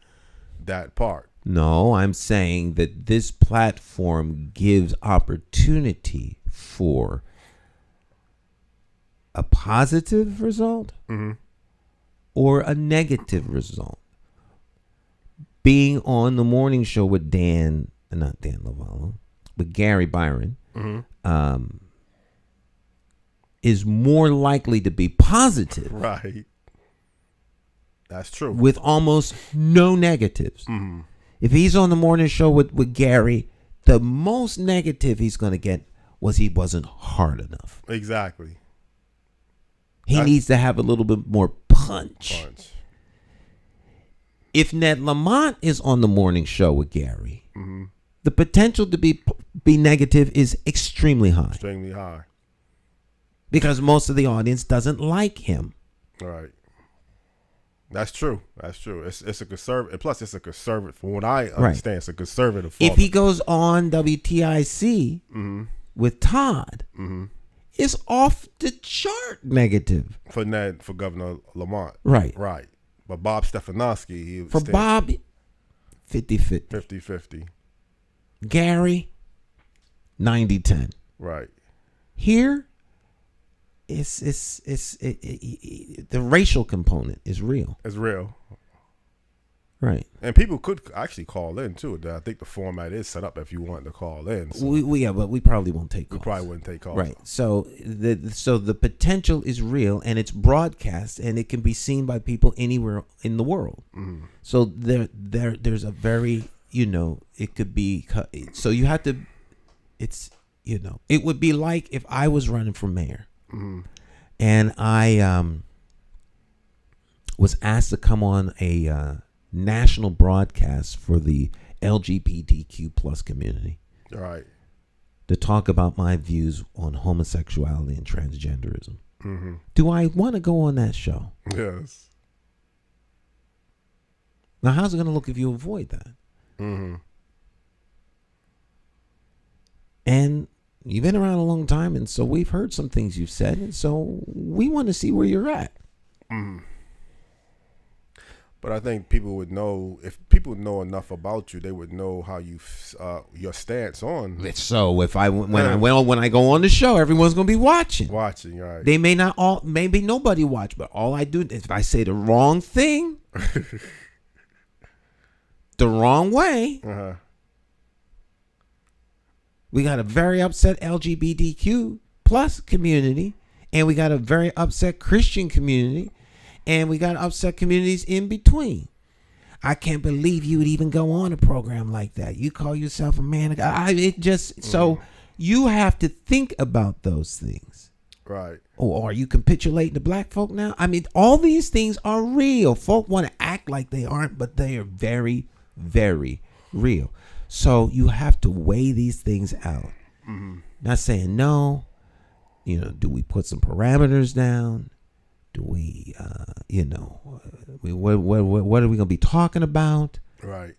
that part. No, I'm saying that this platform gives opportunity for a positive result or a negative result. Being on the morning show with not Dan Lovallo, but Gary Byron, is more likely to be positive. Right. That's true. With almost no negatives. If he's on the morning show with Gary, the most negative he's going to get was he wasn't hard enough. Exactly. He needs to have a little bit more punch. If Ned Lamont is on the morning show with Gary, the potential to be negative is extremely high. Extremely high. Because most of the audience doesn't like him. Right. That's true. That's true. It's a conservative. Plus, it's a conservative. From what I understand, it's a conservative. If he goes on WTIC with Todd, it's off the chart negative for Governor Lamont. Right. Right. But Bob Stefanowski, Bob, 50-50. 50-50. Gary, 90-10. Right. Here, it's the racial component is real. It's real. Right. And people could actually call in too. I think the format is set up if you want to call in. So But we probably won't take calls. we probably wouldn't take calls. Right. So the potential is real, and it's broadcast, and it can be seen by people anywhere in the world. Mm-hmm. So there's a very, it could be, so you have to, it's, it would be like if I was running for mayor, and I was asked to come on a national broadcast for the LGBTQ plus community. Right. To talk about my views on homosexuality and transgenderism. Mm-hmm. Do I want to go on that show? Yes. Now, how's it going to look if you avoid that? Mm-hmm. And you've been around a long time, and so we've heard some things you've said, and so we want to see where you're at. Mm-hmm. But I think people would know, if people know enough about you, they would know how you your stance on So if when I go on the show, everyone's going to be watching. Right? They may not all, maybe nobody watch, but all I do is if I say the wrong thing, the wrong way, we got a very upset LGBTQ plus community, and we got a very upset Christian community. And we got upset communities in between. I can't believe you would even go on a program like that. You call yourself a man of God. So you have to think about those things. Right. Or are you capitulating to black folk now? I mean, all these things are real. Folk want to act like they aren't, but they are very, very real. So you have to weigh these things out. Mm-hmm. Not saying no. Do we put some parameters down? Do we, what are we going to be talking about? Right.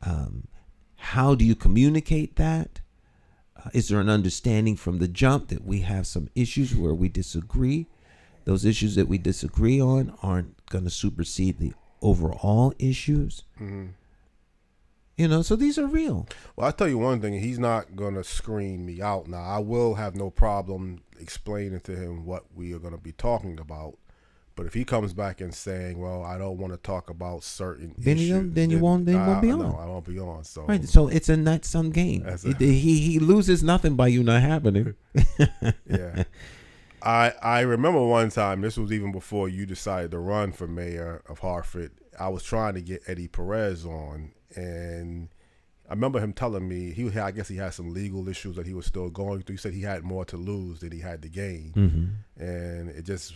How do you communicate that? Is there an understanding from the jump that we have some issues where we disagree? Those issues that we disagree on aren't going to supersede the overall issues. Mm-hmm. So these are real. Well, I'll tell you one thing. He's not going to screen me out. Now, I will have no problem explaining to him what we are going to be talking about. But if he comes back and saying, "Well, I don't want to talk about certain issues," then you won't be on. No, I won't be on. So right. So it's a nut sum game. He loses nothing by you not happening. Yeah. I remember one time. This was even before you decided to run for mayor of Hartford. I was trying to get Eddie Perez on, and I remember him telling me I guess he had some legal issues that he was still going through. He said he had more to lose than he had to gain, and it just.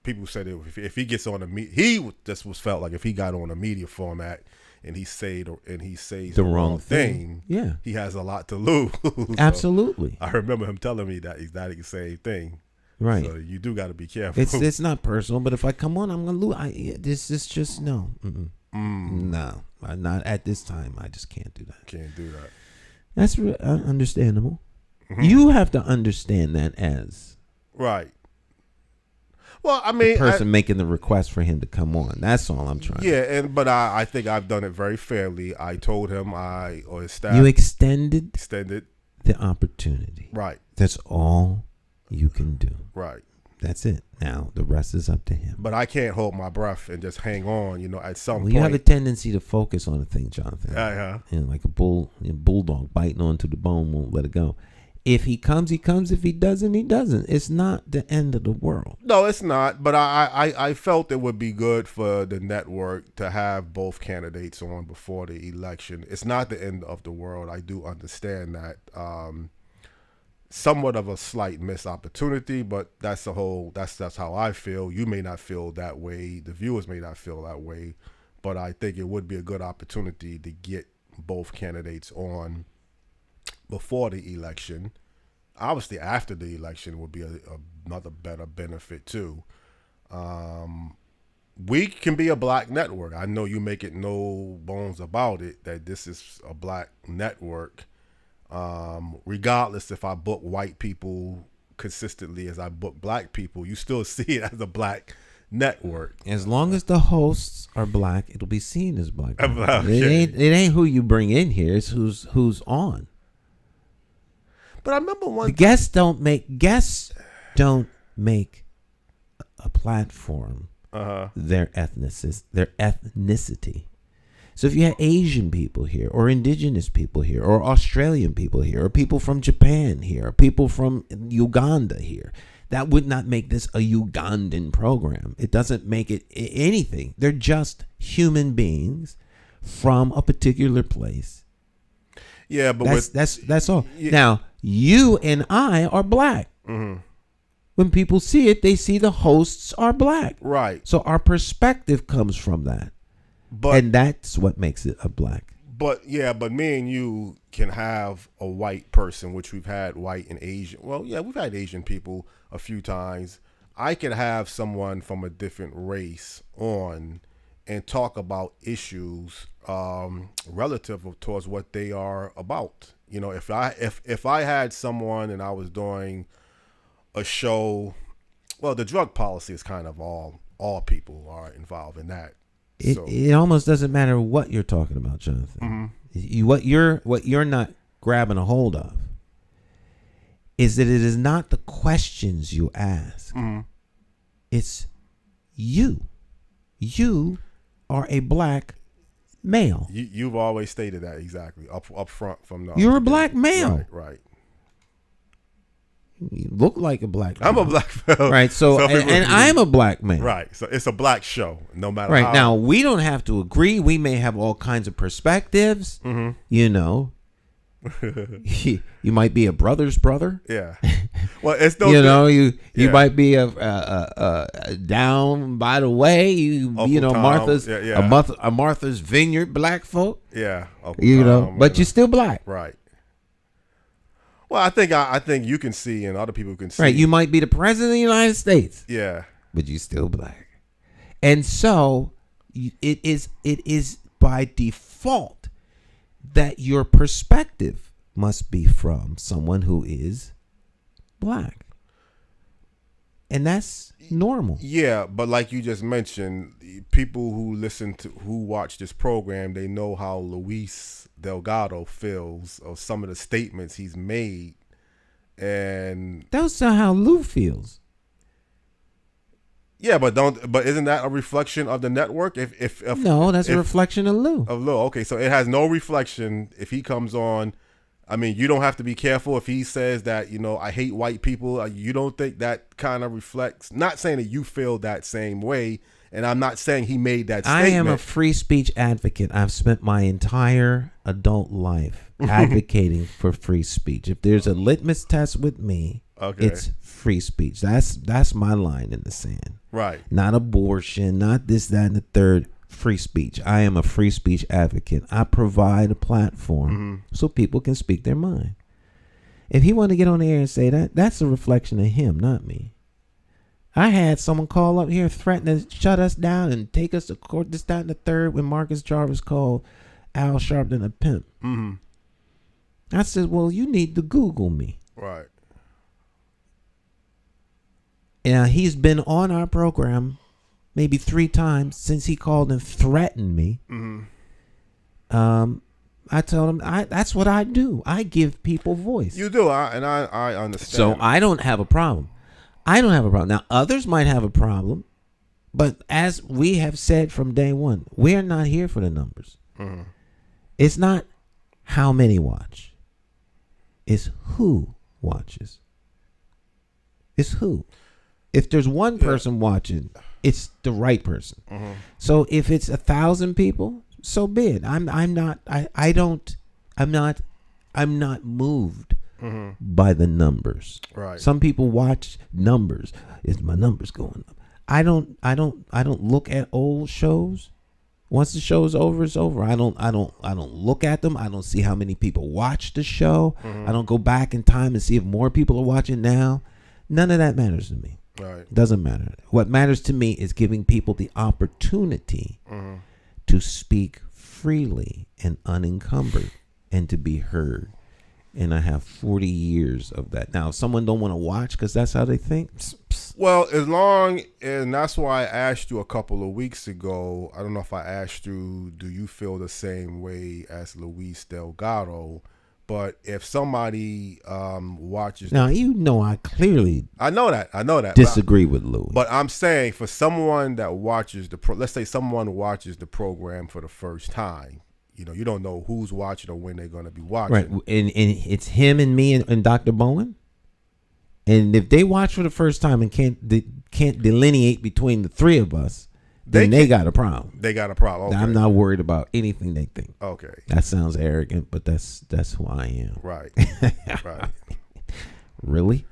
People said if he gets on he just felt like if he got on a media format and he says the wrong thing, yeah, he has a lot to lose. Absolutely. So I remember him telling me that exact same thing. Right. So you do got to be careful. It's not personal, but if I come on, I'm gonna lose. This is just no. No, not at this time. I just can't do that. Can't do that. That's understandable. You have to understand that as right. Well, I mean, the person making the request for him to come on. That's all I'm trying. Yeah, but I think I've done it very fairly. I told him or his staff. You extended the opportunity. Right. That's all you can do. Right. That's it. Now the rest is up to him. But I can't hold my breath and just hang on. At some point. You have a tendency to focus on a thing, Jonathan. Like a bulldog biting onto the bone, won't let it go. If he comes, he comes. If he doesn't, he doesn't. It's not the end of the world. No, it's not. But I felt it would be good for the network to have both candidates on before the election. It's not the end of the world. I do understand that. Somewhat of a slight missed opportunity, but that's how I feel. You may not feel that way. The viewers may not feel that way. But I think it would be a good opportunity to get both candidates on before the election. Obviously, after the election would be another better benefit too. We can be a black network. I know you make it no bones about it that this is a black network. Regardless if I book white people consistently as I book black people, you still see it as a black network. As long as the hosts are black, it'll be seen as black. Okay. It ain't who you bring in here. It's who's on. But I remember one. The guests don't make a platform their ethnicity. So if you had Asian people here, or indigenous people here, or Australian people here, or people from Japan here, or people from Uganda here, that would not make this a Ugandan program. It doesn't make it anything. They're just human beings from a particular place. Yeah, but that's all. Yeah. Now, you and I are black. Mm-hmm. When people see it, they see the hosts are black. Right. So our perspective comes from that. And that's what makes it a black. But me and you can have a white person, which we've had white and Asian. Well, yeah, we've had Asian people a few times. I can have someone from a different race on and talk about issues relative towards what they are about. You know, if I had someone and I was doing a show, well, the drug policy is kind of all people are involved in that. It almost doesn't matter what you're talking about, Jonathan. Mm-hmm. What you're not grabbing a hold of is that it is not the questions you ask. Mm-hmm. It's you. You are a black male. You've always stated that exactly up front from the. You're a black male. Right. You look like a black male. I'm a black male. Right. So and I'm a black man. Right. So it's a black show, no matter right. how. Now, we don't have to agree. We may have all kinds of perspectives. Mm-hmm. You know. You might be a brother's brother. Yeah. Well, it's no. You might be a down by the way. Uncle Tom, Martha's a Martha's Vineyard black folk. Yeah. Uncle Tom, but you're still black. Right. Well, I think you can see, and other people can see. Right, you might be the president of the United States. Yeah, but you're still black, and so it is by default that your perspective must be from someone who is black, and that's normal. Yeah, but like you just mentioned, people who watch this program, they know how Luis Delgado feels or some of the statements he's made, and that's not how Lou feels. Yeah, but isn't that a reflection of the network? If no, that's a reflection of Lou. Of Lou, okay, so it has no reflection if he comes on. I mean, you don't have to be careful if he says that, I hate white people. You don't think that kind of reflects? Not saying that you feel that same way. And I'm not saying he made that statement. I am a free speech advocate. I've spent my entire adult life advocating for free speech. If there's a litmus test with me, it's free speech. That's my line in the sand. Right. Not abortion, not this, that, and the third. Free speech. I am a free speech advocate. I provide a platform so people can speak their mind. If he wanted to get on the air and say that, that's a reflection of him, not me. I had someone call up here threatening to shut us down and take us to court, this, that, and the third, when Marcus Jarvis called Al Sharpton a pimp. Mm-hmm. I said, well, you need to Google me. Right. And he's been on our program maybe 3 times since he called and threatened me. Mm-hmm. I told him, that's what I do. I give people voice. You do, and I understand. So I don't have a problem. Now, others might have a problem, but as we have said from day one, we're not here for the numbers. Mm-hmm. It's not how many watch. It's who watches. It's who. If there's one person watching, it's the right person. Mm-hmm. So if it's 1,000 people, so be it. I'm not moved by the numbers. Right. Some people watch numbers. Is my numbers going up? I don't look at old shows. Once the show is over, it's over. I don't look at them. I don't see how many people watch the show. Mm-hmm. I don't go back in time and see if more people are watching now. None of that matters to me. Right. It doesn't matter. What matters to me is giving people the opportunity to speak freely and unencumbered and to be heard. And I have 40 years of that. Now, if someone don't want to watch because that's how they think, Well, and that's why I asked you a couple of weeks ago. I don't know if I asked you, do you feel the same way as Luis Delgado? But if somebody watches, Now I clearly I know that disagree with Louis. But I'm saying for someone that watches let's say someone watches the program for the first time. You don't know who's watching or when they're going to be watching. Right, and it's him and me and Dr. Bowen. And if they watch for the first time and can't delineate between the three of us, then they got a problem. They got a problem. Okay. I'm not worried about anything they think. Okay. That sounds arrogant, but that's who I am. Right. Right. Really?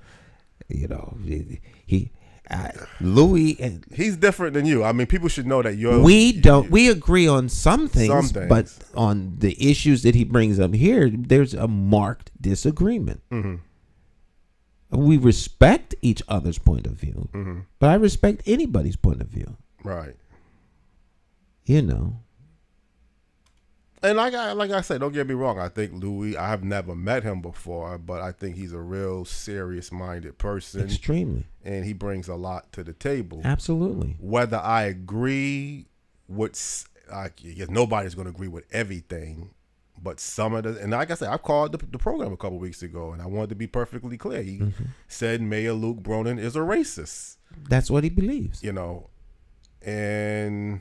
Louis and he's different than you. I mean, people should know that we agree on some things, but on the issues that he brings up here, there's a marked disagreement. Mm-hmm. We respect each other's point of view, mm-hmm. but I respect anybody's point of view. Right. And like I said, don't get me wrong. I think Louis, I have never met him before, but I think he's a real serious-minded person. Extremely. And he brings a lot to the table. Absolutely. Whether I agree with, nobody's going to agree with everything, but some of the, and like I said, I called the program a couple weeks ago, and I wanted to be perfectly clear. He said Mayor Luke Bronin is a racist. That's what he believes. And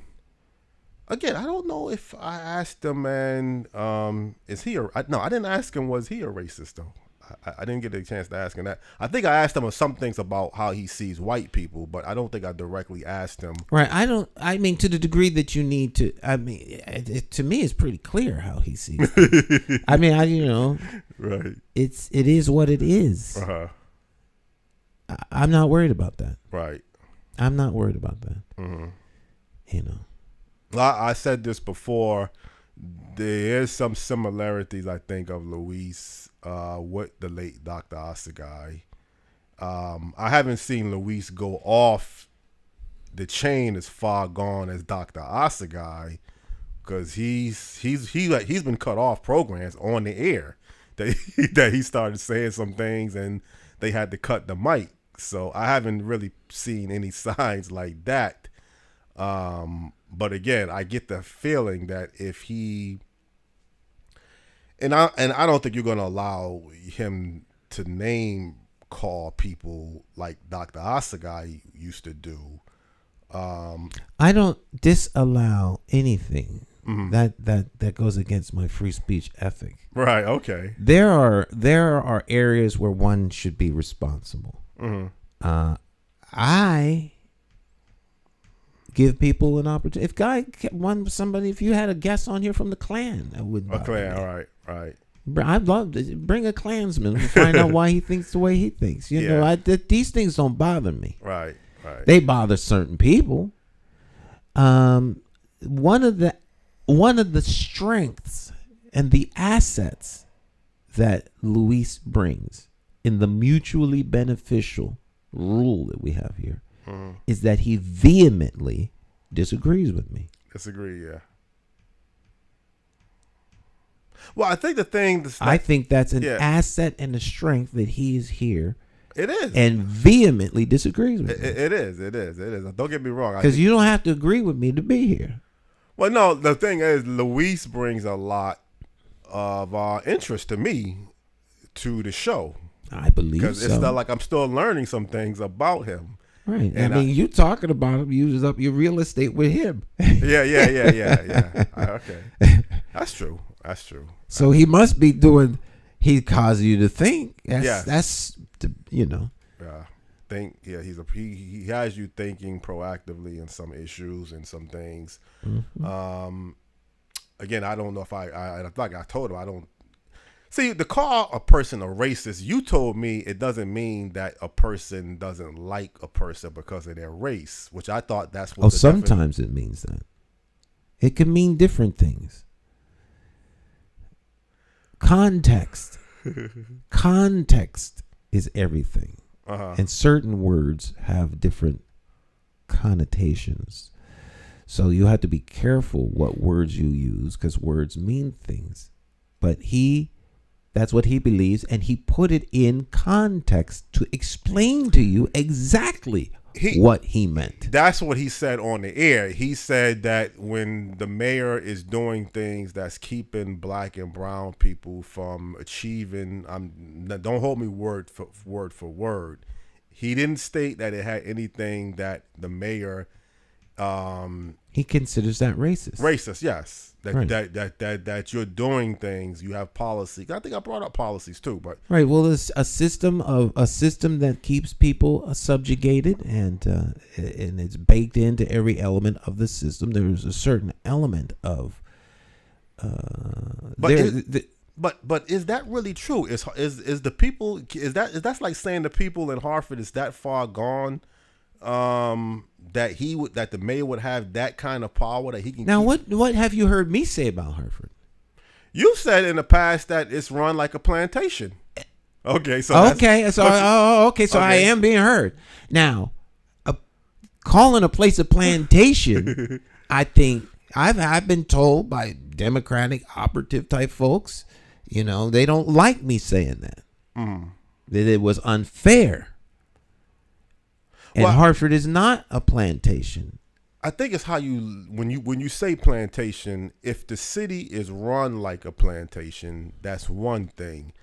again, I don't know if I asked him, man, is he no, I didn't ask him, was he a racist, though? I didn't get a chance to ask him that. I think I asked him some things about how he sees white people, but I don't think I directly asked him. Right. I mean, to the degree that you need to, to me, it's pretty clear how he sees it. I mean, Right. it is what it is. Uh-huh. I'm not worried about that. Right. I'm not worried about that. Mm-hmm. I said this before. There is some similarities, I think, of Luis with the late Dr. Assegai. I haven't seen Luis go off the chain as far gone as Dr. Assegai, because he's been cut off programs on the air that he started saying some things and they had to cut the mic. So I haven't really seen any signs like that. But again, I get the feeling that if he, and I don't think you're going to allow him to name call people like Dr. Assegai used to do. I don't disallow anything that goes against my free speech ethic. Right. Okay. There are areas where one should be responsible. I give people an opportunity. If you had a guest on here from the Klan, I would. A Klan, all right, right. I'd love to bring a Klansman and find out why he thinks the way he thinks. These things don't bother me. Right, right. They bother certain people. One of the strengths and the assets that Luis brings in the mutually beneficial rule that we have here is that he vehemently disagrees with me. Disagree, yeah. Well, I think the thing... I think that's an asset and a strength that he is here. It is. And vehemently disagrees with me. It is. Don't get me wrong. Because you don't have to agree with me to be here. Well, no, the thing is, Luis brings a lot of interest to me to the show. I believe so. Because it's not like I'm still learning some things about him. Right. And you talking about him uses up your real estate with him. Yeah. Okay. That's true. So he must be doing, he causes you to think. Yeah. Yeah. He has you thinking proactively in some issues and some things. Again, I don't know if I like I told him, I don't see to call a person a racist. You told me it doesn't mean that a person doesn't like a person because of their race, which I thought that's what. Sometimes it means that. It can mean different things. Context is everything. And certain words have different connotations. So you have to be careful what words you use, because words mean things. But that's what he believes, and he put it in context to explain to you exactly what he meant. That's what he said on the air. He said that when the mayor is doing things that's keeping black and brown people from achieving, don't hold me word for word. He didn't state that it had anything that the mayor. He considers that racist. Racist, yes. Right. That you're doing things. You have policies. I think I brought up policies too, but right. Well, it's a system that keeps people subjugated, and it's baked into every element of the system. There's a certain element of. But is that really true? Is the people that's like saying the people in Hartford is that far gone? That the mayor would have that kind of power that he can. Now, what have you heard me say about Hartford? You said in the past that it's run like a plantation. Okay, so I am being heard. Now, calling a place a plantation, I think I've been told by Democratic operative type folks, they don't like me saying that. That it was unfair. And Hartford is not a plantation. I think it's how when you say plantation, if the city is run like a plantation, that's one thing.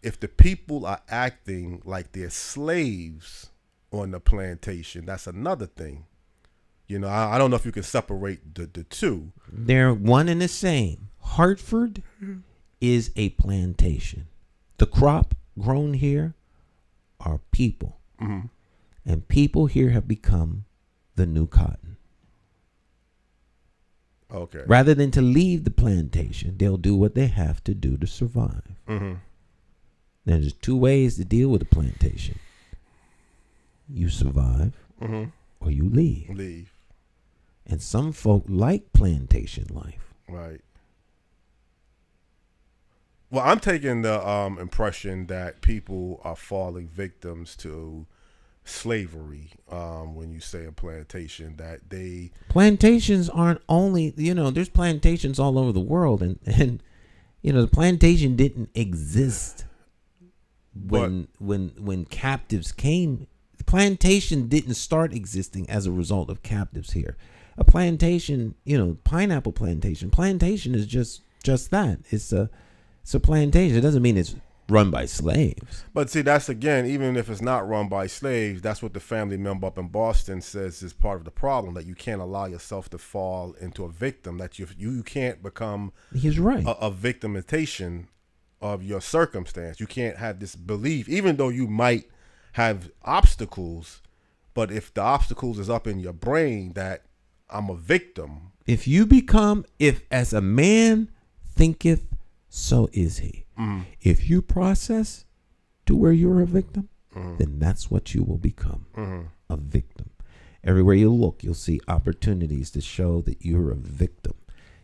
If the people are acting like they're slaves on the plantation, that's another thing. I don't know if you can separate the two. They're one and the same. Hartford is a plantation. The crop grown here are people. Mm-hmm. And people here have become the new cotton. Okay. Rather than to leave the plantation, they'll do what they have to do to survive. Mm-hmm. Now, there's two ways to deal with a plantation. You survive, or you leave. And some folk like plantation life. Right. Well, I'm taking the impression that people are falling victims to slavery when you say a plantation, that plantations aren't only, there's plantations all over the world, and the plantation didn't exist when captives came. The plantation didn't start existing as a result of captives here. A plantation, pineapple plantation is just that. It's a plantation. It doesn't mean it's run by slaves. But see, that's again, even if it's not run by slaves, that's what the family member up in Boston says is part of the problem, that you can't allow yourself to fall into a victim, that you can't become He's right. a victimization of your circumstance. You can't have this belief, even though you might have obstacles, but if the obstacles is up in your brain that I'm a victim. If as a man thinketh, so is he. Mm-hmm. If you process to where you're a victim, then that's what you will become, a victim. Everywhere you look, you'll see opportunities to show that you're a victim.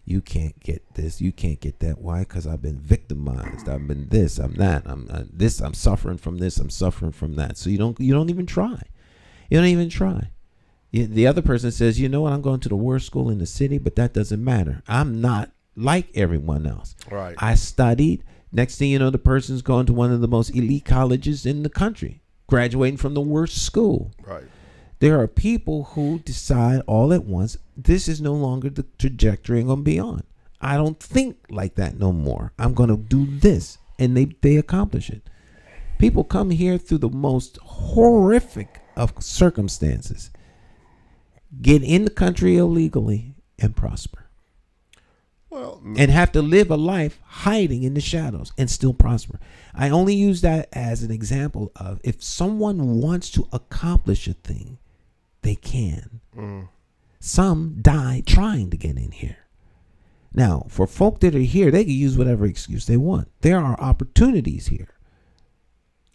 You can't get this, you can't get that. Why? Because I've been victimized. I've been this, I'm that, I'm this, I'm suffering from this, I'm suffering from that. So you don't even try. You don't even try. The other person says, you know what, I'm going to the worst school in the city, but that doesn't matter. I'm not like everyone else. Right. I studied. Next thing you know, the person's going to one of the most elite colleges in the country, graduating from the worst school. Right. There are people who decide all at once, this is no longer the trajectory I'm going to be on. I don't think like that no more. I'm going to do this. And they accomplish it. People come here through the most horrific of circumstances, get in the country illegally, and prosper. Well, and have to live a life hiding in the shadows and still prosper. I only use that as an example of if someone wants to accomplish a thing, they can. Some die trying to get in here. Now, for folk that are here, they can use whatever excuse they want. There are opportunities here.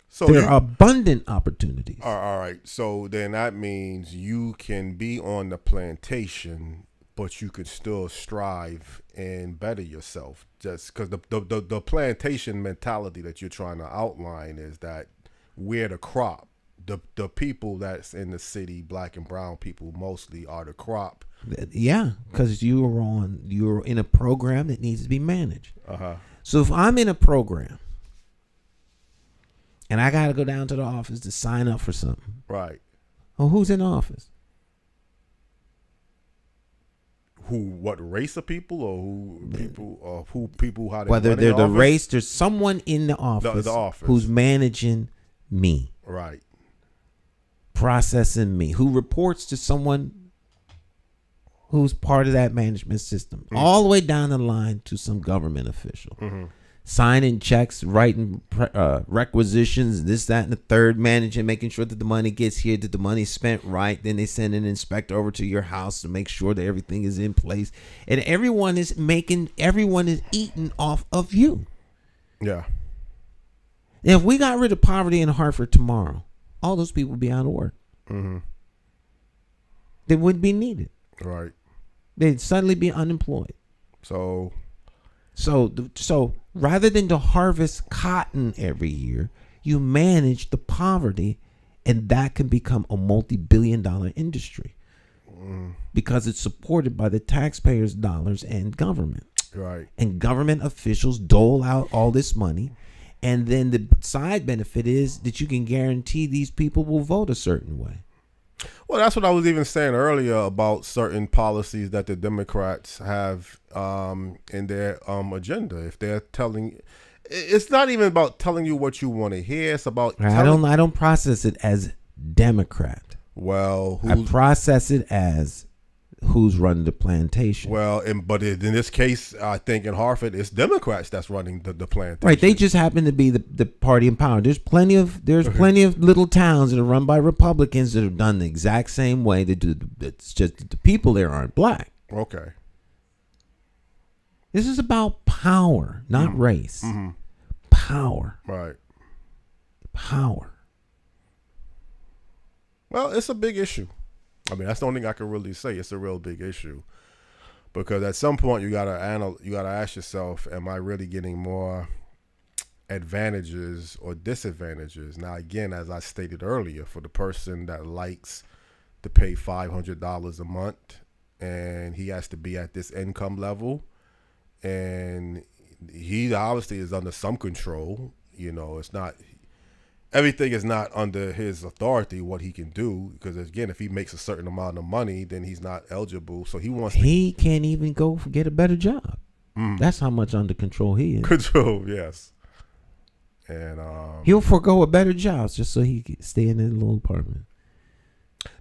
So there are abundant opportunities. All right. So then that means you can be on the plantation, but you could still strive and better yourself. Just because the plantation mentality that you're trying to outline is that we're the crop. The people that's in the city, black and brown people mostly, are the crop. Yeah, because you're in a program that needs to be managed. So if I'm in a program and I got to go down to the office to sign up for something, right? Or who's in office? What race of people, or who people, how they Whether run they're in the office? race, there's someone in the office, The office. who's managing me, Right. processing me, who reports to someone who's part of that management system, all the way down the line to some government official. Signing checks, writing requisitions, this, that, and the third, managing, making sure that the money gets here, that the money's spent right. Then they send an inspector over to your house to make sure that everything is in place. And everyone is eating off of you. Yeah. If we got rid of poverty in Hartford tomorrow, all those people would be out of work. They wouldn't be needed. Right. They'd suddenly be unemployed. So rather than to harvest cotton every year, you manage the poverty, and that can become a multi-billion-dollar industry because it's supported by the taxpayers' dollars and government. Right. And government officials dole out all this money, and then the side benefit is that you can guarantee these people will vote a certain way. Well, that's what I was even saying earlier about certain policies that the Democrats have in their agenda. If they're telling, it's not even about telling you what you want to hear. It's about I don't process it as Democrat. Well, I process it as who's running the plantation. Well, but in this case, I think in Hartford, it's Democrats that's running the plantation. Right, they just happen to be the party in power. There's plenty of little towns that are run by Republicans that have done the exact same way. They do. It's just that the people there aren't black. Okay. This is about power, not race. Power. Right. Power. Well, it's a big issue. I mean, that's the only thing I can really say. It's a real big issue, because at some point you gotta ask yourself, am I really getting more advantages or disadvantages? Now, again, as I stated earlier, for the person that likes to pay $500 a month and he has to be at this income level, and he obviously is under some control. You know, it's not. Everything is not under his authority, what he can do, because again, if he makes a certain amount of money, then he's not eligible. So he can't even go get a better job. That's how much under control he is. Control, yes. And he'll forego a better job just so he can stay in his little apartment.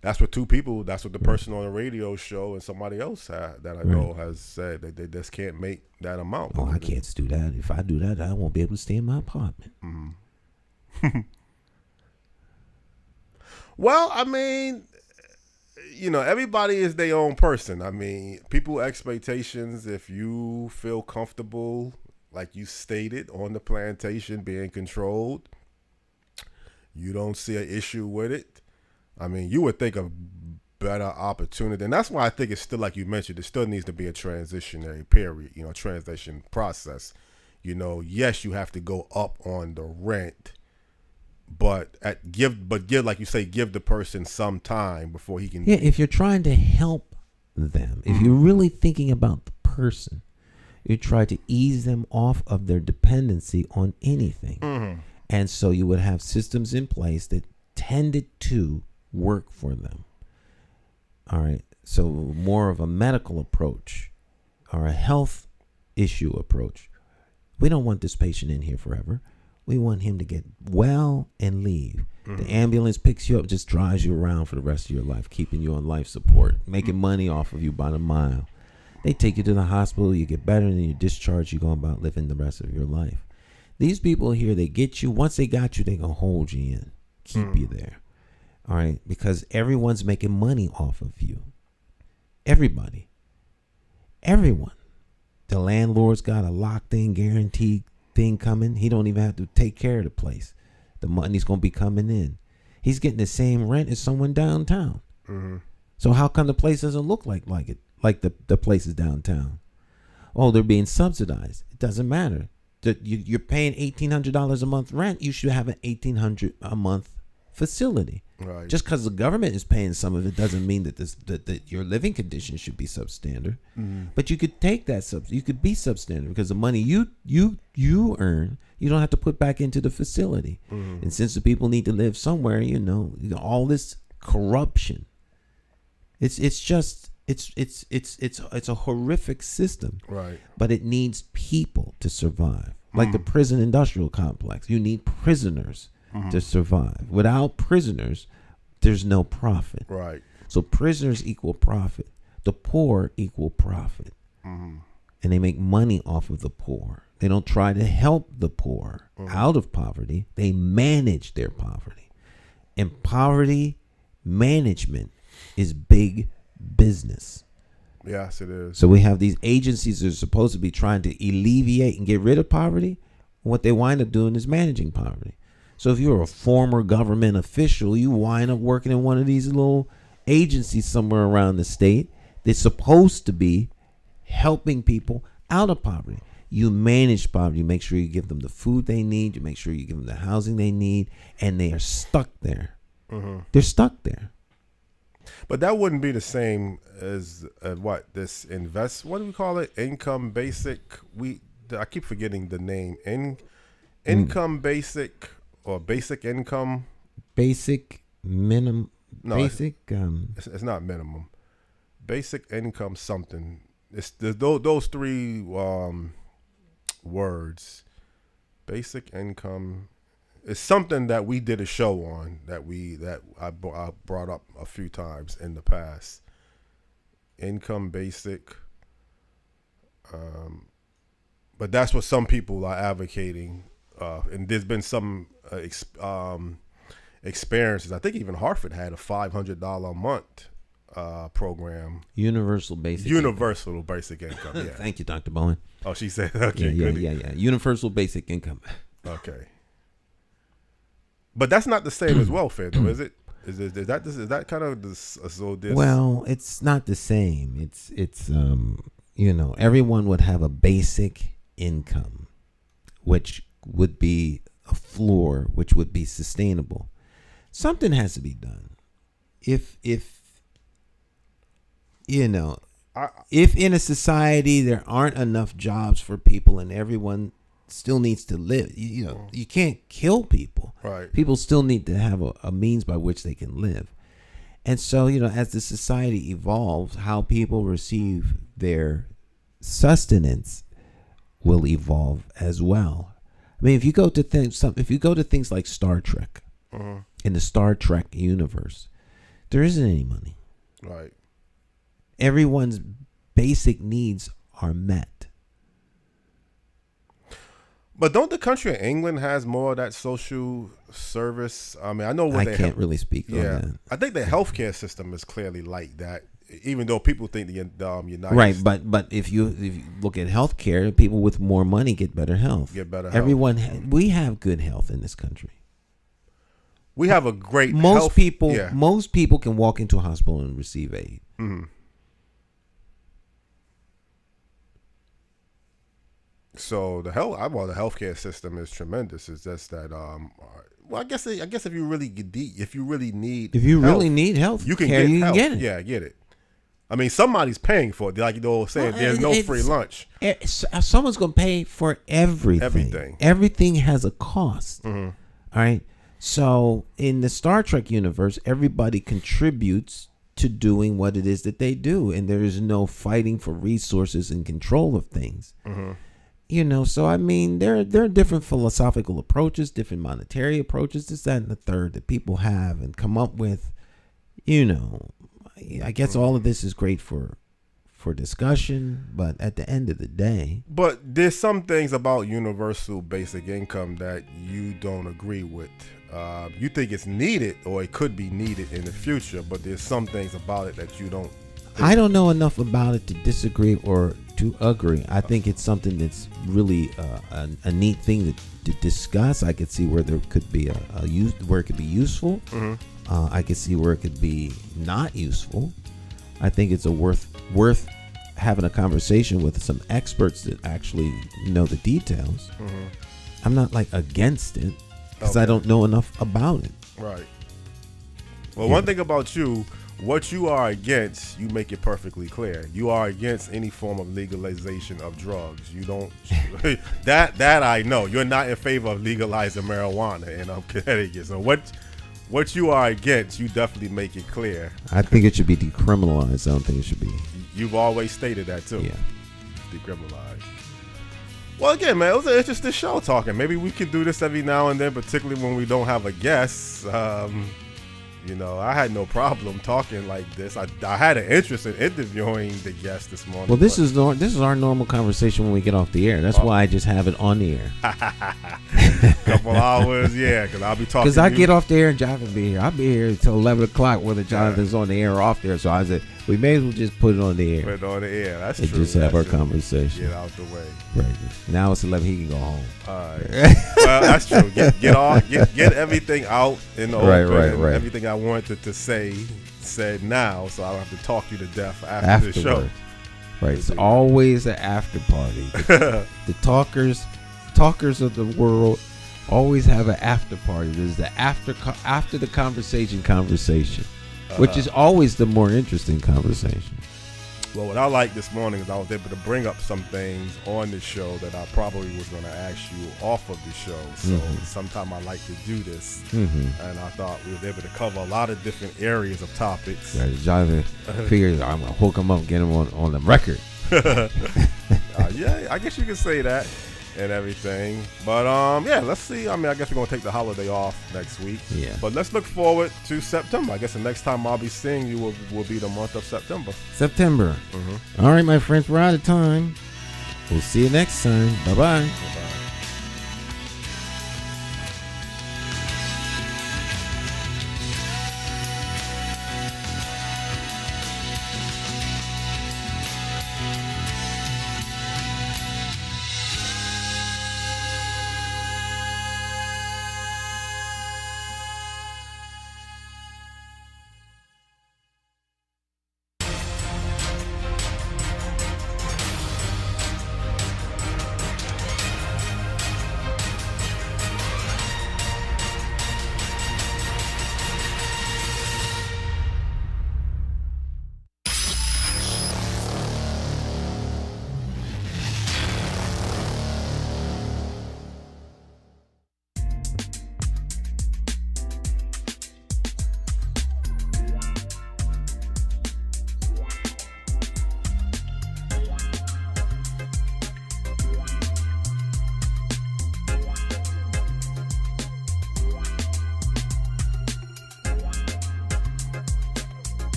That's what two people. That's what the person on the radio show and somebody else that I know has said, that they just can't make that amount. Oh, I can't do that. If I do that, I won't be able to stay in my apartment. Well, I mean, you know, everybody is their own person. I mean, people expectations, if you feel comfortable, like you stated, on the plantation being controlled, you don't see an issue with it. I mean, you would think of better opportunity. And that's why I think it's still, like you mentioned, it still needs to be a transitionary period, you know, transition process. You know, yes, you have to go up on the rent, but give like you say, give the person some time before he can. Yeah, if you're trying to help them, if you're really thinking about the person, you try to ease them off of their dependency on anything. And so you would have systems in place that tended to work for them. All right. So more of a medical approach or a health issue approach. We don't want this patient in here forever. We want him to get well and leave. The ambulance picks you up, just drives you around for the rest of your life, keeping you on life support, making money off of you by the mile. They take you to the hospital, you get better, and then you discharge, you go about living the rest of your life. These people here, they get you. Once they got you, they're going to hold you in, keep you there. All right? Because everyone's making money off of you. Everybody. Everyone. The landlord's got a locked-in guaranteed thing coming. He don't even have to take care of the place. The money's going to be coming in. He's getting the same rent as someone downtown. So how come the place doesn't look like it, like the places downtown? Oh, they're being subsidized. It doesn't matter. You're paying $1,800 a month rent. You should have an $1,800 a month facility. Right. Just because the government is paying some of it doesn't mean that that your living conditions should be substandard. But you could take that you could be substandard because the money you earn, you don't have to put back into the facility. And since the people need to live somewhere, you know all this corruption. It's a horrific system. Right. But it needs people to survive. Like the prison industrial complex. You need prisoners to survive. Without prisoners, there's no profit. Right. So prisoners equal profit. The poor equal profit. And they make money off of the poor. They don't try to help the poor out of poverty. They manage their poverty. And poverty management is big business. Yes, it is. So we have these agencies that are supposed to be trying to alleviate and get rid of poverty. What they wind up doing is managing poverty. So if you're a former government official, you wind up working in one of these little agencies somewhere around the state that's supposed to be helping people out of poverty. You manage poverty. You make sure you give them the food they need. You make sure you give them the housing they need. And they are stuck there. They're stuck there. But that wouldn't be the same as what do we call it? Income basic. I keep forgetting the name. Income basic or basic income. Basic minimum. No, basic. It's not minimum. Basic income something. It's those three words. Basic income. It's something that we did a show on that I brought up a few times in the past. Income basic. But that's what some people are advocating. And there's been some experiences. I think even Hartford had a $500 a month program. Universal basic income. Yeah. Thank you, Dr. Bowen. Oh, she said, okay, yeah. Universal basic income. Okay. But that's not the same as welfare, though, is it? Is that kind of this? Well, it's not the same. It's everyone would have a basic income, which would be a floor, which would be sustainable. Something has to be done. If in a society there aren't enough jobs for people and everyone still needs to live, you can't kill people. Right. People still need to have a means by which they can live. And so, as the society evolves, how people receive their sustenance will evolve as well. I mean, if you go to things like Star Trek, in the Star Trek universe, there isn't any money. Right. Everyone's basic needs are met. But don't the country of England has more of that social service? I mean, I know I can't really speak on that. I think the healthcare system is clearly like that, even though people think the United right. But if you look at healthcare, people with more money get better health. We have good health in this country. We have a great most people can walk into a hospital and receive aid. Mm-hmm. So the healthcare system is tremendous. It's just that I guess if you really need health, you can get it. Yeah, get it. I mean, somebody's paying for it. Like saying, there's no free lunch. Someone's gonna pay for everything. Everything has a cost. Mm-hmm. All right. So in the Star Trek universe, everybody contributes to doing what it is that they do, and there is no fighting for resources and control of things. Mm-hmm. So I mean, there are different philosophical approaches, different monetary approaches, this, that, and the third that people have and come up with. I guess all of this is great for discussion, but at the end of the day. But there's some things about universal basic income that you don't agree with. You think it's needed or it could be needed in the future, but there's some things about it that you don't. I don't know enough about it to disagree or to agree. I think it's something that's really a neat thing to discuss. I could see where there could be where it could be useful. Mm-hmm. I could see where it could be not useful. I think it's worth having a conversation with some experts that actually know the details. Mm-hmm. I'm not against it because I don't know enough about it. Right. Well, one thing about you. What you are against, you make it perfectly clear. You are against any form of legalization of drugs. You don't. that I know. You're not in favor of legalizing marijuana in Connecticut. So what what you are against, you definitely make it clear. I think it should be decriminalized. I don't think it should be. You've always stated that too. Yeah. Decriminalized. Well, again, man, it was an interesting show talking. Maybe we could do this every now and then, particularly when we don't have a guest. You know, I had no problem talking like this. I had an interest in interviewing the guest this morning. Well, this is our normal conversation when we get off the air. That's why I just have it on the air. Couple hours, yeah, because I'll be talking. Because I get off the air and Jonathan will be here. I'll be here until 11 o'clock, whether Jonathan's on the air or off there. So I said, we may as well just put it on the air. Put it on the air. That's and true. just have our true. conversation. Get out the way. Right. Now it's 11. He can go home. All right. Well, that's true. Get everything out in the open. Right. Everything I wanted to say said now, so I don't have to talk you to death after the show. Right. It's always an after party. The talkers of the world always have an after party. There's the after the conversation, which is always the more interesting conversation. Well, what I liked this morning is I was able to bring up some things on the show that I probably was going to ask you off of the show. So sometime I like to do this. And I thought we were able to cover a lot of different areas of topics. Right, Jonathan figures I'm going to hook him up and get him on the record. Yeah, I guess you could say that and everything. But, yeah, let's see. I mean, I guess we're going to take the holiday off next week. Yeah. But let's look forward to September. I guess the next time I'll be seeing you will be the month of September. All right, my friends, we're out of time. We'll see you next time. Bye-bye. Bye-bye.